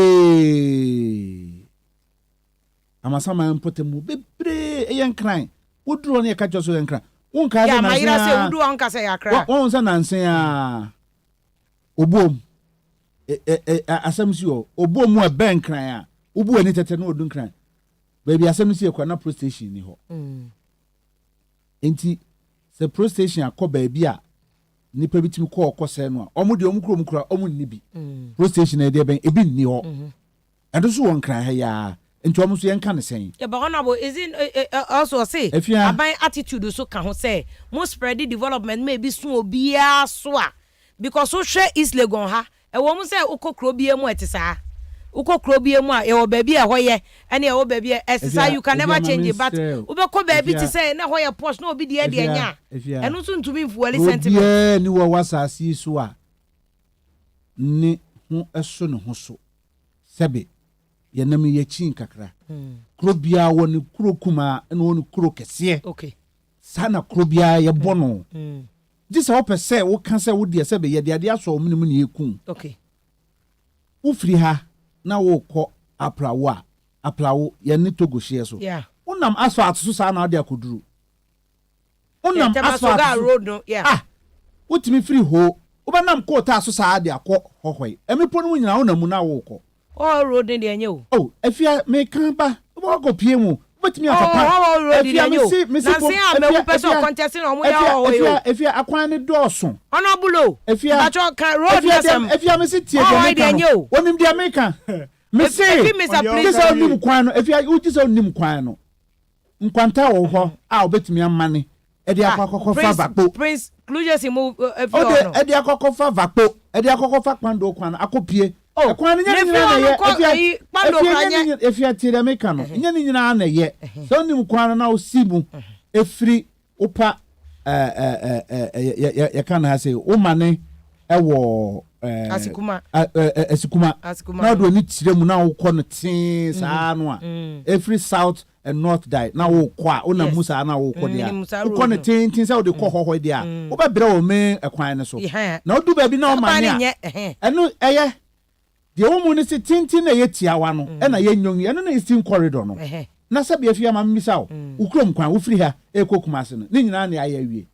amasama ya mpotemu bebre eyen kran woduro ne ka joso yen kran wonka ya mayira se wudu wonka se yakra won se nansen a obom asamsi o obom mu a ben kran a ubu ani tete na odun kran baby asamsi e kwa na pro station ni ho enti se pro station akọ baabi a nipa bitimi kɔ sɛ no a ɔmo de ɔmo kura ɔmo nni bi pro station e de ben ebi nni hɔ ɛdo so won kran ha ya enti ɔmo so yɛn ka ne sɛn yeah but honorable is it also say aban attitude so ka ho say mo spread the development maybe so obia so a because so hwɛ East Legon ha ɛwɔ mo sɛ ukokro bia mu etisa ukokro bia mu a ɛwɔ baabi a hɔ yɛ ɛne ɛwɔ baabi ɛsisa you can never change it but ubekɔ baabi ti sɛ na hɔ yɛ posh na obi de nya ɛno so ntumi mfuwali sentiment yeah ni wɔ wasasi so a ne ho ɛso ne ho so sɛbe yɛnam yɛ chin kakra kuro bia wɔ ne kuro kuma ɛna wɔ ne kuro kɛseɛ okay sana kuro bia yɛ bɔ no disa wo pɛ sɛ wo ka sɛ wo de sɛbe yɛ de ade aso wo ne mu ne yɛkum okay wo firi ha na wo kɔ aplawo yɛne Togo hye so wonam asphalt so saa na ade akoduru wonam asphalt road no wotimi firi ho wobɛnam kota so saa ade akɔ hɔhɔi emipo no nyina wonam na wo kɔ road de enye o Afia me kan ba wobɛkɔ pie mu wobɛtimi akɔpa road de enye o na se a me wo person contest na omo ya o Afia akwan ne dɔɔso honorable Afia bacho kan road na Afia me se tie de enye o wonim de America me say this onim kwan no Afia uti so onim kwan no nkwanta wo hɔ a obetimi amane e de akɔkɔ fa bakpo Prince Clujes mu Afia e de akɔkɔ fa bakpo e de akɔkɔ fa kwando kwan akɔpie kwan no nyina na ye Afia tie de America no nyina na ye so onim kwan na osibu efiri opa ye kan ha say o mane ewo asikuma na do ni tire mu na wo kɔ no tin saa no a every south and north die na wo kɔ a ona musa na wo kɔ dia wo kɔ no tin sɛ wo de kɔ hɔ dia wo ba brɛ wo me ekwan ne so na wo du ba bi na wo ma ne ɛno ɛyɛ de wo mu ne se tin na ye tiawa no ɛna ye nyong ɛno na eastern corridor no na sɛ bia fia ma mmisa wo ukrom kwan wo firi ha ekokuma se no ne nyina na ayɛ wie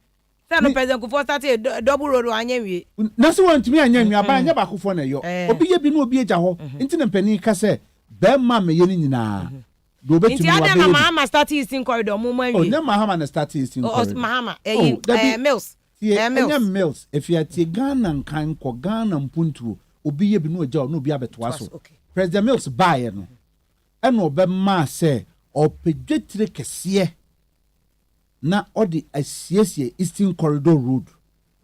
sɛ no president kufo start double road anya wie na se wantumi anya nwi aba anya ba kufo na yo obi ye bi no obi eja hɔ nti ne mpani ka sɛ be ma me ye ne nyina do betumi wa be nti Mahama start eastern corridor mo man wie ne Mahama na start eastern corridor Mahama mills mills efia tie Ghana nkan ko Ghana mpuntuo obi ye bi no eja no obi abetoa so president mills bae no ɛna obe ma sɛ opedwetire kɛseɛ na odi asiesie eastern corridor road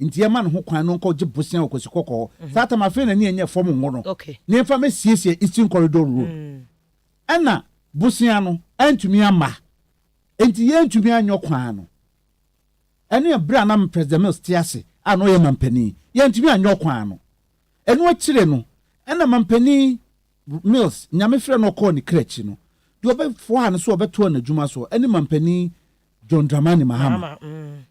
nti ema no ho kwan no nko gye bosia okosi kokɔ sata ma fe na ne enye fom ngo no ne mfa ma siesie eastern corridor road ɛna bosia no antumi ama enti ye antumi anyo kwan no ɛne bra na president mills tiase a no ye mampani ye antumi anyo kwan no ɛno akire no ɛna mampani mills nyame frɛ no kɔ ne krachi no do obefo ha no so obeto na dwuma so ɛne mampani John Dramani Mahama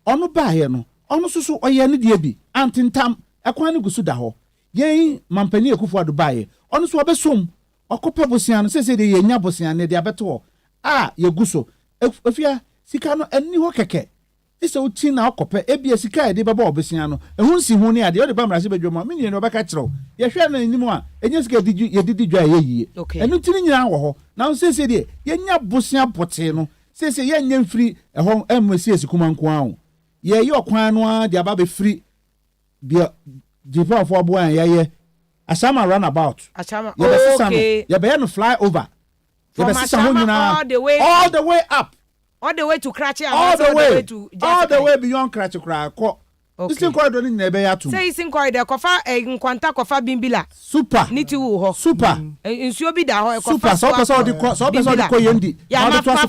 ono baaye no ono susu oye ne die bi antintam ekwan ne gusu da ho yen mampani ekufu ado baaye ono so obesom okopa bosia no sese de yenya bosia ne de abeto a ye guso afia sika no enni ho keke ise uti na okopa ebia sika e de baba obesia no ehun si hu ne ade o de ba mrase bedwoma me ne obeka kyerɛw ye hwɛ na nimu a enya sika ye didi dwa ye yie enu tiri nyina wo ho na sese de yenya bosia pote no sese ye nyem free ehon emesi esikuma nko awo ye ye okwan no a de aba be free bia jipa for abo an ye asama runabout asama okay ye be no fly over ye be sisa ho nyina all the way up all the way to Krachi all the way beyond Krachi kra ko Eastern corridor ni na be ya to say Eastern corridor kofa nkwanta kofa bimbila super niti wo ho super nsuo bi da ho kofa so person de ko yendi ya ma fa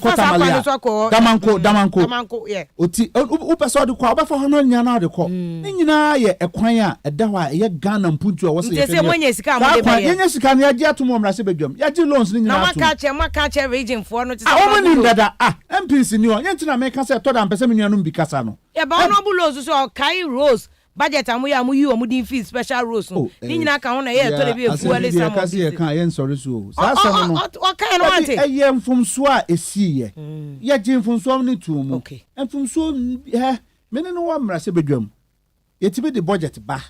damanko yeah oti u person de ko obefa ho no nya na de ko ni nyina ye ekwan a eda ho a ye Ghana mpuntu a wo se ye se monya sika mo de be ye sika na ye ato mo mrase bedwam ya ji loans ni nyina ato na maka che region fo no ti o mo ni dada MPs ni o ye ntina me ka se to da mpese me nuanum bi kasa no ya ba no bulo so kai rose budget amu ya mu yi o mu din fee special rose no ni nyina ka ho na ye to le bi efu ale sam kasi ye kan ye nsori so sa sam no o kan no ante ye mfumso a esi ye ye ji mfumso ni tu mu mfumso me ne no wa mrase bedwam ye tibe de budget ba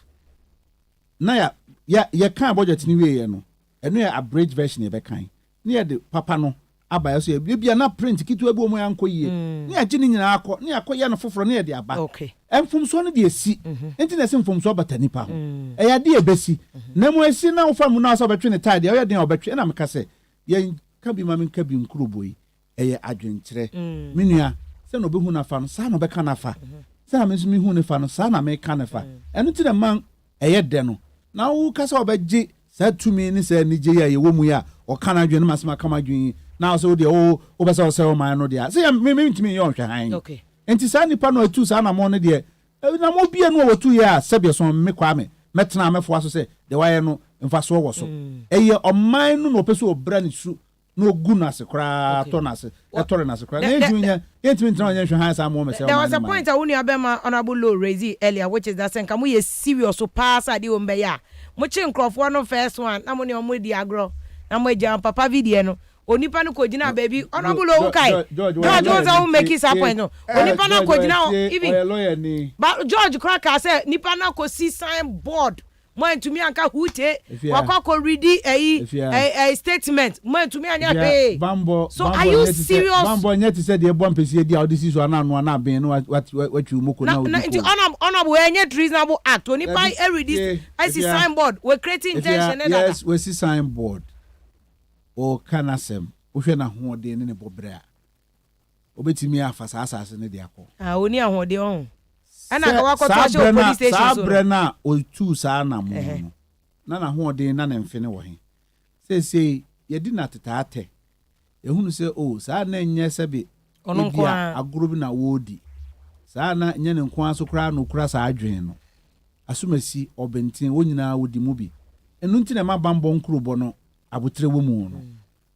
na ya kan budget ni we ye no eno ya abridged version ye be kan ni ye de papa no aba so ye bia na print kitu ebu omo yanko yie ni agye ni nyina akọ ni akọ no foforo ni ye de aba emfumso no de esi enti na se mfumso batani pa ho eya de ebesi na mo esi na wo famu na so betwe ne tide o ye de obetwe na meka se ye ka bi ma me ka bi nkuroboyi eye adwenkyere menua se no behu na fa no sa no beka na fa se na me so me hu ne fa no sa na me ka na fa eno ti na man eye de no na wo ka se obegye sa tumi ni se ni je ya ye wo mu ya o kana adwen ma se ma kama adwen now so de o be say o man no dia say me ntimi ye on hwe han enti sa nipa no atu sa na mo no de na mo bia no wo tu ye a sebe so me kwa me metena mefo aso say de waye no mfa so wo so eye o man no pese obra ni su no ogu na se kra to na se e tore na se kra na ejunya ye ntimi ntena onye hwe han sa mo me say there was a point a woni abema honorable low raise earlier which is that senka mo ye serious so pass ade o mbe ya mo chi nkrofo no first one na mo ne o mo di agro na mo jam papa video no onipa no kojina baby honorable Okai George was how make his point no onipa na kojina even but George Cracker say nipa na ko see sign board mo ntumi anka hute wakọ read a statement mo ntumi anya pay so are you serious bambo nyeti say the bomb pese dia odisi so na no na ben no watwi umoko na honorable any reasonable act onipa read this I see sign board we creating intention yes we see sign board o kanasem o hwe na hoode ne bobrea obetimi afasa asase ne de akọ oni ahode on ana ka wakọ to police station so sabre na o tu sa na mo na hoode na mfene wo he sei ye di na tetaate ehunu se o sa na nye sebe ono nko agoro bi na wodi sa na nye ne nko aso kra no kra sa adwen no asumasi obentin wonyina wodi mu bi enu nti na ma bambo nkrubo no abotre wo mu no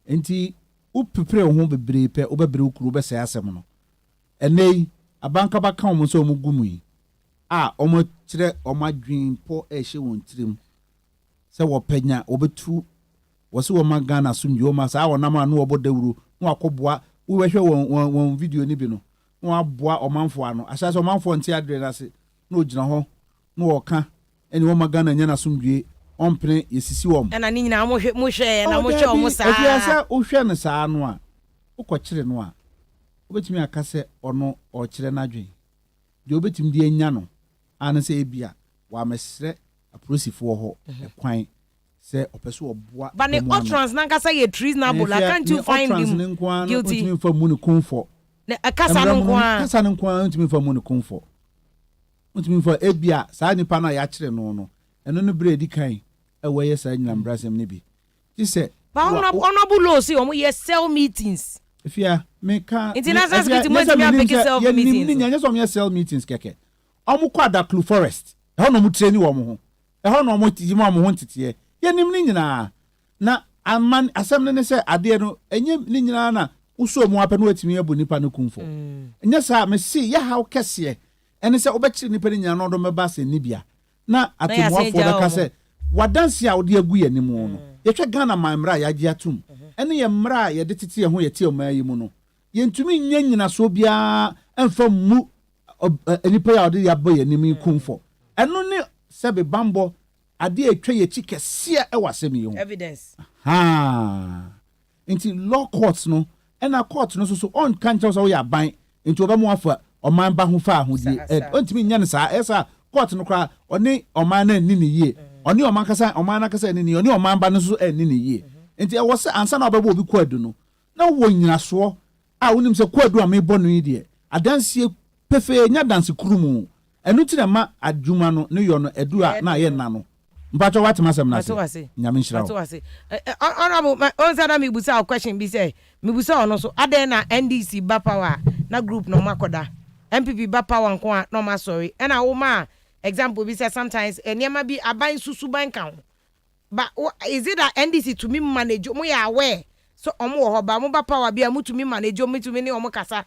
enti upepre ho bebre pe obebre ukuru be sai asem no enei abanka baka omo so omugumu yi omo kire omadwin po ehye won tirim se wo panya obetu wo se wo magana sumdwo ma sa wona ma no obodawuru no akoboa wo hwe won video ni bi no no aboa omanfo ano asase omanfo nti adre na se no ogina ho no woka eni wo magana nya na sumdwe ompene yesisi wom na ni nyina mo hwe na mo hwe omo saa ofia se wo hwe ne saa no a ukokire no a obetimi aka se ono okire nadwen de obetimi de anya no ane se ebia wa mesre aprosifo ho ekwan se opeso oboa but the utterance na kasa ye trees na bola can't you find him guilty ntimi fa mu ne kunfo na akasa no nkwa ntimi fa mu ne kunfo ntimi fa ebia saa nipa na ya kire no no eno no bredi kan ewe saa nyina mbrasem ne bi ti se honorable law say omo ye sell meetings Afia me ka international security mo ti make sell meetings ni nyanya so me sell meetings keke omo kwa Daklu Forest e no mo treni wo mo ho e ho no mo ti mo ho ntete ye nim ni nyina na aman asem ne se ade no enye ni nyina na uso mo apɛ no atimi abu nipa no kumfo enye sa me si ya haw kese ene se obekire nipa ni nyina no do meba se nibia na atemwafo da ka se wadanse a ode agu ye nim no ye hwe Ghana mamra ya gi atum ene ye mra ye de tete ye ho ye tie o mayi mu no ye ntumi nya nyina so bia emfa mu nipa ya ode ya ba ye nim kumfo eno ne sebe bambo ade etwa ye chi kese e wasem ye ho evidence nti law courts no ena court no so on kan chaw so ya ban nti obamu afa oman ba ho fa ho die ontimi nya ne sa esa court no kra oni oman na ni ne yie oni oman kasa oman na kasa ni ne oni oman ba no so ni ne yie nti e wo se ansa na obaba obi kwadu no na wo nyina so a wonim se kwadu a me bo no yi de adanse pefe nya danse kurumu enu ti na ma adwuma no ne yo no edu a na ye na no mpacho what masem na se nyame nshira wo honorable on sada mi busa question bi say mi busa ono so aden na NDC ba power na group no makoda MPP ba power nko a no ma sorry and a woman example bi say sometimes eniema bi aban susu ban kan but is it that NDC to me manage mo ya aware so omo wo ba mo ba power bi amu to me manage mo to me ni omo kasa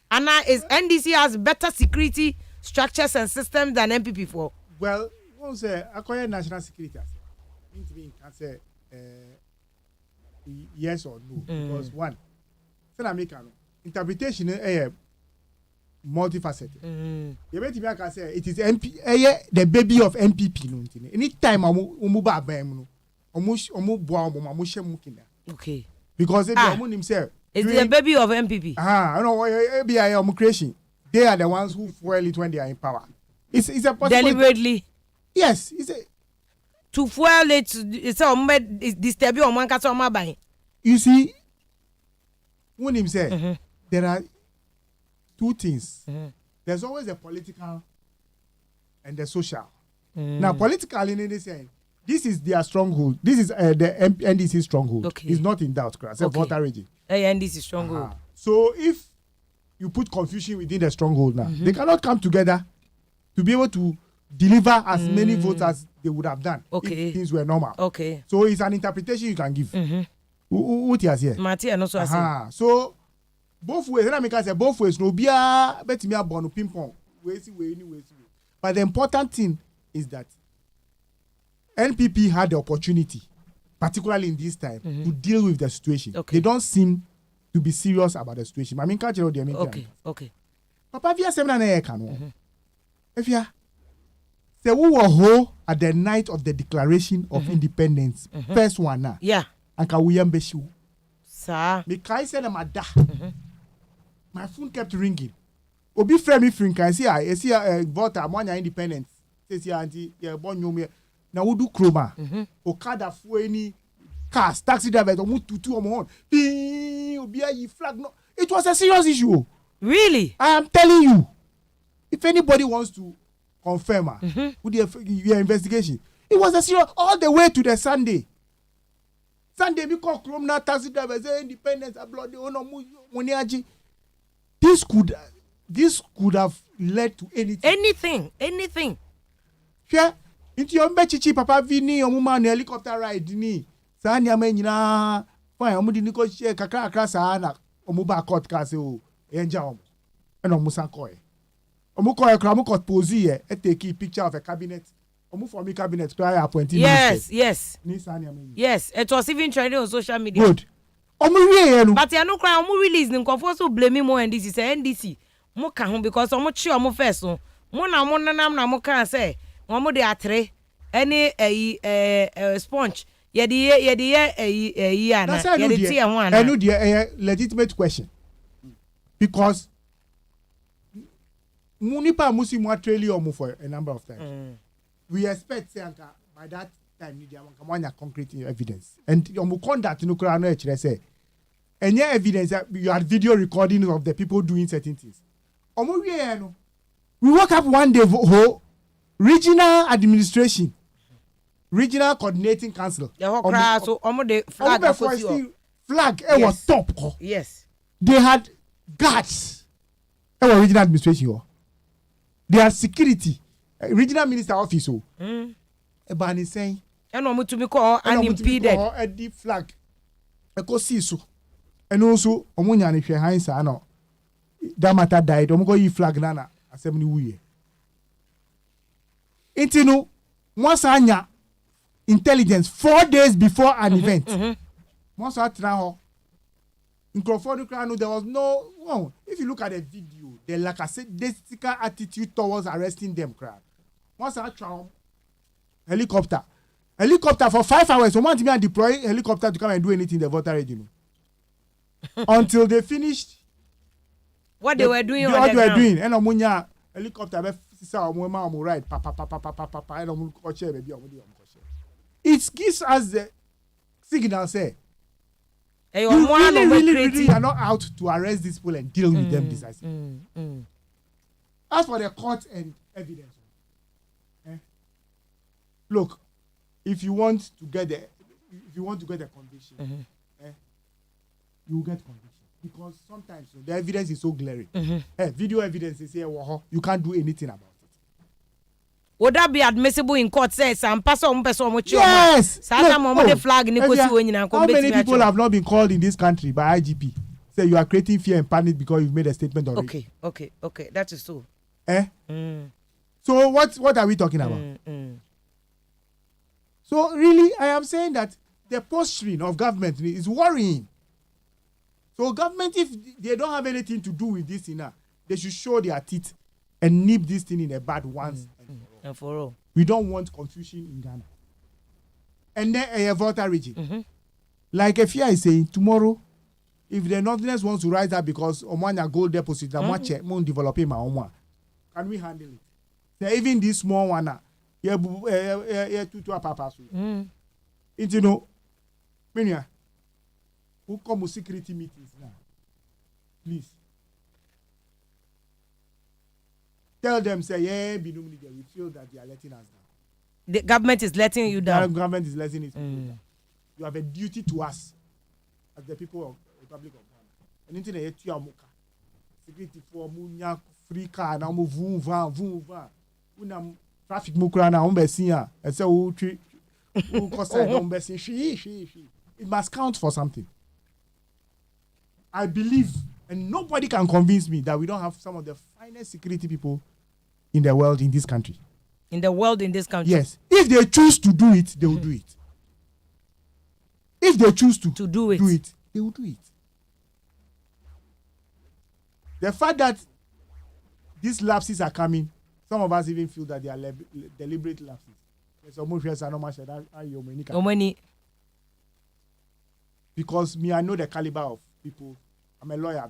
and is NDC has better security structures and systems than MPP for well one say akoya national security into being can say yes or no because one say na make interpretation multifaceted you bet me can say it is MP the baby of MPP no anytime omo ba ban no omo boa omo hye mu kinda okay because if omo nim say is the baby of MPP I know ABI omo creation they are the ones who fuel it when they are in power it's a possibility deliberately. Yes, it's a to fuel it. It's a disturb you on one cast on my buying. You see, when him say there are two things. There's always a political and the social. Now, political in this saying, this is their stronghold. This is the NDC stronghold. Okay. It's not in doubt, correct? It's voter region. NDC stronghold. So if you put confusion within the stronghold now, they cannot come together to be able to deliver as many votes as they would have done if things were normal. Okay. So it's an interpretation you can give. What is here? Marty and also so both ways. Let me say both ways. No be a bet me a bono ping pong. But the important thing is that NPP had the opportunity, particularly in this time, to deal with the situation. Okay. They don't seem to be serious about the situation. I mean, catch it. Okay. Papa, via seminar na ekano. If you say we were whole at the night of the Declaration of Independence, first one na. Yeah. Anka William-Beshu. Sir. Me kai say na mada. My phone kept ringing. Obi friend me friend kan see voter amanya independence. Say auntie ya born you me. Na we do chroma. Okada fu any cars, taxi drivers omu tutu omo hon. Obi ayi flag no. It was a serious issue. Really? I am telling you. If anybody wants to confirm with your investigation, it was a serious all the way to the Sunday. Sunday we call Chrome now taxi drivers independence blood money. This could have led to anything. Anything. Hwɛ nti ombe chichi papa vini omuma na helicopter ride ni. Saa nyama nyina fine omu di ko share kakra saa na omu ba court ka say o enja omu. And omu san koy. Omu koy kra omu court pose here e take picture of a cabinet. Omu for me cabinet try appointing minister. Yes. Ni saa nyama. Yes, it was even trending on social media. Good. Omu wie no. But you no cry omu release ni nkofo so blame mo NDC say NDC. Mo ka ho because omu chi omu first no. Mo na mo nanam na mo kan say omu de atre any sponge. Yedi ana. Yedi tie ho ana. Enu de a legitimate question. Because munipa musi mo trail omu for a number of times. We expect say anka by that time ni dia come on concrete evidence. And omu conduct no kra no e kire say any evidence you had video recordings of the people doing certain things. Omu wie no. We woke up one day regional administration, regional coordinating council. The whole crowd so the flag was top. Yes. They had guards. Regional administration. They had security. Regional minister office. Ebani saying. And omu to be called unimpeded. A deep flag. Eko see so. And also omu nyane hwe han sa no. That matter died. Omu go yi flag nana. Assembly wuye. Intino once anya intelligence 4 days before an event. Once atra there was no if you look at the video, the lackadaisical attitude towards arresting them crowd. Once atra helicopter for 5 hours. Someone to be deploy helicopter to come and do anything in the voter region. Until they finished what they were doing what they were doing and omunya helicopter be sisa omu ride pa and omu ko share baby omu ko share. It gives us the signal say you really are not out to arrest these people and deal with them decisively. As for the court and evidence, look, if you want to get the conviction, you will get conviction. Because sometimes the evidence is so glaring. Video evidence is here, you can't do anything about it. Would that be admissible in court? Says some person. Yes. How many people have not been called in this country by IGP? Say you are creating fear and panic because you've made a statement already. Okay. That is so. So what are we talking about? So really, I am saying that the posturing of government is worrying. So government, if they don't have anything to do with this thing, they should show their teeth and nip this thing in the bud once and for all. We don't want confusion in Ghana. And then a voter region. Like Afia is saying, tomorrow, if the Northerners wants to rise up because Omanya gold deposit, can we handle it? So even this small one, you know, who come with security meetings now? Please. Tell them, say, we feel that they are letting us down. The government is letting you down. The government is letting it down. You have a duty to us as the people of the Republic of Ghana. Anything that you are security for munya free car now move van. Unam traffic mukra na umbesia. And say who cost it must count for something. I believe, and nobody can convince me that we don't have some of the finest security people in the world in this country. Yes. If they choose to do it, they will do it. If they choose to do it, they will do it. The fact that these lapses are coming, some of us even feel that they are deliberate lapses. Because me, I know the caliber of people. I'm a lawyer.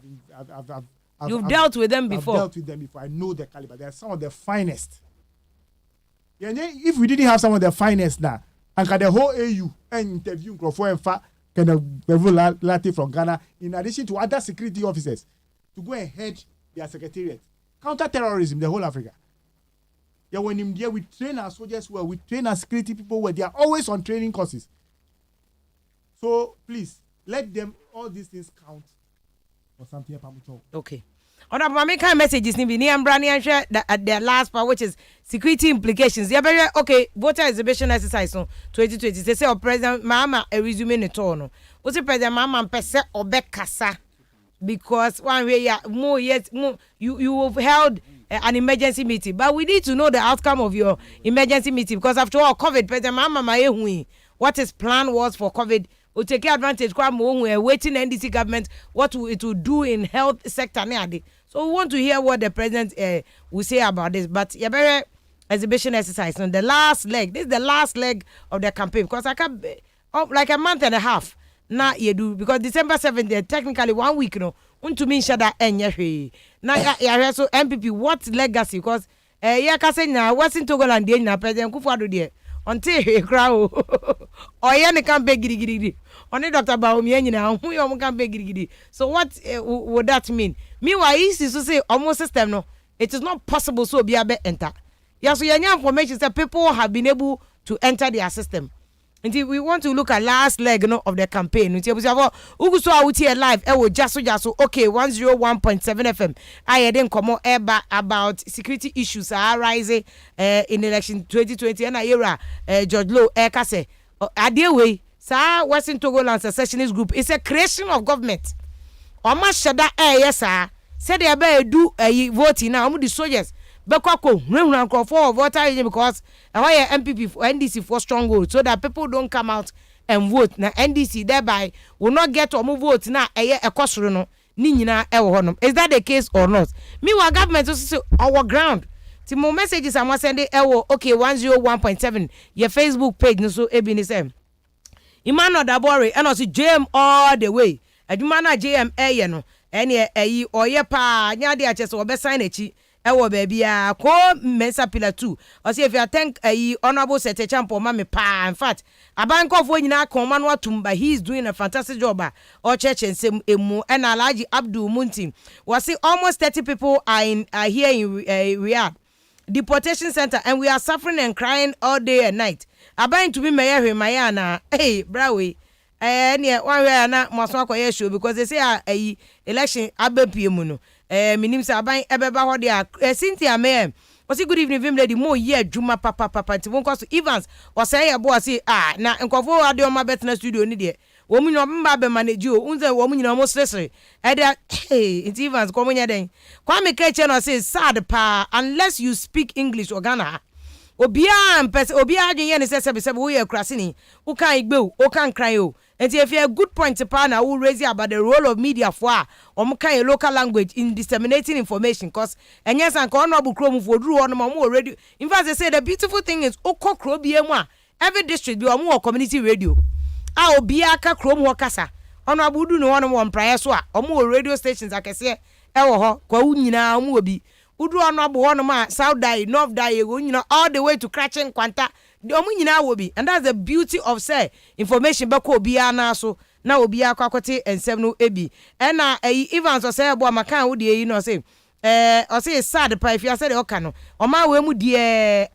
You've dealt with them before. I've dealt with them before. I know the caliber. They're some of the finest. Yeah, if we didn't have some of the finest now, and the whole AU and interview Crawford and Fa kind of Latte from Ghana, in addition to other security officers, to go and head their secretariat, counter-terrorism, the whole Africa. Yeah, when in there, we train our soldiers well, we train our security people well. They are always on training courses. So please let them all these things count for something. Okay. On a kind messages ni Brani and share the last part, which is security implications. Yeah, very okay. Voter exhibition exercise on 2020. They say President Mama a resume in tono. What's the President Mama pese obekasa because one way more you have held an emergency meeting, but we need to know the outcome of your emergency meeting because after all, COVID. President Mama what his plan was for COVID. We'll take advantage. We're waiting NDC government what it will do in health sector. So we want to hear what the president will say about this. But yeah, exhibition exercise on the last leg. This is the last leg of the campaign because I can like a month and a half. Now you do because December 7th, technically 1 week. No, to me shada enye. Now yeah, so MPP what legacy because yeah, kasi na Western Togoland dey na president Kufuor there until he crowd. Or yeah, they can't beg giri. Only Dr. Baomi now, who you can beg giri. So what would that mean? Meanwhile, is to say almost system no. It is not possible so be able enter. Yeah, so your information that people have been able to enter their system. Until we want to look at last leg of the campaign. Until we say, "Ugu so out here live." Gyaso. Okay, 101.7 FM. I didn't come about security issues arising in election 2020 and era. George Low Kase. Adeway. Sir, Western Togoland secessionist group is a creation of government. Oma shada yes sir. Said they better do voting now. The soldiers. Bekoko, run for voter because why MPP for NDC for stronghold so that people don't come out and vote. Now NDC thereby will not get to move vote now a cost no ninyina e. Is that the case or not? Meanwhile, government also our ground. The more messages I'm sending okay 101.7 your Facebook page no so ebi ni say. Imano Dabore and also JM all the way. Adumana JM no any oye pa nya de ache so obesign echi ewo baby a ko mensa pillar 2 or say if you thank honorable Sete Champo mama pa in fact abankofo nyina akoma no atumba he is doing a fantastic job or church and sem emu and Alhaji Abdul Munti was say almost 30 people are here in Riyadh deportation center and we are suffering and crying all day and night. Abain to be mayor Mayana hey brawe near one way na moswako show because they say election abepie no minim say aban ebeba ho de Cynthia May was good evening vim lady mo ye juma papa ti won cause Evans was say abo say na nkofo ade o ma betna studio ni de wo mu no mba be manage o unze wo mu nyina mo stress it Evans ko mo nya den kwa me ka che no say sad pa unless you speak English or Ghana obia mpese obia adwen ye ne sebe wo ye krasini wo kan igbe wo kan cry o. And if you have a good point to partner who raise about the role of media for a local language in disseminating information because and yes and honorable chrome for drew on already. In fact, they say the beautiful thing is every district be more community radio. I'll be a chrome wakasa. Honorable do no one prior so more radio stations I can say Kwaunina Mobi. Udu honorable one South die, North die, all the way to Cratching Quanta. The omunyina will be, and that's the beauty of say information bako bia na so na obi akwakote ensem no ebi and na Evans or say abo makan wo de say or say sad pa if you say the oka no o ma we mu de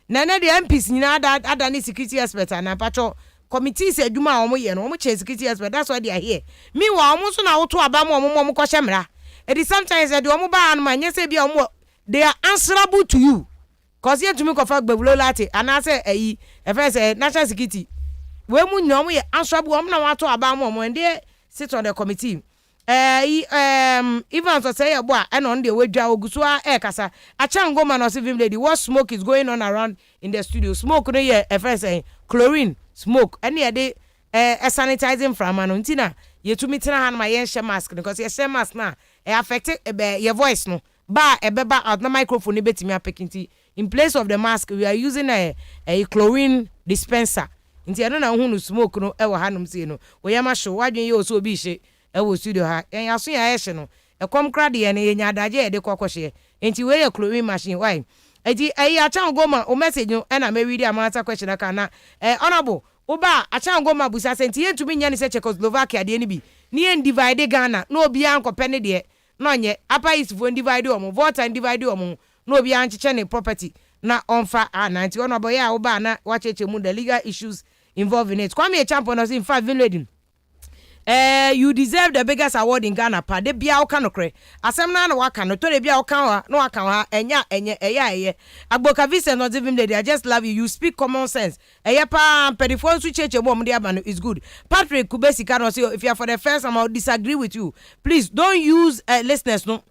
na the MPs nyina ada ni security expert na patcho committees aduma o mo ye no o mo che security expert that's why they are here meanwhile o mo so na wo to aba mo ko hye it is sometimes the o mo ba an man say bia o mo they are answerable to you. Cause you to me confirm bebulo lati and I say first national security we mu nyom ye answerable am na wato aba mo and they sit on the committee even so say boy and on the way dwa oguso kasa achangoma no civil lady what smoke is going on around in the studio smoke no ye first chlorine smoke and ye dey sanitizing from an untina ye to me tena han ma ye share mask because ye share mask na affect your voice no ba ebeba out na microphone betimi apekinti. In place of the mask, we are using a chlorine dispenser. Inti ano na hunu smoke no ewo hanum se no. We yama show wadwen ye oso obi hye ewo studio ha. En aso ya hye no. Ekom krade ye ne ye nyadaje ye de kokoshe. Inti we ye chlorine machine why. Eti acha ngoma o message no na me read amata question aka na honorable oba acha ngoma busa senti ye ntumi nya ne se Czechoslovakia de ni bi. Ni en divide Ghana no obi ankopɛ ne de. No nye apa is for divide omo vote and divide omo. No be anchiche property na onfa ananti ono boy ya oba na wacheche mu the legal issues involved in it. Kwame champion us in fact village You deserve the biggest award in Ghana pa de bia oka no kre asem na waka no to de bia oka ha no waka ha enya agboka visa not even they I just love you. You speak common sense pa pedifo nsu cheche bo mde aba no is good. Patrick Kubesi can say if you are for the first time I disagree with you. Please don't use listeners no.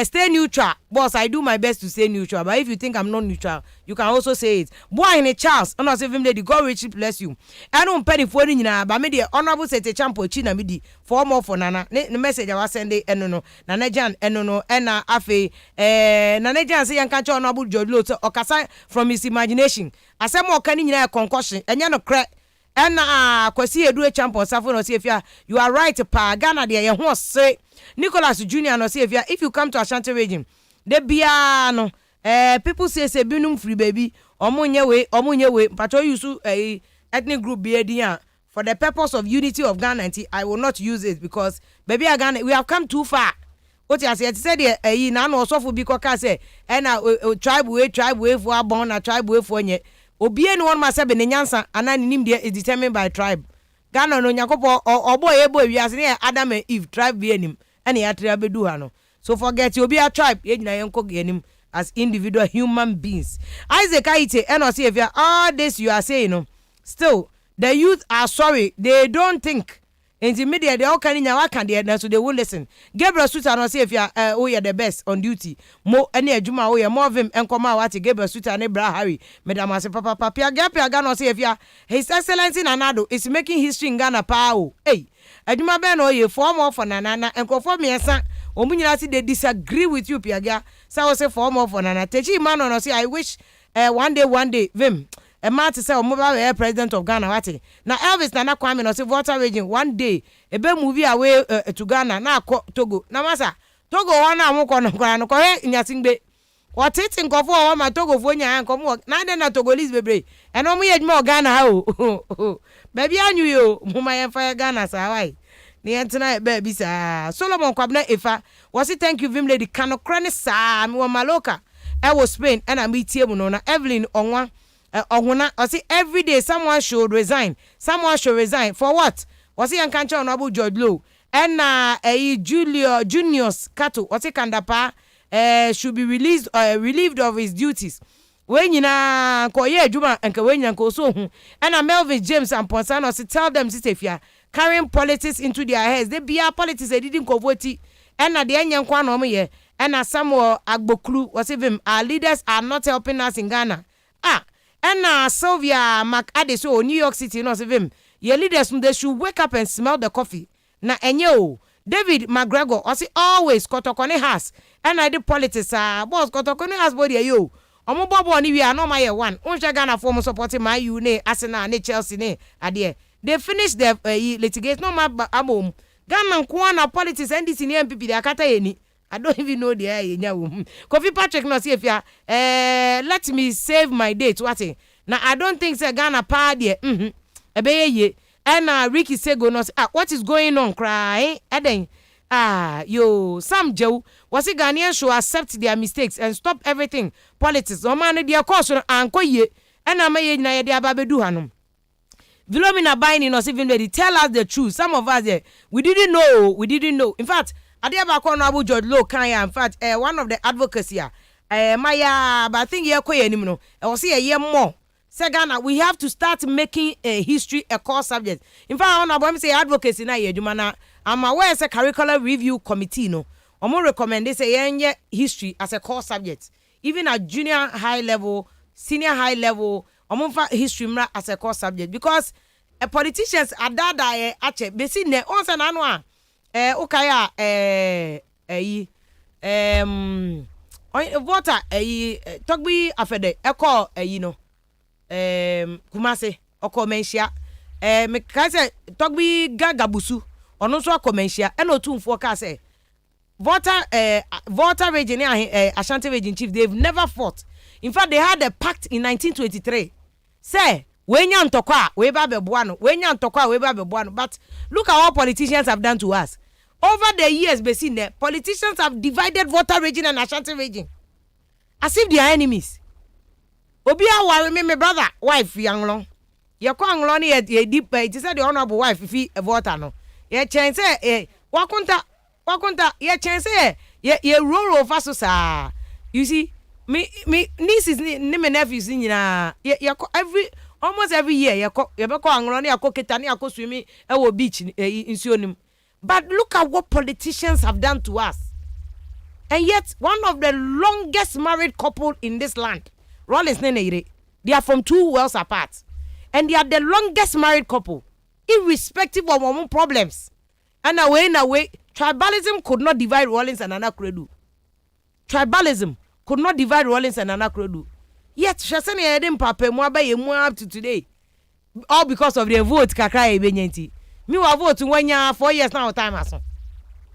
Stay neutral. Boss, I do my best to stay neutral. But if you think I'm not neutral, you can also say it. Boy in a Charles, and also him lady, God richly bless you. I don't penny for any but me the honorable sete champo china midi for more for nana. The message I was sending no nana jan no ena afe nana jan say yan catch honorable Jodlo or kasa from his imagination. I say more can in a concussion and you no crack. And kwasi edu e champion safo no say you are right pa Ghana de ye ho say Nicholas Junior no say if you come to Ashanti region de bia no people say binum free baby omunye we patro use ethnic group be dia for the purpose of unity of Ghana. I will not use it because baby Ghana we have come too far. What you say na no so for because say tribe way for born na tribe way for nye obie no one must be nyansa anani nim de is determined by tribe. Ghana no nyakopo obo ebo wiase ne Adam and Eve tribe be anim ene ya tribe bedu ha no. So forget you be a tribe ye nyina yenko anim as individual human beings. Isaac Aite eno say if all this you are saying no still the youth are sorry, they don't think. Intermediate they all can in your can so they will listen. Gabriel Suter no say if you oh you're the best on duty. Mo any adwuma oh you more of him enkoma what Gabriel Suter and Bra Harry. Madam say papa Gapia no say if you His Excellency Nanado is making history in Ghana pa oh. Hey, adwuma be no you form of for Nana enko me esa omunyina say they disagree with you Piaga. So say form of for Nana. Techi man no say I wish one day vim a man to say mobile president of Ghana wati na Elvis Nana Kwame no say Volta region one day e be movie away to Ghana na Togo na masa Togo wana amko no kwa no ko nyatingbe watiti nkofo wa ma Togo fo nya nkomo na de na Togolese bebre e no mo yedma Ghana ha o baby anyu yo muma ye fa Ghana sa wai ni entina be bi sa Solomon Kwabna Efa was thank you vim lady kanokra ne sa me wa maloka e wo Spain and am tie mu no na Evelyn onwa I see every day someone should resign. Someone should resign. For what? Was he Yankancha Honorable George Low? And Junior's Kato, was he Kandapa should be relieved of his duties. When you na koye juma and Kawenya so and Melvin James and Ponsano tell them if you are carrying politics into their heads. They be our politics they didn't convert and at the end yankwan ye and Samuel Agboklu was even our leaders are not helping us in Ghana. And Sylvia McAdison, New York City, no him. Your leaders they should wake up and smell the coffee. Na enyo David McGregor, I see always kotokone has. And I do politics, boss kotokone has body yo. Omo bobo ni we are no my one. Unja Ghana form supporting my you ne Arsenal ne Chelsea ne ade. They finish their litigation no ma abom. Ghana nko politics and this in MPP they akata yeni. I don't even know the area. Kofi Patrick no see if you let me save my date. What? Now I don't think say Ghana party. Ebeye and Ricky Sego no say what is going on? Cry. Eden. Yo Sam Joe was it Ghanaians should accept their mistakes and stop everything politics. O man their course anko ye and amaye na ye dia babedu hanom. Vilomina buying us even ready tell us the truth. Some of us there we didn't know. In fact, Adiaba Honorable George Low Kanya, in fact, one of the advocates here, Maya, but I think you're quite anymore. I will see a year more. Sagana, we have to start making a history a core subject. In fact, Honorable say advocacy na ye Jumana. I'm aware as a curricular review committee, no. I'm more recommend this a history as a core subject. Even at junior high level, senior high level, I'm history as a core subject because politicians are that actually, besi ne once and anwa. Ukaya voter Togbi afede eko no Kumase okomensia me ka say Togbi gagabusu ono so okomensia e no tumfo ka say voter region Ashanti region chief they've never fought. In fact they had a pact in 1923 say wenya ntokwa we ba beboa no wenya ntokwa we ba beboa no. But look at what politicians have done to us over the years. Be there politicians have divided voter region and Ashanti region as if they are enemies. Obia worry me brother wife young long ye ko anglon ye deep it said the honorable wife if he voter no ye chance wakunta ye chance ye roll faso sa. You see, me nieces ni me nephews nyina ye every almost every year ye be ko angro na akọ keta na akọ swim e wo beach nsuo nim. But look at what politicians have done to us. And yet one of the longest married couple in this land, Rollins Nenere, they are from 2 wells apart. And they are the longest married couple, irrespective of our own problems. And away, tribalism could not divide Rollins and Anakredu. Tribalism could not divide Rollins and Anakredu. Yet, Shasani Eden Papa Mwabe Yemwa up to today. All because of their vote, Kakra Ebenyenti. Me wa vote 1 year, 4 years now, time aso.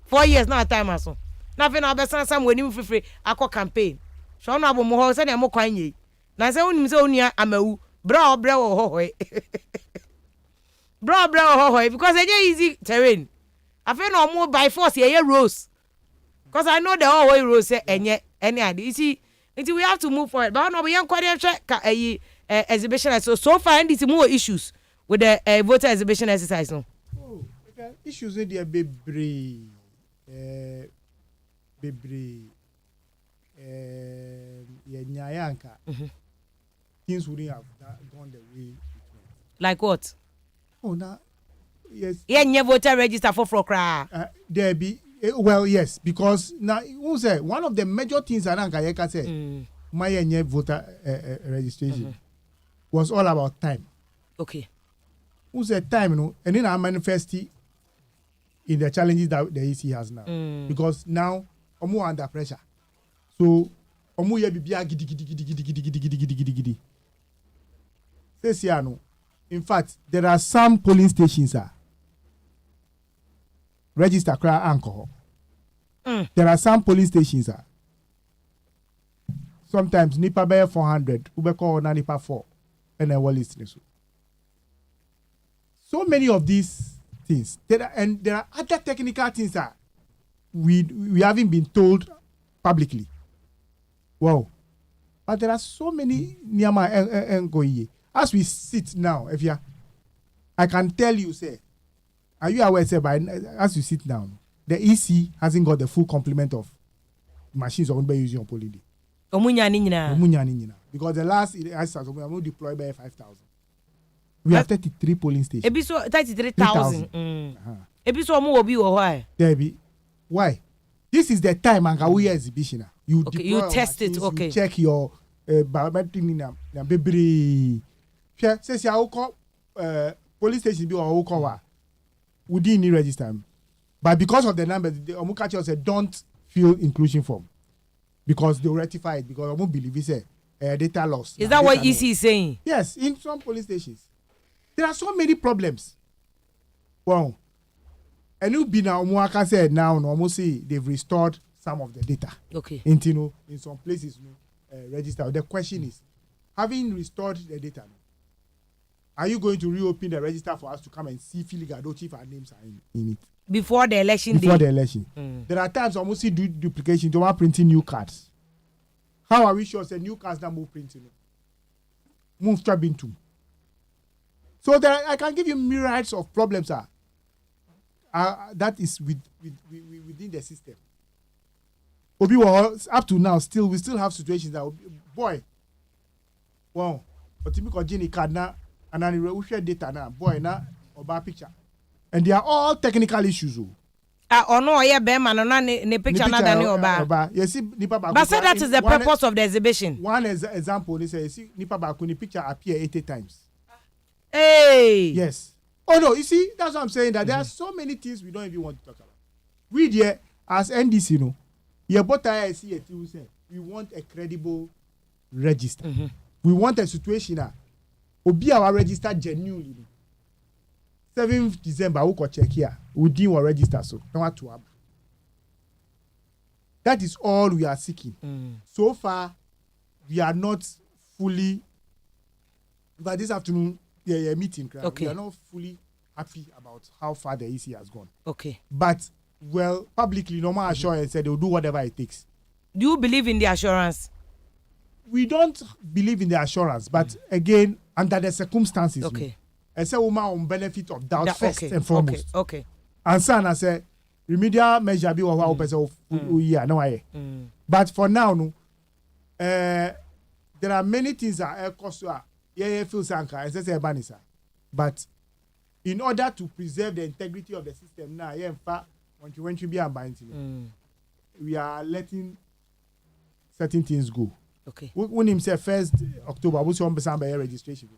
4 years now, time aso. Nothing about some when you free, I call campaign. So now, I'm more than I'm more quany. Now, say, only so near Amu, bra, hoy. Bra, hoy, because it's easy terrain. I feel no more by force here, Rose. Because I know the whole way Rose and yet, any idea. You see, we have to move forward. But no, we don't quite check exhibition. So far, and it's more issues with the voter exhibition exercise. No? Oh, okay. Issues in the baby. Things wouldn't have gone the way it went. Like what? Oh, now, yes. Yeah, voter register for cry. There be well, yes, because now who say one of the major things I can say my voter registration was all about time. Okay. Who said time, you know, and then I manifest in the challenges that the EC has now. Because now omo under pressure. So omo ye bibia gidi. Says no. In fact, there are some polling stations register cry alcohol. There are some polling stations sometimes nipa be 400, ube call na nipa 4 and then what listening so many of these things. There are other technical things that we haven't been told publicly. Wow. But there are so many niyama as we sit now, if you I can tell you, say, are you aware, say, by as you sit down, the EC hasn't got the full complement of machines owned by using on polling day. Because the last exercise we are deployed by 5,000. We have 33 polling stations. Ebiso 33,000. Ebiso mo obi wo why? There be why? This is the time and we exhibition. You test it, okay. You check your biometric na baby. Says ya call police station be or call we didn't need register. But because of the numbers, the Omukachi said don't fill inclusion form because they will rectify it because I won't believe it say data loss. Is that what EC is saying? Yes, in some police stations. There are so many problems. Well, and you be now Omuaka said now almost say they've restored some of the data. Okay. In some places register. The question is, having restored the data, are you going to reopen the register for us to come and see Filigado if our names are in it? Before the election Before day. the election. There are times almost see duplication to want printing new cards. How are we sure say new cards that move printing? Move Trabintum. So there I can give you myriads of problems that is within the system. Obi was up to now we still have situations that boy. Wow. But if you Jenny card now and then we share data now, boy now or picture. And they are all technical issues. No, yeah, Bema, no, ne picture na dani oba. You see, nipa baku. But so that is the purpose of the exhibition. One example, they say, you see, nipa baku, the picture appear 80 times. Hey. Yes. Oh no, you see, that's what I'm saying. That there are so many things we don't even want to talk about. We there as NDC, you know, we want a credible register. We want a situation that will be our register genuinely. 7th December, we could check here. We didn't register, so no one to have. That is all we are seeking. So far, we are not fully. But this afternoon, meeting. Okay. We are not fully happy about how far the EC has gone. Okay. But well, publicly, normal assurance said they will do whatever it takes. Do you believe in the assurance? We don't believe in the assurance, but again, under the circumstances. Okay. I say woman on benefit of doubt first and foremost. Okay. And son, I say remedial measure be what person year no I. But for now, no, there are many things that cost feel sanka and say banisa. But in order to preserve the integrity of the system now, in fact, when you be unbinding, we are letting certain things go. Okay. When him say 1st October, what's your registration?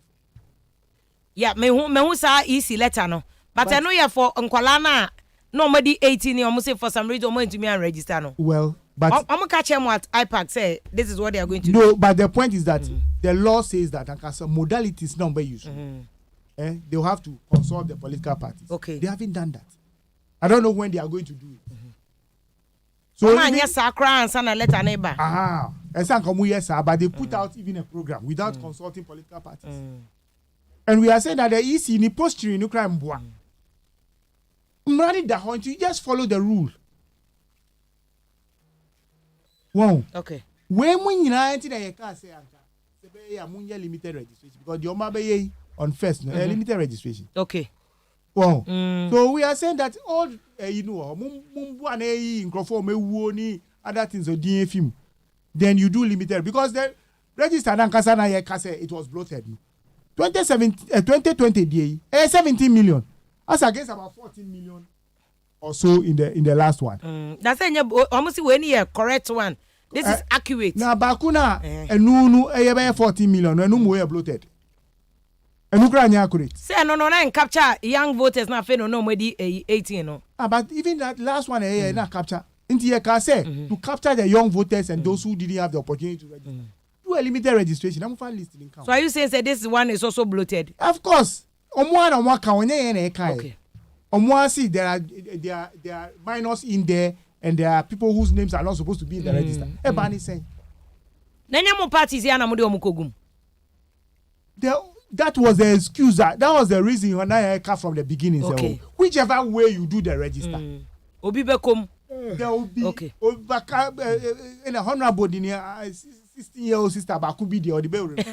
Yeah, me who say easy letter no. But I know you for nkwala na nobody 18 you almost say for some reason going to me and register no. Well, but I'm gonna catch them at IPAC say this is what they are going to do. No, but the point is that the law says that and some modalities not be used. They'll have to consult the political parties. Okay. They haven't done that. I don't know when they are going to do it. So yes, sakra and sana letter neighbor. Yes, but they put out even a program without consulting political parties. And we are saying that the EC ni posture in crime boa. Mradi da you just follow the rule. Wow. Okay. When you know anything you can say anka, limited registration because the Oma be on first limited registration. Okay. Wow. So we are saying that all mumbu and in other things or DFM, then you do limited because the register and kasana it was bloated. 2020 DA 17 million as against about 14 million or so in the last one. That's almost when you correct one. This is accurate. Now bakuna no 14 million no more bloated. And Ukraine accurate. Say no and capture young voters na fe no 18 no. But even that last one na capture. Into your can say to capture the young voters and those who didn't have the opportunity to register. Do a limited registration. I'm fine listing count. So are you saying this one is also bloated? Of course. Okay. See there are minors in there and there are people whose names are not supposed to be in the register. Ebani saying. Nanya mo parties here na mo de omukogum. That was the excuse that was the reason when I come from the beginning. Okay. So, whichever way you do the register. Obi bekom. There will be okay. In a honorable 16-year-old sister but could be the other baby.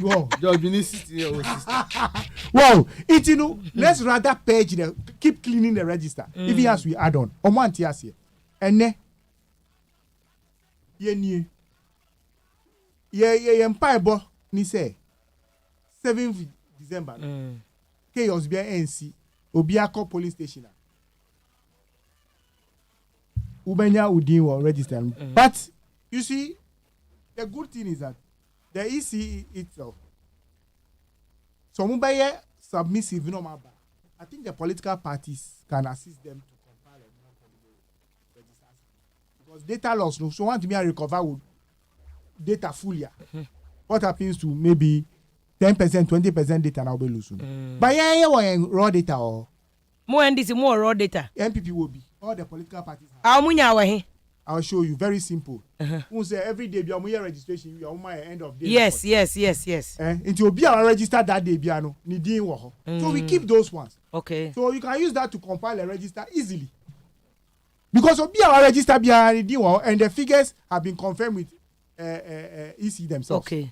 Wow. George, you need 16-year-old sister. Wow. Let's rather page keep cleaning the register. Even as we add on. On one tier here. And then ye empire bo ni say 7th December. Chaos be NC Obiako police station. Ubenya Udin will register. But you see, the good thing is that the EC itself, so Mumbai submissive no matter. I think the political parties can assist them to compile a registers because data loss. No, so want to be a recover with data fully. What happens to maybe 10%, 20% data now be lose? But raw data or more NDC more raw data. MPP will be all the political parties. I'll show you. Very simple. Who say every day be a registration. You are on my end of day. Yes. Until be a register that day piano. So we keep those ones. Okay. So you can use that to compile a register easily. Because be a register be a and the figures have been confirmed with EC themselves. Okay.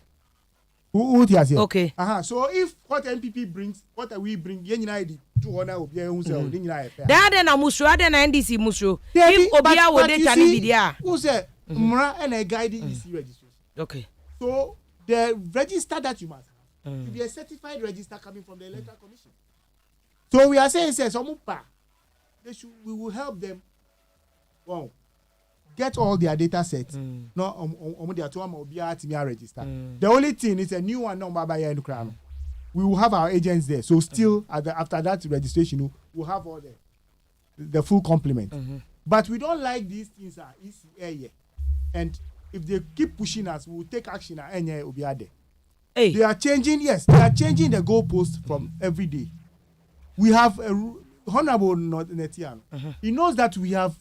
Who here? Okay. So if what MPP brings, what we bring, you know, 200 will be a That na musro, that na NDC musro. If Obia would data ni bidia. Who said Mra and a guiding EC registration. Okay. So the register that you must have to be a certified register coming from the Electoral Commission. So we are saying, we will help them. Wow. Get all their data sets. No, their will be register. The only thing is a new one number by Crown. We will have our agents there. So still after that registration, we'll have all the full complement. But we don't like these things are easy area. And if they keep pushing us, we will take action at any will be there. Hey. They are changing the goalpost from every day. We have a honorable Netian. He knows that we have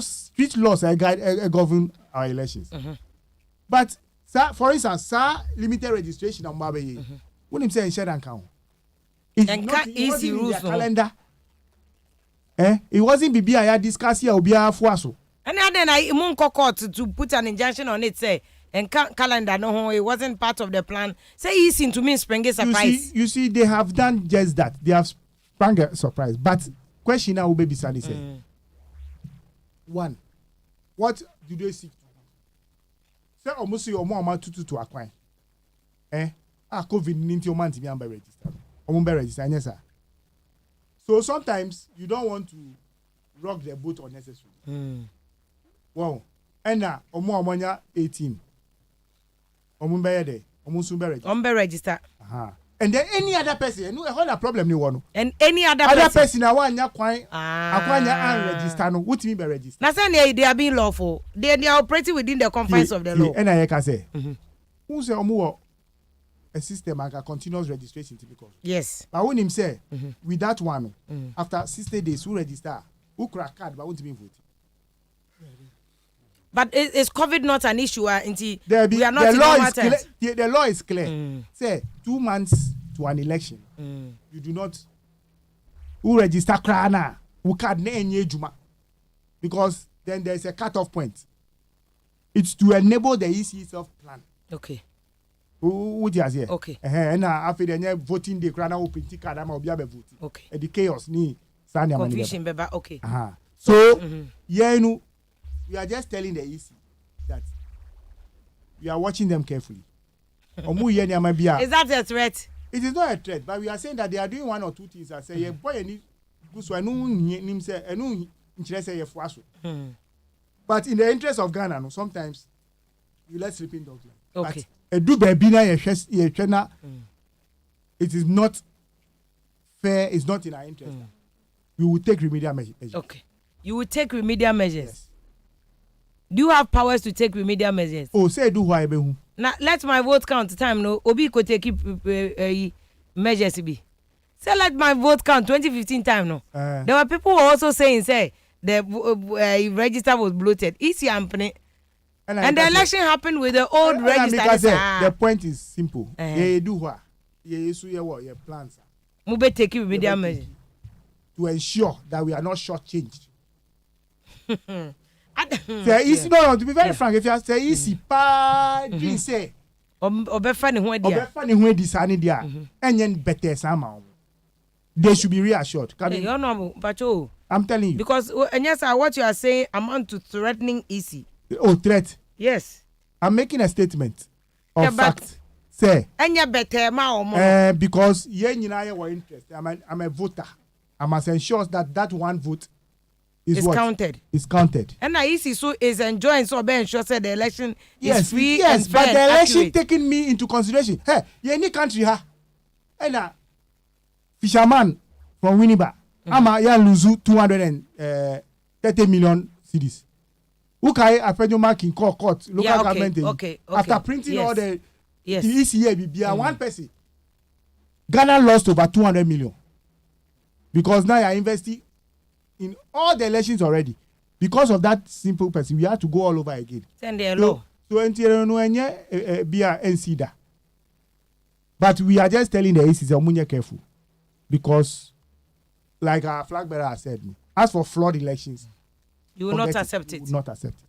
street laws govern our elections. But for instance, limited registration on Mabe. When him say share account. It's easy rules calendar. It wasn't BBI discuss here Obia Fuaso. And then I court to put an injunction on it say and calendar no it wasn't part of the plan. Say easy to me spring a surprise. You see they have done just that. They have sprung a surprise. But question now will be Sani say. One, what do they seek to do? Say almost your mom to acquire. COVID-19 man to be registered. Register, yes, sir. So sometimes you don't want to rock the boat unnecessarily. Wow. And now, omo 18. Register. And then any other person, no, hold a problem you want. And any other person I want ya kwai register no. What mean by register? Now say they are being lawful. They are operating within the confines of the law. And I can say, who say omo a system like a continuous registration typical. Yes. But when him say with that one, after 60 days, who register, who crack card, but won't be voting. But is COVID not an issue? We are not the law is clear. Say 2 months to an election, you do not who register krana who card ne juma because then there is a cut-off point. It's to enable the EC itself plan. Okay. Who just here? Okay. And after the voting day, krana will print card am obi voting. Okay. The chaos ni confusion beba. Okay. So yeah, you know. We are just telling the EC that we are watching them carefully. Is that a threat? It is not a threat, but we are saying that they are doing one or two things. I say, yeah, boy, any but in the interest of Ghana, no, sometimes you let sleeping dogs. Okay. But it is not fair. It's not in our interest. We will take remedial measures. Okay. You will take remedial measures. Yes. Do you have powers to take remedial measures? Oh, say do why be who? Now let my vote count time. No, Obi could take measures be. Say let my vote count 2015 time. No, there were people who were also saying say the register was bloated. Easy and the election happened with the old register. The point is simple. They do what? They plans. Mube take remedial measures to ensure that we are not shortchanged. Say easy, no, to be very frank, if you say easy, dream say funny when this and dia and then better somehow. They should be reassured. I'm telling you. Because and yes, what you are saying amount to threatening easy. Oh, threat. Yes. I'm making a statement of fact. Say and better because you were interested. I'm a voter. I must ensure that one vote is counted. Is counted. And easy so is enjoying so be ensure say the election is free and fair. But the election accurate. Taking me into consideration. Hey, any country and fisherman from Winneba. Ama ya lose 230 million cedis. Who can I pay mark in court local government okay. After printing all the ECA one person. Ghana lost over 200 million. Because now you are investing in all the elections already. Because of that simple person, we have to go all over again. Send the law. But we are just telling the ACs, careful. Because, like our flag bearer has said, as for flawed elections, you will not accept it. You will not accept it.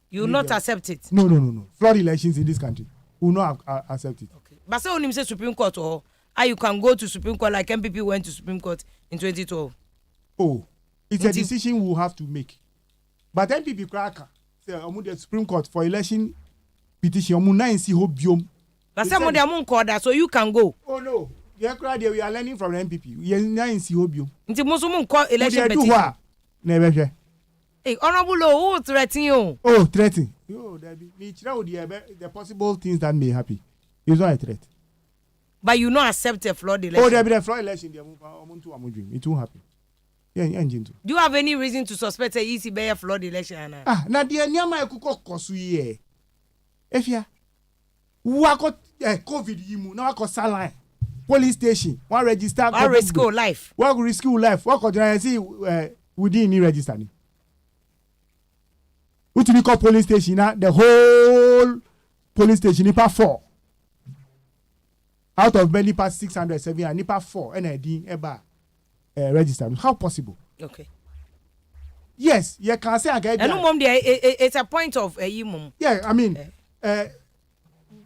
You will not accept it. No. Flawed elections in this country, we will not accept it. Okay. But say when you say Supreme Court or you can go to Supreme Court like MPP went to Supreme Court in 2012. Oh, it's a decision we will have to make. But MPP cracker say the Supreme Court for election petition but some of them call that so you can go. Oh no. We are learning from the MPP. We are now in Sihobium. Nti musumu call election petition. Never. Hey, honorable law, who threaten you? Oh, threaten. Oh, the possible things that may happen. It's not a threat. But you not accept a flawed election. Oh, there be a flawed election. It won't happen. Yeah, do you have any reason to suspect a easy be a flawed election? Na dia nyama ekuko kosu ye. Afia. Wako COVID yimu na wako saline. Police station, one register. One risk your life. One risk your life. What could I see within the register? What we call police station? The whole police station, NIPA 4. Out of many past 600, 700, NIPA 4, NID, EBA register. How possible? Okay. Yes, you can say again. It's a point of yeah, I mean,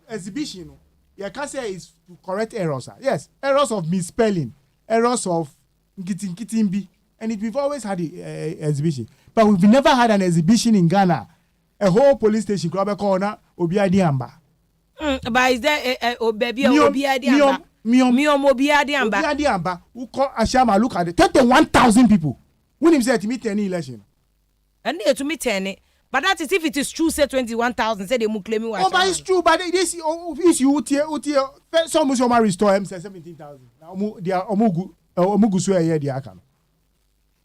exhibition. You can say it's to correct errors. Yes, errors of misspelling, errors of Nkitin, and we've always had the exhibition, but we've never had an exhibition in Ghana. A whole police station, club corner, Obiadi Amba. But is there a baby Obiadi Amba? Obiadi Amba. Obiadi Amba, who call Ashama, look at it. 31,000 people. When him said to meet any election. And they to meet any. But that is if it is true, say 21,000, say they will claim you. Oh, but it's true, but this is you, some Muslim restore him, say 17,000. Now, they are Omugusu a year, the Akan.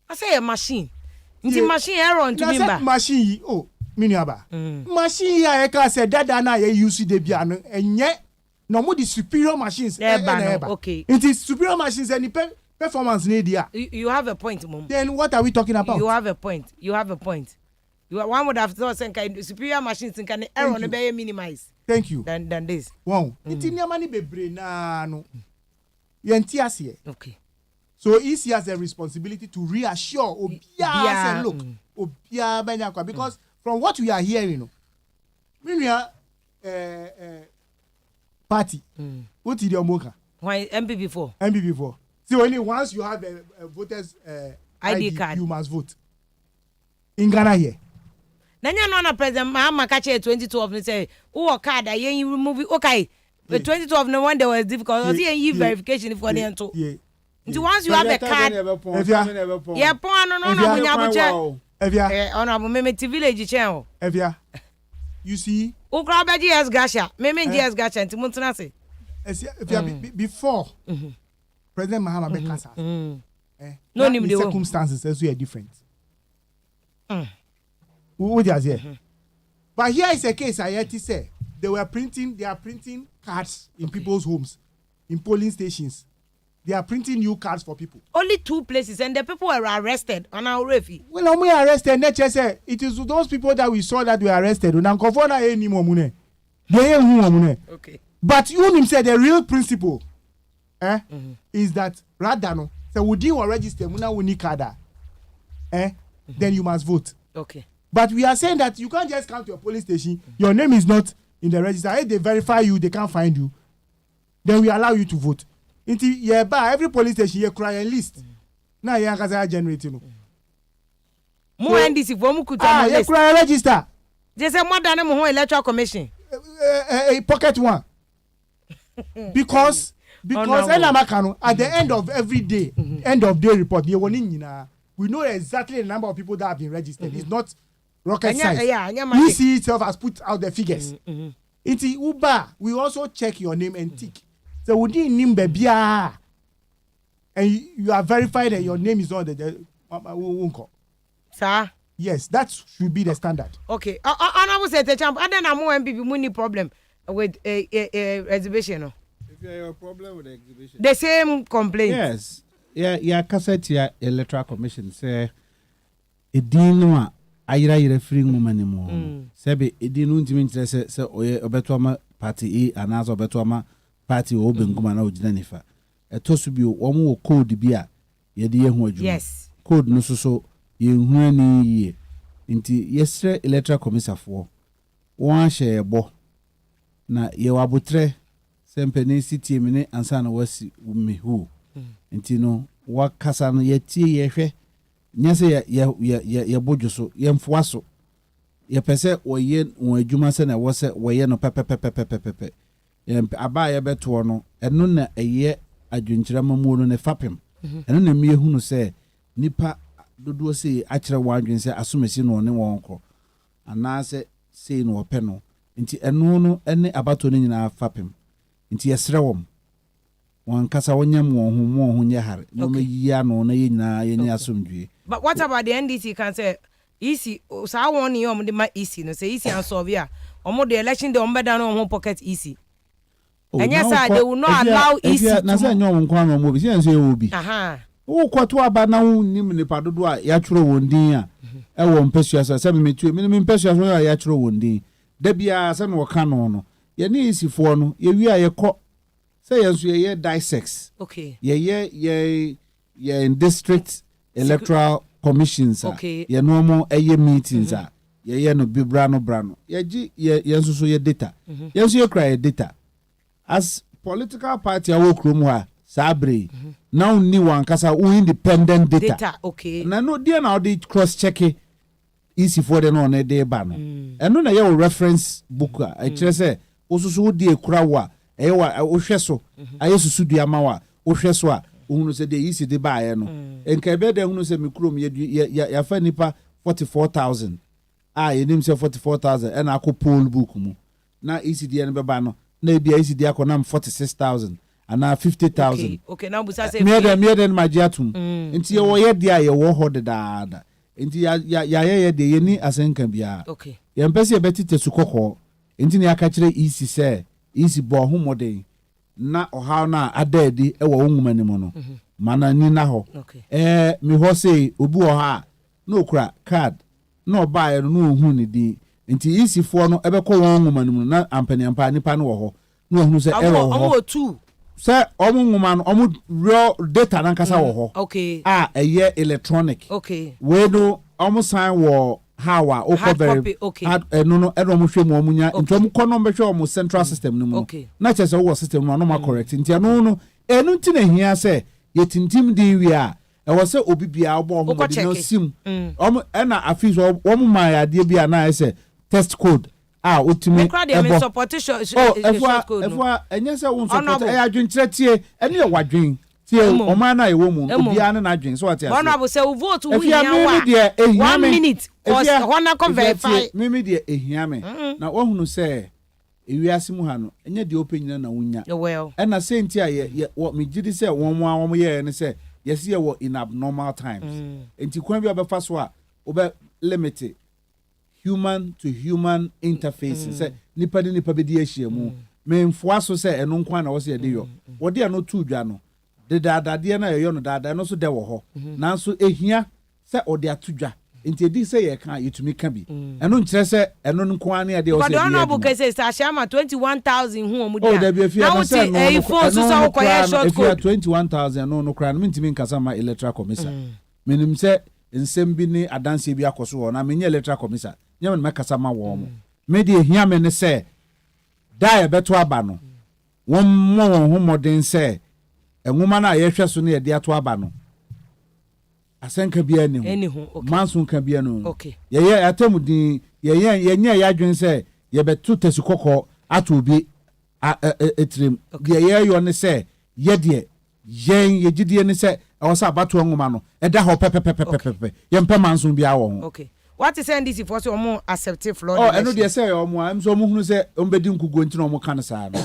I say a machine. It's a machine error to me. Machine, oh, Miniaba. Machine, I can say that I use the piano, and yet, no more the superior machines. Okay. It is superior machines and the performance need. You have a point, Mom. Then what are we talking about? You have a point. One would have thought superior machines can error on be minimize. Thank you. Than this. Wow. It's in your money be brain no. Okay. So he has a responsibility to reassure Obia look Obia Benyakwa because from what we are hearing, party. What did your mocha? Why MP4? MP4. So only once you have a voter's ID card, you must vote. In Ghana here. Nanya no na president Mahama kache 2012 ni say who card that you remove okay. The 2012 no one there was difficult. Was here verification for the ento. Nti once you have a card, yeah, pon no munya buche. Evia. Honorable Memeti village chen. Evia. You see? Ukra be GS Gasha. Meme GS Gasha nti muntuna se. Before President Mahama be kasa. No nim the circumstances as we are different. What is here? But here is a case I had to say they are printing cards in people's homes, in polling stations. They are printing new cards for people. Only 2 places, and the people were arrested on our refi. Well, we arrested. Nature say it is those people that we saw that were arrested. Okay. But you said the real principle, is that rather no. So would you register? We card, then you must vote. Okay. But we are saying that you can't just come to a police station. Your name is not in the register. If they verify you, they can't find you. Then we allow you to vote. Every police station you cry a list. Now you are generating. More NDC for Mukuta. You cry register. Just a more than a electoral commission. A pocket one. Because at the end of every day, end of day report, we know exactly the number of people that have been registered. It's not rocket science. EC itself has put out the figures. It's Uber. We also check your name and tick. So we didn't name baby, and you are verified that your name is not the Sir. Yes, that should be the standard. Okay. I will say the champ. I don't know when people money problem with a exhibition. No? If you have a problem with the exhibition, the same complaint. Yes. Yeah, cassette ya electoral commission say edinwa ayira free woman anymore. Sebe edinu ntimi nkyere se obetoma party E anazo obetoma party O benguma na ogina nifa. Etosu bi omo wo code bi a ye de yehu adwuma. Yes. Code no so yehu ani ye. Nti yesre electoral commission for won ahye ebo na ye wabotre sempeni city mine ansa na wasi umehu. Nti no wakasa no yetie yehwe nyase ya bojo so yemfoa so ye pese oye won adwuma se na wo se woye no pepepepepepepe aba ye beto no eno na eye adwunkyira mamu no ne fapem eno na me ehunu se nipa dodo se akire wadwen se asomasi no ne wonko anase sei no ope no nti eno no ene abato no nyina fapem nti yesre wom wan kasa wonyam won ho nyahare no meyiya no na yenyina yenye asomdwe. But what about the NDC can say easy so one yom the ma easy no say easy and solve ya omo the election the ombeda no ho pocket easy. And yes sir they will not allow easy na say nyom nkwa no mo bi say e obi wo kwato aba na wo nim nipa dodo a ya tworo wondin a e wo mpesua so say me mpesua so ya tworo wondin da bia say no ka no ye ne easy fo no ye wi a ye kọ say yenso ye dissects. Okay. Ye in district electoral commissions. Okay. Ye normal meetings ye no bibrano brano. Ye yenso so ye data. Yenso ye cry data. As political party awo krom ha sabre now ni wan kasa independent data okay na no dia na dey cross check easy for the no na dey ba no eno na ye reference book a kire say osusu di ekura wa e wa ohwe so ayesusu dua ma wa ohwe so a ohunu say dey easy dey ba ye no enka be dey hunu say mikrom ya fa nipa 44,000 yenim say 44,000 and akọ poll book mu na easy dey no be ba no na bia easy dey akọ na 46,000 and 50,000 okay now busa say me den magiatum nti ye wo ye dia ye wo ho dedaada nti ya de ye ni asenka bia okay ye mpese ye betite sukoko nti ne aka kire easy say easy bo ho modern na oha na adadi e wo nwuma ni mo no mana ni na ho me ho say obi oha na okura card na oba ye no ohun ni di nti easy fo no ebe ko won nwuma ni mo na ampani ampa nipa no wo ho na ohun say e wo ho say nwuma no real data na kasa wo ho okay eye electronic okay we no sign wo hawa o cover no edo mo hwe mo munya ntom kono be hwe mo central system no mu na chese wo system no ma correct nti no enu nti na hia se yetintim din wi a e wo se obi bia obo mo de no sim na afis wo mo ma ya de bia na se test code otimi ebo supportation efwa enye se wo support e adwenkyere tie ene ye wadwen tie o ma na ye wo mu obi an na adwen so ati ase honorable say we vote who hia wa 1 minute cause hona come verify me de ehia me na wo hunu se ewiase mu ha no enye de openyina na wunya well na senti a ye me gidi se won ye ne se yes ye wo in abnormal times enti kwan bi obefa so a obe limit human to human interface say nipa ni nipa be di ahia mu me mfoa so say eno nkwan na wo se de yo wo de no tu dwa no de dadade na yo no dada no so de wo ho nanso ehia se ode atudwa nti edi se ye kan yetumi ka bi eno nkire se eno nkwan na de wo se de no bu ke se Ashama 21,000 hu omu dia da bi afia no se no phone so so ko ya short code 21,000 no kra no ntimi nkasa ma electoral commissioner menim se nsem bi ni adanse bi akoso ho na menye electoral commissioner nyame me kasa ma wo mo me de ehia me ne se da ye beto aba no won mo won ho modern se enwuma na ye hwe so na ye de ato aba no asenka bia ni ho manso ka bia no ye atamudin ye nya ya adwen se ye beto tesikoko ato bi etrim ye yo ne se ye de ye gidie ne se o sa abato nwuma no e da ho pepepepepepe ye mpa manso bia wo ho what is NDC for so omo accept fraud eno de say omo am so omo hunu se ombedi nkugo ntino omo kan sa no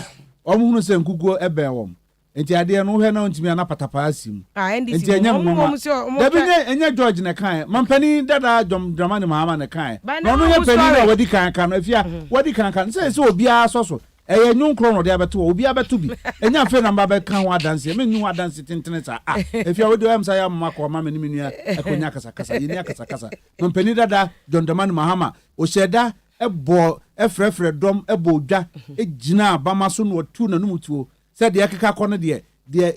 omo hunu se nkugo ebe wom enti ade no hwe na ntimi ana patapa asim NDC omo da bi enye George ne kan mampani dada dramani mama ne kan no no ye pani na wadi kan kan afia wadi kan kan se obi a so eye nyun kro no de abeto obi abeto bi enya fe na mba kan ho adanse me nyu adanse tentene sa afia wodi am sa ya mama ko mama ni menua ekonya kasa kasa yeni akasa kasa mampani dada dramani mahama o sheda ebo efrefre dom ebo odwa egina abama so no otu na numutuo se de akeka kɔ no de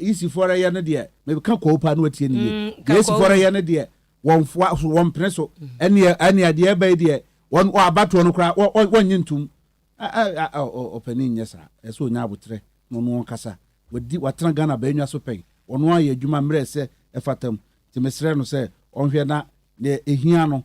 isi fora ye no de me ka ko pa no atie ni isi fora ye no de won preso ene ade e bai de won abato no kra won nyintum opani nyesa eso nya abotre no no kasa wadi watena Ghana ba enwa so pen ono aye adwuma mre se efatam ti mesre no se onhwe na ehia no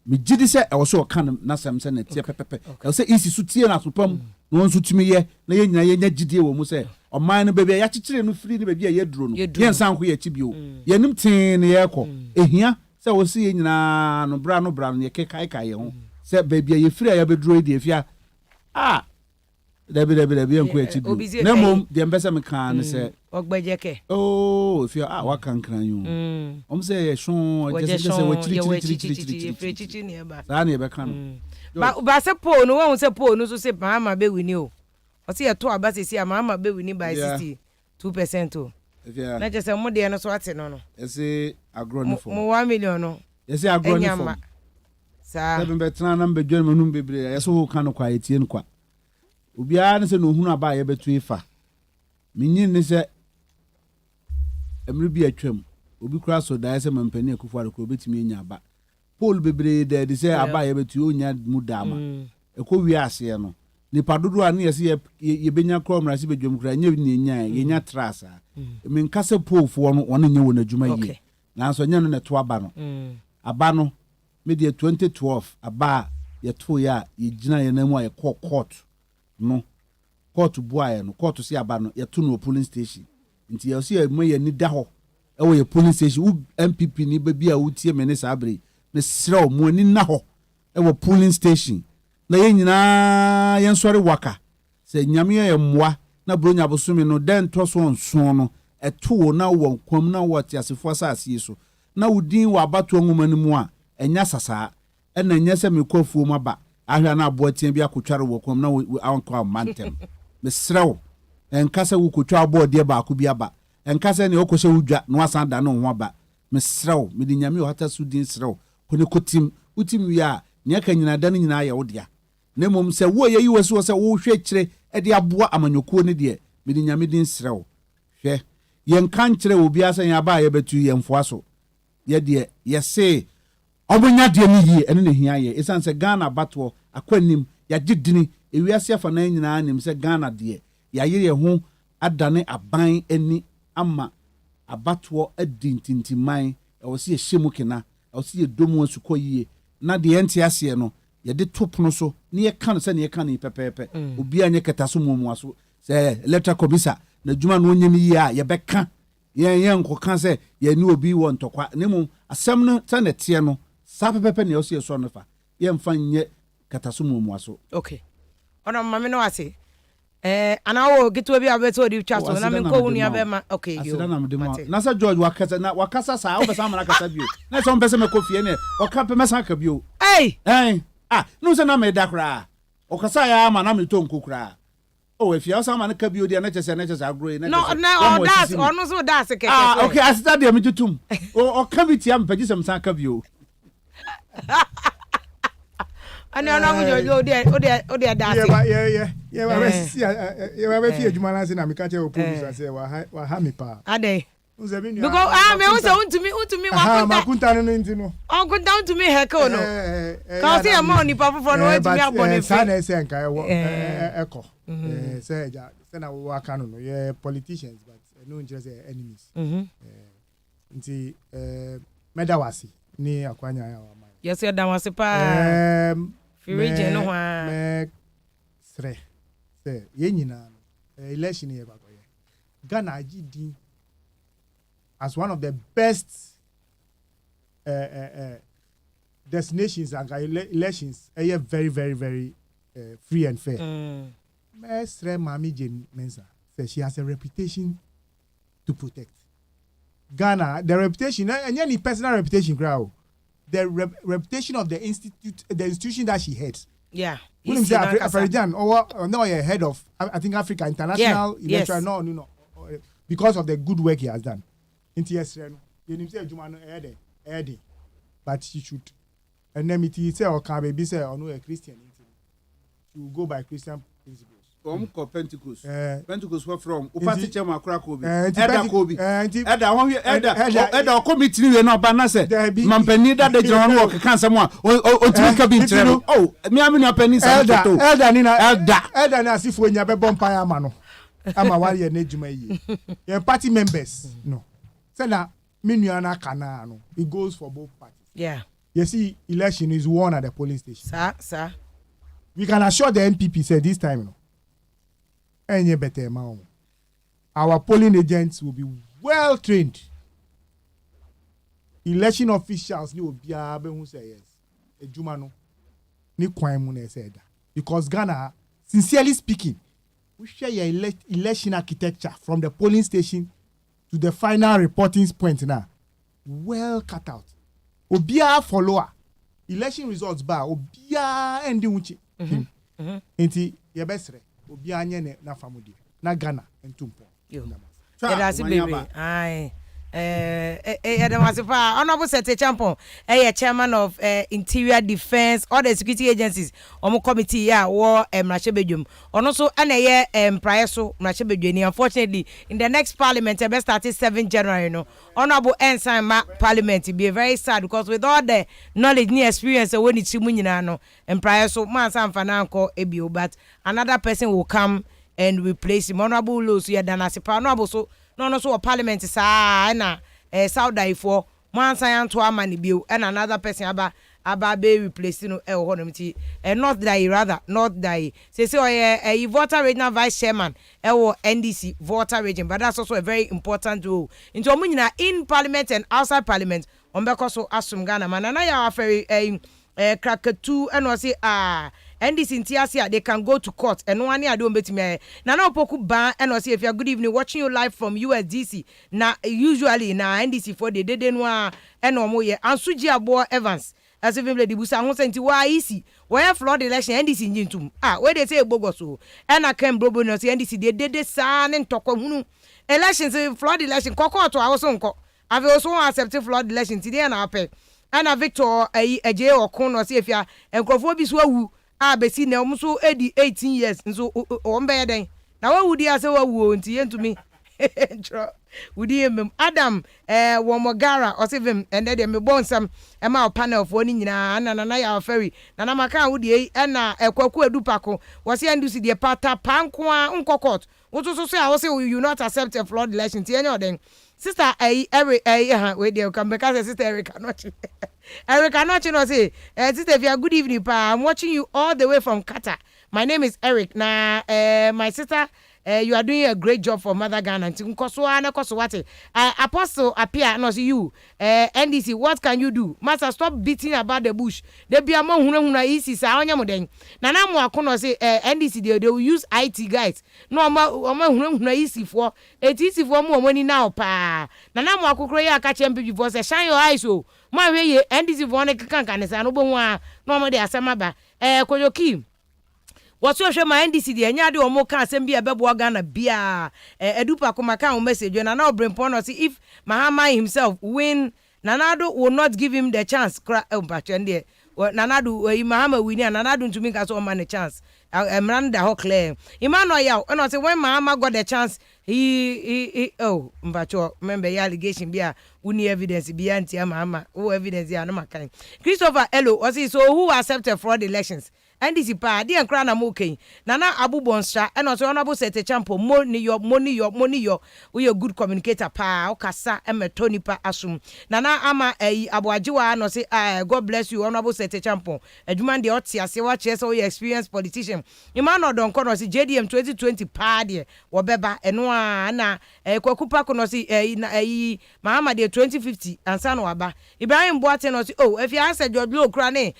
me gidi se e wo so kan na sam se na tie pepepe e se isi so tie na so pam no nso tumi ye na ye nyina ye nya gidie wo mu se oman no bebia ya kikire no free no bebia ye duro no ye nsan ho ye kibio ye nim tin ne ye ko ehia se wo se ye nyina no bra no ye kai ye ho se bebia ye free ya beduro di afia debi enko ekibio na mom de mbese me kan se ogbejeke afia wa kan kran yu se ye shon se wo chiri ne ba sa ne be kan ba se po no won se po no so se mama be wini o se ye to aba se si mama be wini by 62% o na je se mo de no so ate no ese agronifo mo 1 million no ese agronifo sa be betena na mbedwan manum bebre ye so kan kwa etie nkwa obia ne se no hunu aba ye betu ifa minyin ne se emre bi atwam obi kura so da se mampani akufu arko obetimi nya aba Paul bebre de se aba ye betu onya mu dama eko wi ase no nipa dodo a ne yɛse yɛbɛnya kɔ mmerase bɛdwam kora nyɛ ne nya yɛnya trasa menkasa polfoɔ no wɔne nyɛ wɔ n'adwuma yie nanso nyɛ no ne to aba no aba no media 2012 aba yɛto yɛ a yɛgyina yɛ namu a yɛkɔ court no court buaeɛ no court si aba no yɛto no polling station nti yɛsi yɛ yɛ ni da hɔ ɛwɔ yɛ polling station wo MPP ni baabi a wotie me ne saa bere me srɛw mo ani na hɔ ɛwɔ polling station na yɛn nyinaa yɛn sɔre waka sɛ nyame yɛ mmoa na bronya bosome no den to so nson no ɛto na wɔ kwam na wɔ tiasefo asase so na wodin wɔ abato nwoma no mu a ɛnya sasaa ɛna nyɛ sɛ mekɔfuo mu aba ahwɛ na aboatia bi akotware wɔ kwam na ankɔ amantem me srɛw ɛnkasa wo kotwa abɔɔdeɛ baako bi aba ɛnkasa ne okɔhyɛ wodwa na wasan da no ho aba me srɛw me de nyame ɔhata so din srɛw kone kotim utim wi a ne aka nyina da no nyina yɛ wodea na mmom sɛ wo yɛ yiwɔ so sɛ wo hwɛ kyerɛ ɛde aboa amanyokuo ne deɛ me de nyame din srɛw hwɛ yɛn kan kyerɛ obi asa yɛn aba yɛ betu yɛn foa so yɛ deɛ yɛ se ɔbonya deɛ ne yie ɛne ne hia yɛ esan sɛ Ghana batoɔ akwanim yɛgye dini ewiase afa na nyinaa nim sɛ Ghana deɛ yɛayɛ yɛ ho adane aban ani ama abatoɔ adintintiman ɛwɔ se yɛhyɛ mu kena ɛwɔ se yɛ domu asukɔ yie na deɛ ɛnte aseɛ no yɛde to pono so ne yɛka no sɛ ne yɛka no pɛpɛɛpɛ obi a nyɛ kɛta so muamua so sɛ electrical commission na dwuma no onyɛ ne yie a yɛbɛka yɛn nkɔka sɛ yɛne obi wɔ ntɔkwa ne mu asɛm no sɛ ne teɛ no saa pɛpɛpɛ ne ɛwɔ se yɛsɔ no fa yɛmfa nyɛ kɛta so muamua so okay ɔno mame no wase anawo gitwa bi abeto odi twaso na me ko wunu abema okay yo na sa George wakasa sa wo besa mana kasa bio na so mpese me kofie ne o ka pe mesa ka bio no se na me da kra o kasa ya ama na me to nko kra o Afia so ama na ka bio dia na chese agro na no that's ono so that's keke okay asita dia me tutum o ka bi tia mpagi sem san ka bio ani ana mu jojo odi adase yeah we fi adwuma na se na me ka che o producer say wa ha me pa ade because me won untumi makunta no ntino on kunta untumi heko no ka se am oni pa fofo no untumi abone fa na se nka eko say ja say na wo aka no yeah politicians but no just enemies nti medawasi ni akwanya ya wa man yes ya dawasi pa Firije no me sre se ye nyina election ye bakoye Ghana agidi as one of the best destinations and elections very very very free and fair me sre mami Jane Mensa say she has a reputation to protect Ghana the reputation and any personal reputation crowd the reputation of the institution that she heads. Yeah. Aferijan or no head of I think Africa International Electoral no because of the good work he has done. But she should and then it say or can be say or no a Christian. She will go by Christian principles. Pentecost. Pentecost were from Upati Chema Krakobi. Eda Kobi. Eda committee we no banase. Mampeni da de John work kan samwa. O timi ka bi ntrem. Oh, me am na pani sa to. Eda ni na Eda na asifo nya be bompa ya ma no. Ama wari ye na djuma yi. Your party members no. Say na me nua na kana no. It goes for both parties. Yeah. You see election is won at the polling station. Sir. We can assure the NPP say this time no. Any better amount. Our polling agents will be well trained. Election officials ni obi abe who say yes. Ejuma no ni kwan mu na say that. Because Ghana, sincerely speaking, we share your election architecture from the polling station to the final reporting point now. Well cut out. Obia follower. Election results bar obia endi unchi. Enti ye besre. Obi anye na famudi na Ghana entumpo yo era si bebe ai Honorable Sete Champon, chairman of Interior Defense, all the security agencies, committee, war Mrachebejum. Also, prior so Mrachebejum. Unfortunately, in the next parliament, I started 7 January. No, Honorable Ensign Parliament be very sad because with all the knowledge and experience, when it's Munino and prior so Mansan Fananko Ebio, but another person will come and replace him. Honorable Lose, Honorable so. No, so a parliament is na Saudi for one science to a money bill and another person about be replacing and not die rather not die. Say so a voter regional vice chairman NDC voter region, but that's also a very important role. Into Omunina in parliament and outside parliament on because of Asum Ghana man and I are very cracker two and was say and this in Tiasia, they can go to court and one year don't bet me. Nana Pokuaa and I say if you're good evening watching you live from USDC. Now usually now NDC for the didn't want and no more and Sujia Boy Evans as if the Busa won't send to why easy. Where flood election NDC in Jintum. Where they say Bogoso and I can brobo no see NDC they did the son and talk of elections flood election cocoa to our son. I've also accepted flood election today and I pay. And a Victor a J or Con or see if you and Crawford who besi na omuso 18 years nso o mbe den na wa wudi ase wa wuo nti yentu mi wudi em Adam wo mogara osevem ende de me bonsam e ma panel fo ni nyina na ya ferry na maka wudi e na ekwaku edupako wo se andusi de pata panko a nkokot wo so so a wo se you not accept a flood election ti enyo den sister we dey come because sister Erica Nochi Erica Nochi no say sister if you are good evening pa I'm watching you all the way from Qatar. My name is Eric na my sister you are doing a great job for Mother Ghana. Apostle Afia no see you NDC what can you do? Master stop beating about the bush. They be among huna easy sa onya moden. Na na mo akono say NDC they will use IT guys. No ma huna easy for it easy for mo money now pa. Na na mo akokro ya ka champion before say shine your eyes o. Ma we ye NDC for na kankan sa no bo ho a no mo de asema ba. Koyoki what's your my NDC the anyade or more can send be a bebo Ghana bia edupa komaka message and now bring point see if Mahama himself win Nanado will not give him the chance Nanado Mahama win and Nanado to make us all man a chance Miranda ho clear Emmanuel ya and I say when Mahama got the chance he mbacho remember your allegation bia uni evidence bia anti Mahama evidence ya no makan Christopher Elo was so who accepted fraud elections NDC pa di enkra na mo ken nana abubonsha and also honorable Sete Champo money yo we a good communicator pa okasa emetoni pa asum nana ama aboajiwa no say God bless you honorable Sete Champo adwuma de otiase wa che so we experienced politician Emmanuel Donko no say JDM 2020 pa de wo beba eno a na kwakupa ko no say Mahama de 2050 ansa no aba Ibrahim Boate no say if you answer George Low kra ne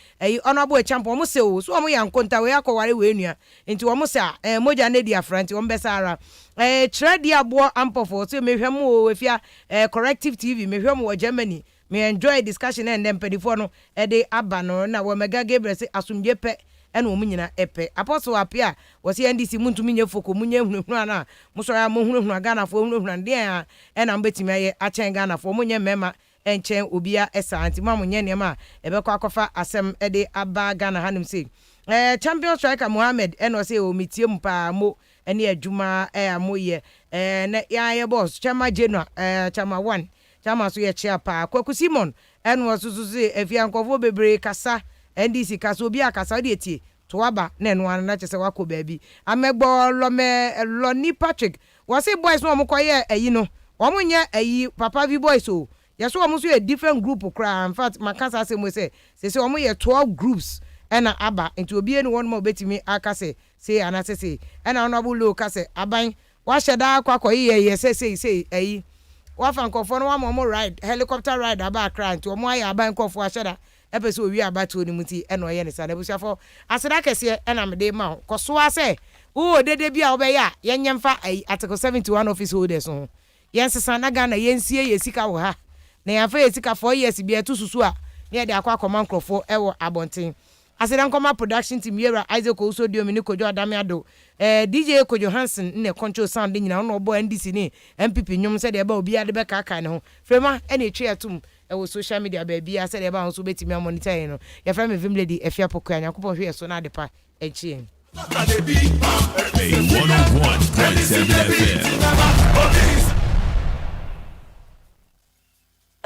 honorable Champo mo say so yankonta we akoware we nua enti wo mo sa moja ne dia front wo mbesara trade abo ampofo so mehwem o efia corrective TV mehwem wo Germany me enjoy discussion and them pedifo no de aba no na wo mega Gabriel say asumdwe pe ena wo nyina epe apostle Afia wo se NDC muntumi nye foko munye hunhunu na mo so ya mo hunhunu Ghana fo hunhunu de ena mbetimi aye achen Ghana fo munye mema enchen obia esa anti ma munye nema ebekọ akofa asem de aba Ghana hanim say champion striker Mohammed eno say o mitie mpa mo ene adwuma amoye na ya boss chama Genoa chama 1 chama so ye chia pa Kwaku Simon eno so say efia nkofo bebre kasa NDC kasa obi akasa de tie to aba na eno an na chese wako baabi amegbo lo ni Patrick was say boys no mo koye ayi no wo mo nya ayi papa vi boys o yeso wo mo so a different group kra in fact makasa say mo say wo mo ye 12 groups ena aba into obi enu won mo betimi aka say anase say ena honorable low ka say aban wa sheda akwa ye say ayi wa fan kofo no wa mo ride helicopter ride aba akra into mo ayi aban kofo a sheda epese owi aba to ni muti ena oye ne sa na busuafo aseda kese ena me de ma koso ase o dede bia obeya yenyemfa ayi article 71 office holders so yensesa na Ghana yensie yesika wo ha na yafa yesika 4 years bia to susu a ne de akwa command crofo ewo abonten Asedan Koma production team Yera Isaac also dio me ne Kojo Adamiado DJ Kojo Hansen ne control sound de nyina no boy NDC ne MPP nyom se de ba obi ade be kaka ne ho frema ene twe atum e wo social media ba bia se de ba so betimi monitor yin no ya fra me vim lady Afia Pokuaa Yakobon hwe so na de pa echi 101.7 FM